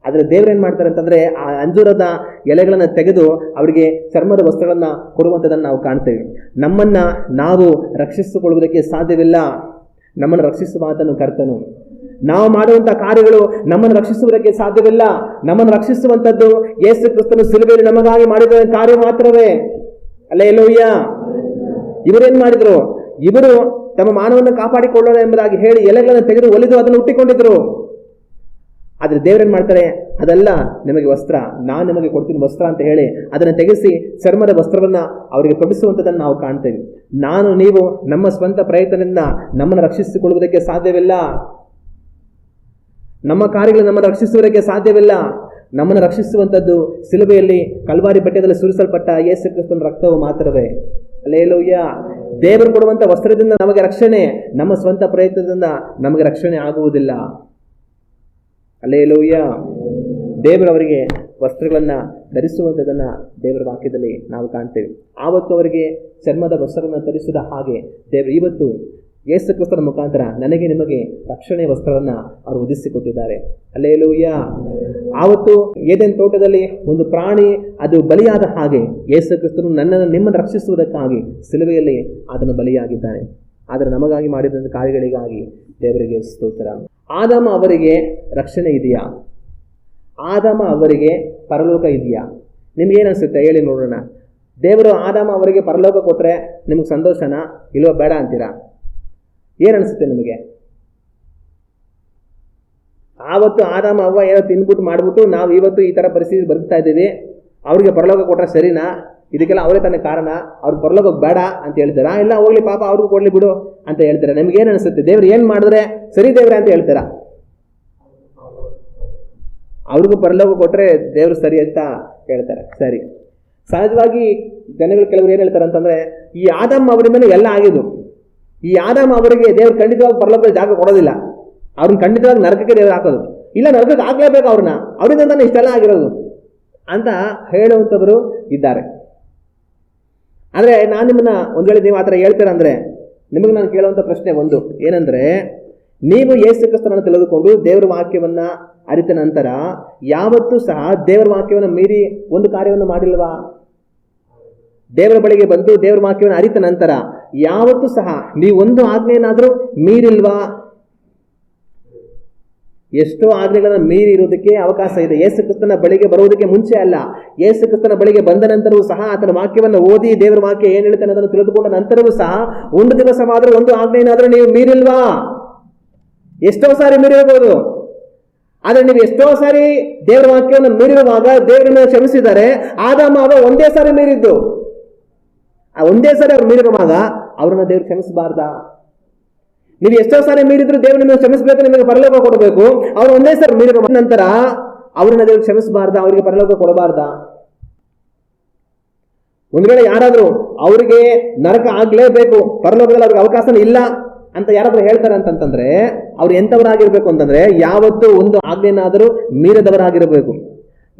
ಆದ್ರೆ ದೇವ್ರೇನ್ ಮಾಡ್ತಾರೆ ಅಂತಂದ್ರೆ ಆ ಅಂಜೂರದ ಎಲೆಗಳನ್ನ ತೆಗೆದು ಅವರಿಗೆ ಚರ್ಮದ ವಸ್ತ್ರಗಳನ್ನ ಕೊಡುವಂಥದ್ದನ್ನು ನಾವು ಕಾಣ್ತೇವೆ. ನಮ್ಮನ್ನ ನಾವು ರಕ್ಷಿಸಿಕೊಳ್ಳುವುದಕ್ಕೆ ಸಾಧ್ಯವಿಲ್ಲ. ನಮ್ಮನ್ನು ರಕ್ಷಿಸುವ ಆತನು ಕರ್ತನು. ನಾವು ಮಾಡುವಂತಹ ಕಾರ್ಯಗಳು ನಮ್ಮನ್ನು ರಕ್ಷಿಸುವುದಕ್ಕೆ ಸಾಧ್ಯವಿಲ್ಲ. ನಮ್ಮನ್ನು ರಕ್ಷಿಸುವಂತದ್ದು ಯೇಸು ಕ್ರಿಸ್ತನು ಶಿಲುಬೆಯಲ್ಲಿ ನಮಗಾಗಿ ಮಾಡಿದ ಕಾರ್ಯ ಮಾತ್ರವೇ. ಹಲ್ಲೆಲೂಯ. ಇವರೇನ್ ಮಾಡಿದ್ರು? ಇವರು ತಮ್ಮ ಮಾನವನ್ನು ಕಾಪಾಡಿಕೊಳ್ಳೋಣ ಎಂಬುದಾಗಿ ಹೇಳಿ ಎಲೆಗಳನ್ನು ತೆಗೆದು ಒಲಿದು ಅದನ್ನು ಹುಟ್ಟಿಕೊಂಡಿದ್ರು. ಆದ್ರೆ ದೇವರೇನ್ ಮಾಡ್ತಾರೆ? ಅದೆಲ್ಲ ನಿಮಗೆ ವಸ್ತ್ರ, ನಾನು ನಿಮಗೆ ಕೊಡ್ತೀನಿ ವಸ್ತ್ರ ಅಂತ ಹೇಳಿ ಅದನ್ನು ತೆಗೆಸಿ ಚರ್ಮದ ವಸ್ತ್ರವನ್ನ ಅವರಿಗೆ ತೊಡಿಸುವಂಥದ್ದನ್ನು ನಾವು ಕಾಣ್ತೇವೆ. ನಾನು ನೀವು ನಮ್ಮ ಸ್ವಂತ ಪ್ರಯತ್ನದಿಂದ ನಮ್ಮನ್ನು ರಕ್ಷಿಸಿಕೊಳ್ಳುವುದಕ್ಕೆ ಸಾಧ್ಯವಿಲ್ಲ. ನಮ್ಮ ಕಾರ್ಯಗಳು ನಮ್ಮನ್ನು ರಕ್ಷಿಸುವುದಕ್ಕೆ ಸಾಧ್ಯವಿಲ್ಲ. ನಮ್ಮನ್ನು ರಕ್ಷಿಸುವಂಥದ್ದು ಶಿಲುಬೆಯಲ್ಲಿ ಕಲ್ವಾರಿ ಬೆಟ್ಟದಲ್ಲಿ ಸುರಿಸಲ್ಪಟ್ಟ ಯೇಸು ಕ್ರಿಸ್ತನ ರಕ್ತವು ಮಾತ್ರವೇ. ಹಲ್ಲೆಲೂಯಾ. ದೇವರು ಕೊಡುವಂಥ ವಸ್ತ್ರದಿಂದ ನಮಗೆ ರಕ್ಷಣೆ, ನಮ್ಮ ಸ್ವಂತ ಪ್ರಯತ್ನದಿಂದ ನಮಗೆ ರಕ್ಷಣೆ ಆಗುವುದಿಲ್ಲ. ಹಲ್ಲೆಲೂಯಾ. ದೇವರವರಿಗೆ ವಸ್ತ್ರಗಳನ್ನು ಧರಿಸುವಂಥದ್ದನ್ನು ದೇವರ ವಾಕ್ಯದಲ್ಲಿ ನಾವು ಕಾಣ್ತೇವೆ. ಆವತ್ತು ಅವರಿಗೆ ಚರ್ಮದ ವಸ್ತ್ರವನ್ನು ಧರಿಸಿದ ಹಾಗೆ ದೇವರು ಇವತ್ತು ಯೇಸು ಕ್ರಿಸ್ತನ ಮುಖಾಂತರ ನನಗೆ ನಿಮಗೆ ರಕ್ಷಣೆಯ ವಸ್ತ್ರವನ್ನು ಅವರು ಒದಗಿಸಿಕೊಟ್ಟಿದ್ದಾರೆ. ಹಲ್ಲೆಲೂಯಾ. ಆವತ್ತು ಏದೆನ್ ತೋಟದಲ್ಲಿ ಒಂದು ಪ್ರಾಣಿ ಅದು ಬಲಿಯಾದ ಹಾಗೆ ಯೇಸು ಕ್ರಿಸ್ತನು ನನ್ನನ್ನು ನಿಮ್ಮನ್ನು ರಕ್ಷಿಸುವುದಕ್ಕಾಗಿ ಶಿಲುಬೆಯಲ್ಲಿ ಅದನ್ನು ಬಲಿಯಾಗಿದ್ದಾನೆ. ಆದರೆ ನಮಗಾಗಿ ಮಾಡಿದಂಥ ಕಾರ್ಯಗಳಿಗಾಗಿ ದೇವರಿಗೆ ಸ್ತೋತ್ರ. ಆದಾಮ ಅವರಿಗೆ ರಕ್ಷಣೆ ಇದೆಯಾ? ಆದಾಮ ಅವರಿಗೆ ಪರಲೋಕ ಇದೆಯಾ? ನಿಮ್ಗೇನು ಅನಿಸುತ್ತೆ ಹೇಳಿ ನೋಡೋಣ. ದೇವರು ಆದಾಮ ಅವರಿಗೆ ಪರಲೋಕ ಕೊಟ್ಟರೆ ನಿಮಗೆ ಸಂತೋಷನಾ ಇಲ್ವೋ ಬೇಡ ಅಂತೀರಾ? ಏನು ಅನಿಸುತ್ತೆ ನಿಮಗೆ? ಆವತ್ತು ಆದಾಮ ಅವ್ವ ಏನೋ ತಿನ್ಬಿಟ್ಟು ಮಾಡಿಬಿಟ್ಟು ನಾವು ಇವತ್ತು ಈ ಥರ ಪರಿಸ್ಥಿತಿ ಬದುಕ್ತಾ ಇದ್ದೀವಿ, ಅವ್ರಿಗೆ ಪರಲೋಕ ಕೊಟ್ಟರೆ ಸರಿನಾ? ಇದಕ್ಕೆಲ್ಲ ಅವರೇ ತಾನೇ ಕಾರಣ, ಅವ್ರಿಗೆ ಪರಲೋಕ ಬೇಡ ಅಂತ ಹೇಳ್ತಾರಾ? ಇಲ್ಲ ಹೋಗ್ಲಿ ಪಾಪ ಅವ್ರಿಗೂ ಕೊಡ್ಲಿ ಬಿಡು ಅಂತ ಹೇಳ್ತಾರೆ. ನಿಮ್ಗೇನು ಅನಿಸುತ್ತೆ? ದೇವ್ರು ಏನು ಮಾಡಿದ್ರೆ ಸರಿ ದೇವ್ರೆ ಅಂತ ಹೇಳ್ತಾರಾ? ಅವ್ರಿಗೂ ಪರಲೋಕ ಕೊಟ್ಟರೆ ದೇವರು ಸರಿ ಅಂತ ಹೇಳ್ತಾರೆ. ಸರಿ. ಸಹಜವಾಗಿ ಜನಗಳು ಕೆಲವರು ಏನು ಹೇಳ್ತಾರೆ ಅಂತಂದರೆ, ಈ ಆದಾಮ ಅವರ ಮೇಲೆ ಎಲ್ಲ ಆಗಿದ್ದು, ಈ ಆದಾಮ ಅವರಿಗೆ ದೇವ್ರು ಖಂಡಿತವಾಗಿ ಪರಲೋಕದಲ್ಲಿ ಜಾಗ ಕೊಡೋದಿಲ್ಲ, ಅವ್ರನ್ನ ಖಂಡಿತವಾಗಿ ನರಕಕ್ಕೆ ದೇವರು ಹಾಕೋದು, ಇಲ್ಲ ನರಕಕ್ಕೆ ಆಗ್ಲೇಬೇಕು ಅವ್ರನ್ನ, ಅವರಿಂದ ತಾನೇ ಇಷ್ಟೆಲ್ಲ ಆಗಿರೋದು ಅಂತ ಹೇಳುವಂಥವರು ಇದ್ದಾರೆ. ಆದರೆ ನಾನು ನಿಮ್ಮನ್ನ ಒಂದು ವೇಳೆ ನೀವು ಆ ಥರ ಹೇಳ್ತೀರ ಅಂದರೆ ನಿಮಗೆ ನಾನು ಕೇಳುವಂಥ ಪ್ರಶ್ನೆ ಒಂದು ಏನಂದರೆ, ನೀವು ಯೇಸು ಕ್ರಿಸ್ತನನ್ನು ತಿಳಿದುಕೊಂಡು ದೇವರ ವಾಕ್ಯವನ್ನು ಅರಿತ ನಂತರ ಯಾವತ್ತೂ ಸಹ ದೇವರ ವಾಕ್ಯವನ್ನು ಮೀರಿ ಒಂದು ಕಾರ್ಯವನ್ನು ಮಾಡಿಲ್ವಾ? ದೇವರ ಬಳಿಗೆ ಬಂದು ದೇವರ ವಾಕ್ಯವನ್ನು ಅರಿತ ನಂತರ ಯಾವತ್ತೂ ಸಹ ನೀವೊಂದು ಆಜ್ಞೆಯನ್ನಾದರೂ ಮೀರಿಲ್ವಾ? ಎಷ್ಟೋ ಆಜ್ಞೆಗಳನ್ನು ಮೀರಿ ಇರೋದಕ್ಕೆ ಅವಕಾಶ ಇದೆ. ಯೇಸು ಕ್ರಿಸ್ತನ ಬಳಿಗೆ ಬರುವುದಕ್ಕೆ ಮುಂಚೆ ಅಲ್ಲ, ಯೇಸು ಕ್ರಿಸ್ತನ ಬಳಿಗೆ ಬಂದ ನಂತರವೂ ಸಹ ಆತನ ವಾಕ್ಯವನ್ನು ಓದಿ ದೇವರ ವಾಕ್ಯ ಏನು ಹೇಳ್ತಾನೆ ಅದನ್ನು ತಿಳಿದುಕೊಂಡ ನಂತರವೂ ಸಹ ಒಂದು ದಿವಸವಾದರೂ ಒಂದು ಆಜ್ಞೆಯನ್ನಾದರೂ ನೀವು ಮೀರಿಲ್ವಾ? ಎಷ್ಟೋ ಸಾರಿ ಮೀರಿರಬಹುದು. ಆದರೆ ನೀವು ಎಷ್ಟೋ ಸಾರಿ ದೇವರ ವಾಕ್ಯವನ್ನು ಮೀರಿರುವಾಗ ದೇವರನ್ನು ಕ್ಷಮಿಸಿದ್ದಾರೆ. ಆದಾಮ ಅವ ಒಂದೇ ಸಾರಿ ಮೀರಿದ್ದು, ಆ ಒಂದೇ ಸಾರಿ ಅವ್ರು ಮೀರಿರುವಾಗ ಅವ್ರನ್ನ ದೇವ್ರು ಕ್ಷಮಿಸಬಾರ್ದಾ? ನೀವು ಎಷ್ಟೋ ಸಾರಿ ಮೀರಿದ್ರು ದೇವ್ರು ನಿಮಗೆ ಕ್ಷಮಿಸಬೇಕು, ನಿಮಗೆ ಪರಲೋಕ ಕೊಡಬೇಕು. ಅವ್ರು ಒಂದೇ ಸಾರಿ ಮೀರಿರೋ ನಂತರ ಅವ್ರನ್ನ ದೇವ್ರು ಕ್ಷಮಿಸಬಾರ್ದಾ? ಅವರಿಗೆ ಪರಲೋಕ ಕೊಡಬಾರ್ದಾ? ಒಂದು ವೇಳೆ ಯಾರಾದರೂ ಅವರಿಗೆ ನರಕ ಆಗ್ಲೇಬೇಕು, ಪರಲೋಕದಲ್ಲಿ ಅವ್ರಿಗೆ ಅವಕಾಶನೇ ಇಲ್ಲ ಅಂತ ಯಾರಾದ್ರೂ ಹೇಳ್ತಾರೆ ಅಂತಂತಂದ್ರೆ ಅವ್ರು ಎಂಥವರಾಗಿರ್ಬೇಕು ಅಂತಂದ್ರೆ ಯಾವತ್ತೂ ಒಂದು ಆಜ್ಞೆನಾದರೂ ಮೀರದವರಾಗಿರಬೇಕು.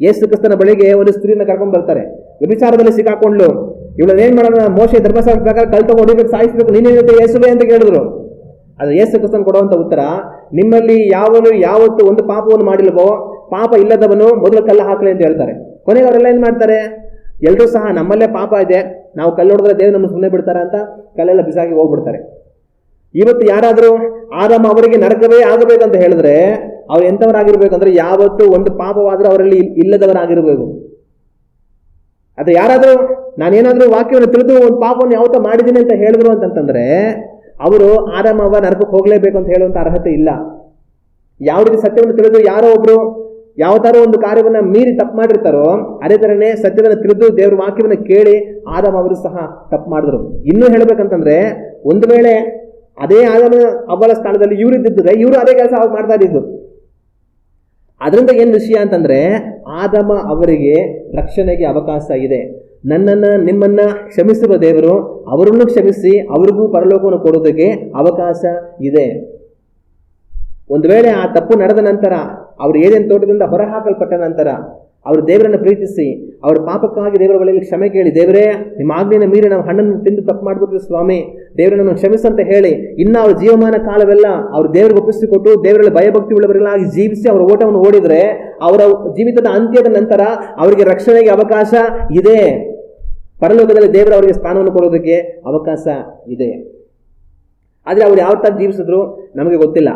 ಯೇಸು ಕ್ರಿಸ್ತನ ಬಳಿಗೆ ಒಂದು ಸ್ತ್ರೀನ ಕರ್ಕೊಂಡು ಬರ್ತಾರೆ, ವ್ಯಭಿಚಾರದಲ್ಲಿ ಸಿಕ್ಕಾಕೊಂಡ್ಲು. ಇವಳನ್ನ ಏನ್ ಮಾಡೋಣ, ಮೋಶೆ ಧರ್ಮಶಾಸ್ತ್ರದ ಪ್ರಕಾರ ಕಲ್ತಕೊಂಡು ಹೊಡಿಬೇಕು, ಸಾಯಿಸ್ಬೇಕು, ನೀನೇನು ಯೇಸುವೆ ಅಂತ ಕೇಳಿದ್ರು. ಅದು ಯೇಸು ಕ್ರಿಸ್ತನ ಕೊಡುವಂತ ಉತ್ತರ, ನಿಮ್ಮಲ್ಲಿ ಯಾವನು ಯಾವತ್ತು ಒಂದು ಪಾಪವನ್ನು ಮಾಡಿಲ್ವೋ ಪಾಪ ಇಲ್ಲದವನು ಮೊದಲು ಕಲ್ಲು ಹಾಕಲಿ ಅಂತ ಹೇಳ್ತಾರೆ. ಕೊನೆಗೆ ಅವರೆಲ್ಲ ಏನ್ ಮಾಡ್ತಾರೆ, ಎಲ್ಲರೂ ಸಹ ನಮ್ಮಲ್ಲೇ ಪಾಪ ಇದೆ, ನಾವು ಕಲ್ಲು ಹೊಡೆದ್ರೆ ದೇವ್ರು ನಮ್ಮನ್ನು ಸುಮ್ಮನೆ ಬಿಡ್ತಾರೆ ಅಂತ ಕಲ್ಲೆಲ್ಲ ಬಿಸಾಗಿ ಹೋಗ್ಬಿಡ್ತಾರೆ. ಇವತ್ತು ಯಾರಾದರೂ ಆದಾಮ ಅವರಿಗೆ ನರಕವೇ ಆಗಬೇಕಂತ ಹೇಳಿದ್ರೆ ಅವ್ರು ಎಂಥವರಾಗಿರ್ಬೇಕಂದ್ರೆ ಯಾವತ್ತೂ ಒಂದು ಪಾಪವಾದರೂ ಅವರಲ್ಲಿ ಇಲ್ಲದವರಾಗಿರ್ಬೇಕು. ಅದು ಯಾರಾದರೂ ನಾನೇನಾದರೂ ವಾಕ್ಯವನ್ನು ತಿಳಿದು ಒಂದು ಪಾಪವನ್ನು ಯಾವತ್ತೋ ಮಾಡಿದ್ದೀನಿ ಅಂತ ಹೇಳಿದ್ರು ಅಂತಂತಂದ್ರೆ ಅವರು ಆದಾಮ ಅವ್ವ ನರಕಕ್ಕೆ ಹೋಗ್ಲೇಬೇಕು ಅಂತ ಹೇಳುವಂತ ಅರ್ಹತೆ ಇಲ್ಲ. ಯಾವ ರೀತಿ ಸತ್ಯವನ್ನು ತಿಳಿದು ಯಾರೋ ಒಬ್ರು ಯಾವ ತರ ಒಂದು ಕಾರ್ಯವನ್ನ ಮೀರಿ ತಪ್ಪು ಮಾಡಿರ್ತಾರೋ ಅದೇ ತರನೇ ಸತ್ಯವನ್ನು ತಿಳಿದು ದೇವ್ರ ವಾಕ್ಯವನ್ನು ಕೇಳಿ ಆದಾಮ ಅವರು ಸಹ ತಪ್ಪು ಮಾಡಿದ್ರು. ಇನ್ನೂ ಹೇಳ್ಬೇಕಂತಂದ್ರೆ ಒಂದು ವೇಳೆ ಅದೇ ಆದಾಮ ಅವ್ವಳ ಸ್ಥಾನದಲ್ಲಿ ಇವರು ಇದ್ದಿದ್ರೆ ಇವರು ಅದೇ ಕೆಲಸ ಅವ್ರು ಮಾಡ್ತಾ ಇದ್ದು. ಅದರಿಂದ ಏನ್ ವಿಷಯ ಅಂತಂದ್ರೆ ಆದಾಮ ಅವರಿಗೆ ರಕ್ಷಣೆಗೆ ಅವಕಾಶ ಇದೆ. ನನ್ನನ್ನ ನಿಮ್ಮನ್ನ ಕ್ಷಮಿಸುವ ದೇವರು ಅವರನ್ನು ಕ್ಷಮಿಸಿ ಅವರಿಗೂ ಪರಲೋಕವನ್ನು ಕೊಡೋದಕ್ಕೆ ಅವಕಾಶ ಇದೆ. ಒಂದು ವೇಳೆ ಆ ತಪ್ಪು ನಡೆದ ನಂತರ ಅವರು ಏದೇನು ತೋಟದಿಂದ ಹೊರಹಾಕಲ್ಪಟ್ಟ ನಂತರ ಅವರು ದೇವರನ್ನು ಪ್ರೀತಿಸಿ ಅವರ ಪಾಪಕ್ಕಾಗಿ ದೇವರ ಬಳಿಯಲ್ಲಿ ಕ್ಷಮೆ ಕೇಳಿ, ದೇವರೇ ನಿಮ್ಮ ಆಜ್ಞೆಯನ್ನು ಮೀರಿ ನಾವು ಹಣ್ಣನ್ನು ತಿಂದು ತಪ್ಪು ಮಾಡಿಬಿಟ್ರು ಸ್ವಾಮಿ, ದೇವರನ್ನು ಕ್ಷಮಿಸಂತ ಹೇಳಿ ಇನ್ನು ಅವ್ರ ಜೀವಮಾನ ಕಾಲವೆಲ್ಲ ಅವರು ದೇವರಿಗೆ ಒಪ್ಪಿಸಿಕೊಟ್ಟು ದೇವರಲ್ಲಿ ಭಯಭಕ್ತಿ ಉಳ್ಳವರೆಲ್ಲ ಜೀವಿಸಿ ಅವರ ಓಟವನ್ನು ಓಡಿದ್ರೆ ಅವರ ಜೀವಿತದ ಅಂತ್ಯದ ನಂತರ ಅವರಿಗೆ ರಕ್ಷಣೆಗೆ ಅವಕಾಶ ಇದೆ. ಪರಲೋಕದಲ್ಲಿ ದೇವರು ಅವರಿಗೆ ಸ್ಥಾನವನ್ನು ಕೊಡೋದಕ್ಕೆ ಅವಕಾಶ ಇದೆ. ಆದರೆ ಅವ್ರು ಯಾವ ತರ ಜೀವಿಸಿದ್ರು ನಮಗೆ ಗೊತ್ತಿಲ್ಲ.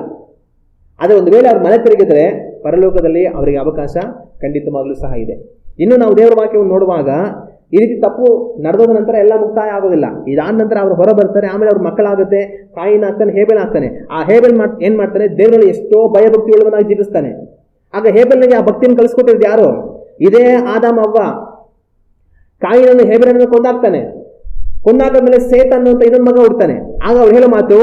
ಆದರೆ ಒಂದು ವೇಳೆ ಅವ್ರ ಮನೆ ತಿರುಗಿದ್ರೆ ಪರಲೋಕದಲ್ಲಿ ಅವರಿಗೆ ಅವಕಾಶ ಖಂಡಿತವಾಗ್ಲೂ ಸಹ ಇದೆ. ಇನ್ನು ನಾವು ದೇವರ ವಾಕ್ಯವನ್ನು ನೋಡುವಾಗ ಈ ರೀತಿ ತಪ್ಪು ನಡೆದ ನಂತರ ಎಲ್ಲ ಮುಕ್ತಾಯ ಆಗೋದಿಲ್ಲ. ಇದಾದ ನಂತರ ಅವರು ಹೊರ ಬರ್ತಾರೆ, ಆಮೇಲೆ ಅವ್ರ ಮಕ್ಕಳಾಗುತ್ತೆ, ಕಾಯಿನ ಆಗ್ತಾನೆ, ಹೇಬೆಲ್ ಆಗ್ತಾನೆ. ಆ ಹೇಬೆಲ್ ಏನ್ ಮಾಡ್ತಾನೆ, ದೇವರಲ್ಲಿ ಎಷ್ಟೋ ಭಯಭಕ್ತಿ ಉಳ್ಳವನಾಗಿ ಜೀವಿಸ್ತಾನೆ. ಆಗ ಹೇಬೆಲ್ನಿಗೆ ಆ ಭಕ್ತಿಯನ್ನು ಕಲಿಸ್ಕೊಟ್ಟಿದ್ದು ಯಾರು? ಇದೇ ಆದಾಮ ಅವ್ವ. ಕಾಯಿನನ್ನು ಹೇಬೆಲನ್ನು ಕೊಂದಾಗ್ತಾನೆ. ಕೊಂದಾದ್ಮೇಲೆ ಸೇತ್ ಅನ್ನುವಂತ ಇನ್ನೊಂದು ಮಗ ಹುಡ್ತಾನೆ. ಆಗ ಅವ್ರು ಹೇಳೋ ಮಾತು,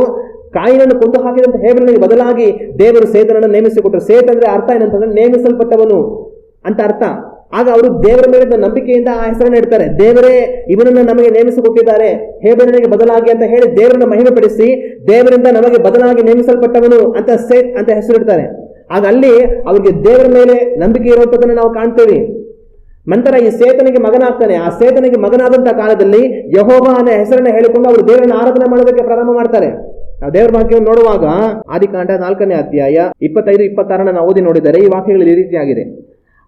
ಕಾಯಿನನ್ನು ಕೊಂದು ಹಾಕಿದಂತ ಹೇಬೆಲನಿಗೆ ಬದಲಾಗಿ ದೇವರು ಸೇತನನ್ನು ನೇಮಿಸಿಕೊಟ್ಟರು. ಸೇತ್ ಅಂದ್ರೆ ಅರ್ಥ ಏನಂತಂದ್ರೆ ನೇಮಿಸಲ್ಪಟ್ಟವನು. ಅಂತ ಅರ್ಥ. ಆಗ ಅವರು ದೇವರ ಮೇಲೆ ನಂಬಿಕೆಯಿಂದ ಆ ಹೆಸರನ್ನು ಇಡ್ತಾರೆ. ದೇವರೇ ಇವನನ್ನು ನಮಗೆ ನೇಮಿಸಿಕೊಟ್ಟಿದ್ದಾರೆ ಹೇಬೆರನಿಗೆ ಬದಲಾಗಿ ಅಂತ ಹೇಳಿ ದೇವರನ್ನು ಮಹಿಮೆ ಪಡಿಸಿ, ದೇವರಿಂದ ನಮಗೆ ಬದಲಾಗಿ ನೇಮಿಸಲ್ಪಟ್ಟವನು ಅಂತ ಸೇತ್ ಅಂತ ಹೆಸರಿಡ್ತಾರೆ. ಆಗ ಅಲ್ಲಿ ಅವರಿಗೆ ದೇವರ ಮೇಲೆ ನಂಬಿಕೆ ಇರುವಂಥದ್ದನ್ನು ನಾವು ಕಾಣ್ತೇವೆ. ನಂತರ ಈ ಸೇತನಿಗೆ ಮಗನಾಗ್ತಾನೆ. ಆ ಸೇತನಿಗೆ ಮಗನಾದಂತಹ ಕಾಲದಲ್ಲಿ ಯೆಹೋವ ಅನ್ನೋ ಹೆಸರನ್ನು ಹೇಳಿಕೊಂಡು ಅವರು ದೇವರನ್ನು ಆರಾಧನೆ ಮಾಡೋದಕ್ಕೆ ಪ್ರಾರಂಭ ಮಾಡ್ತಾರೆ. ನಾವು ದೇವರ ವಾಕ್ಯವನ್ನು ನೋಡುವಾಗ ಆದಿಕಾಂಡ 4ನೇ ಅಧ್ಯಾಯ 25-26 ನಾವು ಓದಿ ನೋಡಿದರೆ ಈ ವಾಕ್ಯಗಳು ಈ ರೀತಿಯಾಗಿದೆ.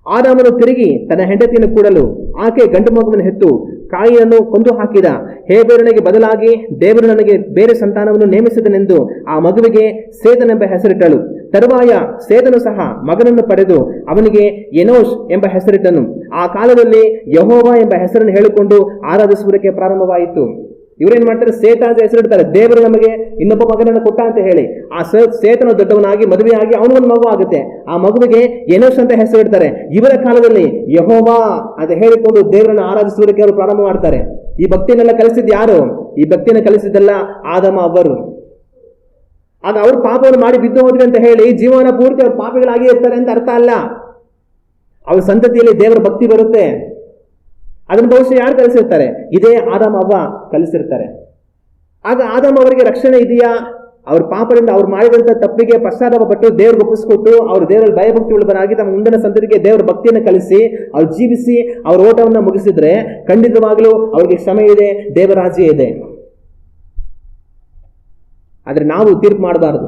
ಆದಾಮನು ತಿರುಗಿ ತನ್ನ ಹೆಂಡತಿಯನ್ನು ಕೂಡಲು ಆಕೆ ಗಂಡು ಮಗುವನ್ನು ಹೆತ್ತು ಕಾಯಿನನ್ನು ಕೊಂದು ಹಾಕಿದ. ಹೇಬೆರನಿಗೆ ಬದಲಾಗಿ ದೇವರು ನನಗೆ ಬೇರೆ ಸಂತಾನವನ್ನು ನೇಮಿಸಿದನೆಂದು ಆ ಮಗುವಿಗೆ ಸೇತನೆಂಬ ಹೆಸರಿಟ್ಟಳು. ತರುವಾಯ ಸೇತನು ಸಹ ಮಗನನ್ನು ಪಡೆದು ಅವನಿಗೆ ಎನೋಷ್ ಎಂಬ ಹೆಸರಿಟ್ಟನು. ಆ ಕಾಲದಲ್ಲಿ ಯೆಹೋವ ಎಂಬ ಹೆಸರನ್ನು ಹೇಳಿಕೊಂಡು ಆರಾಧಿಸುವುದಕ್ಕೆ ಪ್ರಾರಂಭವಾಯಿತು. ಇವರೇನ್ ಮಾಡ್ತಾರೆ? ಸೇತ ಅಂತ ಹೆಸರಿಡ್ತಾರೆ. ದೇವರು ನಮಗೆ ಇನ್ನೊಬ್ಬ ಮಗನನ್ನು ಕೊಟ್ಟ ಅಂತ ಹೇಳಿ ಆ ಸೇತನು ದೊಡ್ಡವನಾಗಿ ಮದುವೆಯಾಗಿ ಅವನಿಗೊಂದು ಮಗು ಆಗುತ್ತೆ. ಆ ಮಗುವಿಗೆ ಎನೋಷ್ ಅಂತ ಹೆಸರಿಡ್ತಾರೆ. ಇವರ ಕಾಲದಲ್ಲಿ ಯೆಹೋವಾ ಅಂತ ಹೇಳಿಕೊಂಡು ದೇವರನ್ನು ಆರಾಧಿಸುವುದಕ್ಕೆ ಅವರು ಪ್ರಾರಂಭ ಮಾಡ್ತಾರೆ. ಈ ಭಕ್ತಿಯನ್ನೆಲ್ಲ ಕಲಿಸಿದ್ದು ಯಾರು? ಈ ಭಕ್ತಿಯನ್ನು ಕಲಿಸಿದ್ದೆಲ್ಲ ಆದಮ ಅವರು. ಆಗ ಅವರು ಪಾಪವನ್ನು ಮಾಡಿ ಬಿದ್ದು ಹೋದ್ರಿ ಅಂತ ಹೇಳಿ ಜೀವನ ಪೂರ್ತಿ ಅವ್ರ ಪಾಪಿಗಳಾಗಿ ಇರ್ತಾರೆ ಅಂತ ಅರ್ಥ ಅಲ್ಲ. ಅವ್ರ ಸಂತತಿಯಲ್ಲಿ ದೇವರ ಭಕ್ತಿ ಬರುತ್ತೆ. ಅದನ್ನು ಬಹುಶಃ ಯಾರು ಕಲಿಸಿರ್ತಾರೆ? ಇದೇ ಆದಾಮ ಅವ್ವ ಕಲಿಸಿರ್ತಾರೆ. ಆಗ ಆದಾಮ ಅವರಿಗೆ ರಕ್ಷಣೆ ಇದೆಯಾ? ಅವ್ರ ಪಾಪದಿಂದ ಅವ್ರು ಮಾಡಿದಂಥ ತಪ್ಪಿಗೆ ಪಶ್ಚಾತ್ತಾಪ ಪಟ್ಟು ದೇವ್ರಿಗೆ ಒಪ್ಪಿಸ್ಕೊಟ್ಟು ಅವ್ರು ದೇವರಲ್ಲಿ ಭಯಭಕ್ತಿ ಉಳ್ಳವರಾಗಿ ತಮ್ಮ ಮುಂದಿನ ಸಂತತಿಗೆ ದೇವರ ಭಕ್ತಿಯನ್ನು ಕಲಿಸಿ ಅವ್ರು ಜೀವಿಸಿ ಅವ್ರ ಓಟವನ್ನು ಮುಗಿಸಿದ್ರೆ ಖಂಡಿತವಾಗ್ಲೂ ಅವ್ರಿಗೆ ಕ್ಷಮೆ ಇದೆ, ದೇವರಾಜ್ಯ ಇದೆ. ಆದರೆ ನಾವು ತೀರ್ಪು ಮಾಡಬಾರ್ದು.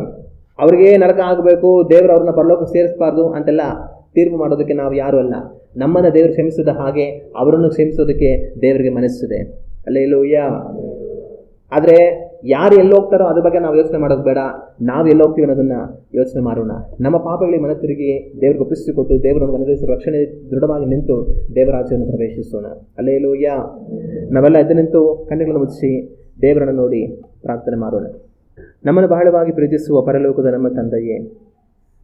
ಅವ್ರಿಗೆ ನರಕ ಆಗಬೇಕು, ದೇವರು ಅವ್ರನ್ನ ಪರಲೋಕ ಸೇರಿಸಬಾರ್ದು ಅಂತೆಲ್ಲ ತೀರ್ಪು ಮಾಡೋದಕ್ಕೆ ನಾವು ಯಾರು ಅಲ್ಲ. ನಮ್ಮನ್ನು ದೇವರು ಕ್ಷಮಿಸಿದ ಹಾಗೆ ಅವರನ್ನು ಕ್ಷಮಿಸೋದಕ್ಕೆ ದೇವರಿಗೆ ಮನಸ್ಸಿದೆ. ಹಲ್ಲೆಲೂಯಾ. ಆದರೆ ಯಾರು ಎಲ್ಲೋಗ್ತಾರೋ ಅದ್ರ ಬಗ್ಗೆ ನಾವು ಯೋಚನೆ ಮಾಡೋದು ಬೇಡ. ನಾವು ಎಲ್ಲೋಗ್ತೀವಿ ಅನ್ನೋದನ್ನು ಯೋಚನೆ ಮಾಡೋಣ. ನಮ್ಮ ಪಾಪಗಳಿಗೆ ಮನ ತಿರುಗಿ ದೇವ್ರಿಗೆ ಒಪ್ಪಿಸಿಕೊಟ್ಟು ದೇವರನ್ನು ಅನುಗ್ರಹಿಸುವ ರಕ್ಷಣೆ ದೃಢವಾಗಿ ನಿಂತು ದೇವರಾಜ್ಯವನ್ನು ಪ್ರವೇಶಿಸೋಣ. ಹಲ್ಲೆಲೂಯಾ. ನಾವೆಲ್ಲ ಎದ್ದು ನಿಂತು ಕಣ್ಣುಗಳನ್ನು ಮುಚ್ಚಿ ದೇವರನ್ನು ನೋಡಿ ಪ್ರಾರ್ಥನೆ ಮಾಡೋಣ. ನಮ್ಮನ್ನು ಬಹಳವಾಗಿ ಪ್ರೀತಿಸುವ ಪರಲೋಕದ ನಮ್ಮ ತಂದೆಯೇ,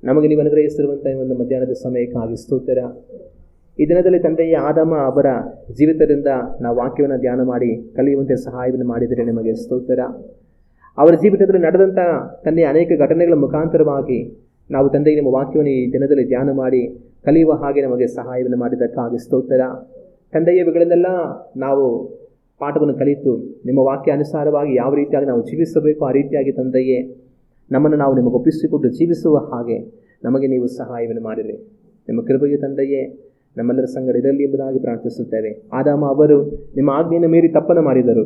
ನಮಗೆ ನೀವು ಅನುಗ್ರಹಿಸಿರುವಂಥ ಒಂದು ಮಧ್ಯಾಹ್ನದ ಸಮಯಕ್ಕಾಗಿ ಸ್ತೋತ್ರ. ಈ ದಿನದಲ್ಲಿ ತಂದೆಯೇ, ಆದಾಮ ಅವರ ಜೀವಿತದಿಂದ ನಾವು ವಾಕ್ಯವನ್ನು ಧ್ಯಾನ ಮಾಡಿ ಕಲಿಯುವಂತೆ ಸಹಾಯವನ್ನು ಮಾಡಿದರೆ ನಿಮಗೆ ಸ್ತೋತ್ರ. ಅವರ ಜೀವಿತದಲ್ಲಿ ನಡೆದಂಥ ತಂದೆಯ ಅನೇಕ ಘಟನೆಗಳ ಮುಖಾಂತರವಾಗಿ ನಾವು ತಂದೆಗೆ ನಿಮ್ಮ ವಾಕ್ಯವನ್ನು ಈ ದಿನದಲ್ಲಿ ಧ್ಯಾನ ಮಾಡಿ ಕಲಿಯುವ ಹಾಗೆ ನಮಗೆ ಸಹಾಯವನ್ನು ಮಾಡಿದ್ದಕ್ಕಾಗಿ ಸ್ತೋತ್ರ. ತಂದೆಯ ಇವುಗಳನ್ನೆಲ್ಲ ನಾವು ಪಾಠವನ್ನು ಕಲಿತು ನಿಮ್ಮ ವಾಕ್ಯ ಅನುಸಾರವಾಗಿ ಯಾವ ರೀತಿಯಾಗಿ ನಾವು ಜೀವಿಸಬೇಕು ಆ ರೀತಿಯಾಗಿ ತಂದೆಯೇ ನಮ್ಮನ್ನು ನಾವು ನಿಮಗೆ ಒಪ್ಪಿಸಿಕೊಟ್ಟು ಜೀವಿಸುವ ಹಾಗೆ ನಮಗೆ ನೀವು ಸಹಾಯವನ್ನು ಮಾಡಿರಿ. ನಿಮ್ಮ ಕೃಪೆಗೆ ತಂದೆಯೇ ನಮ್ಮೆಲ್ಲರ ಸಂಗಡ ಇರಲಿ ಎಂಬುದಾಗಿ ಪ್ರಾರ್ಥಿಸುತ್ತೇವೆ. ಆದಾಮ ಅವರು ನಿಮ್ಮ ಆಜ್ಞೆಯನ್ನು ಮೀರಿ ತಪ್ಪನ್ನು ಮಾಡಿದರು.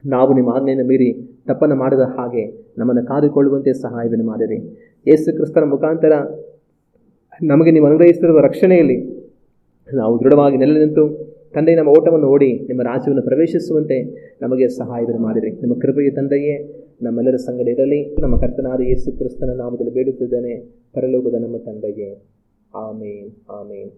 ನಾವು ನಿಮ್ಮ ಆಜ್ಞೆಯನ್ನು ಮೀರಿ ತಪ್ಪನ್ನು ಮಾಡದ ಹಾಗೆ ನಮ್ಮನ್ನು ಕಾದುಕೊಳ್ಳುವಂತೆ ಸಹಾಯವನ್ನು ಮಾಡಿರಿ. ಯೇಸು ಕ್ರಿಸ್ತನ ಮುಖಾಂತರ ನಮಗೆ ನೀವು ಅನುಗ್ರಹಿಸಿರುವ ರಕ್ಷಣೆಯಲ್ಲಿ ನಾವು ದೃಢವಾಗಿ ನೆಲೆ ನಿಂತು ತಂದೆ ನಮ್ಮ ಓಟವನ್ನು ಓಡಿ ನಿಮ್ಮ ರಾಜ್ಯವನ್ನು ಪ್ರವೇಶಿಸುವಂತೆ ನಮಗೆ ಸಹಾಯವನ್ನು ಮಾಡಿರಿ. ನಿಮ್ಮ ಕೃಪೆಯ ತಂದೆಯೇ ನಮ್ಮೆಲ್ಲರ ಸಂಗಡ ಇರಲಿ. ನಮ್ಮ ಕರ್ತನಾದ ಯೇಸು ಕ್ರಿಸ್ತನ ನಾಮದಲ್ಲಿ ಬೇಡುತ್ತಿದ್ದೇನೆ, ಪರಲೋಕದ ನಮ್ಮ ತಂದೆಯೇ. ಆಮೇನ್, ಆಮೇನ್.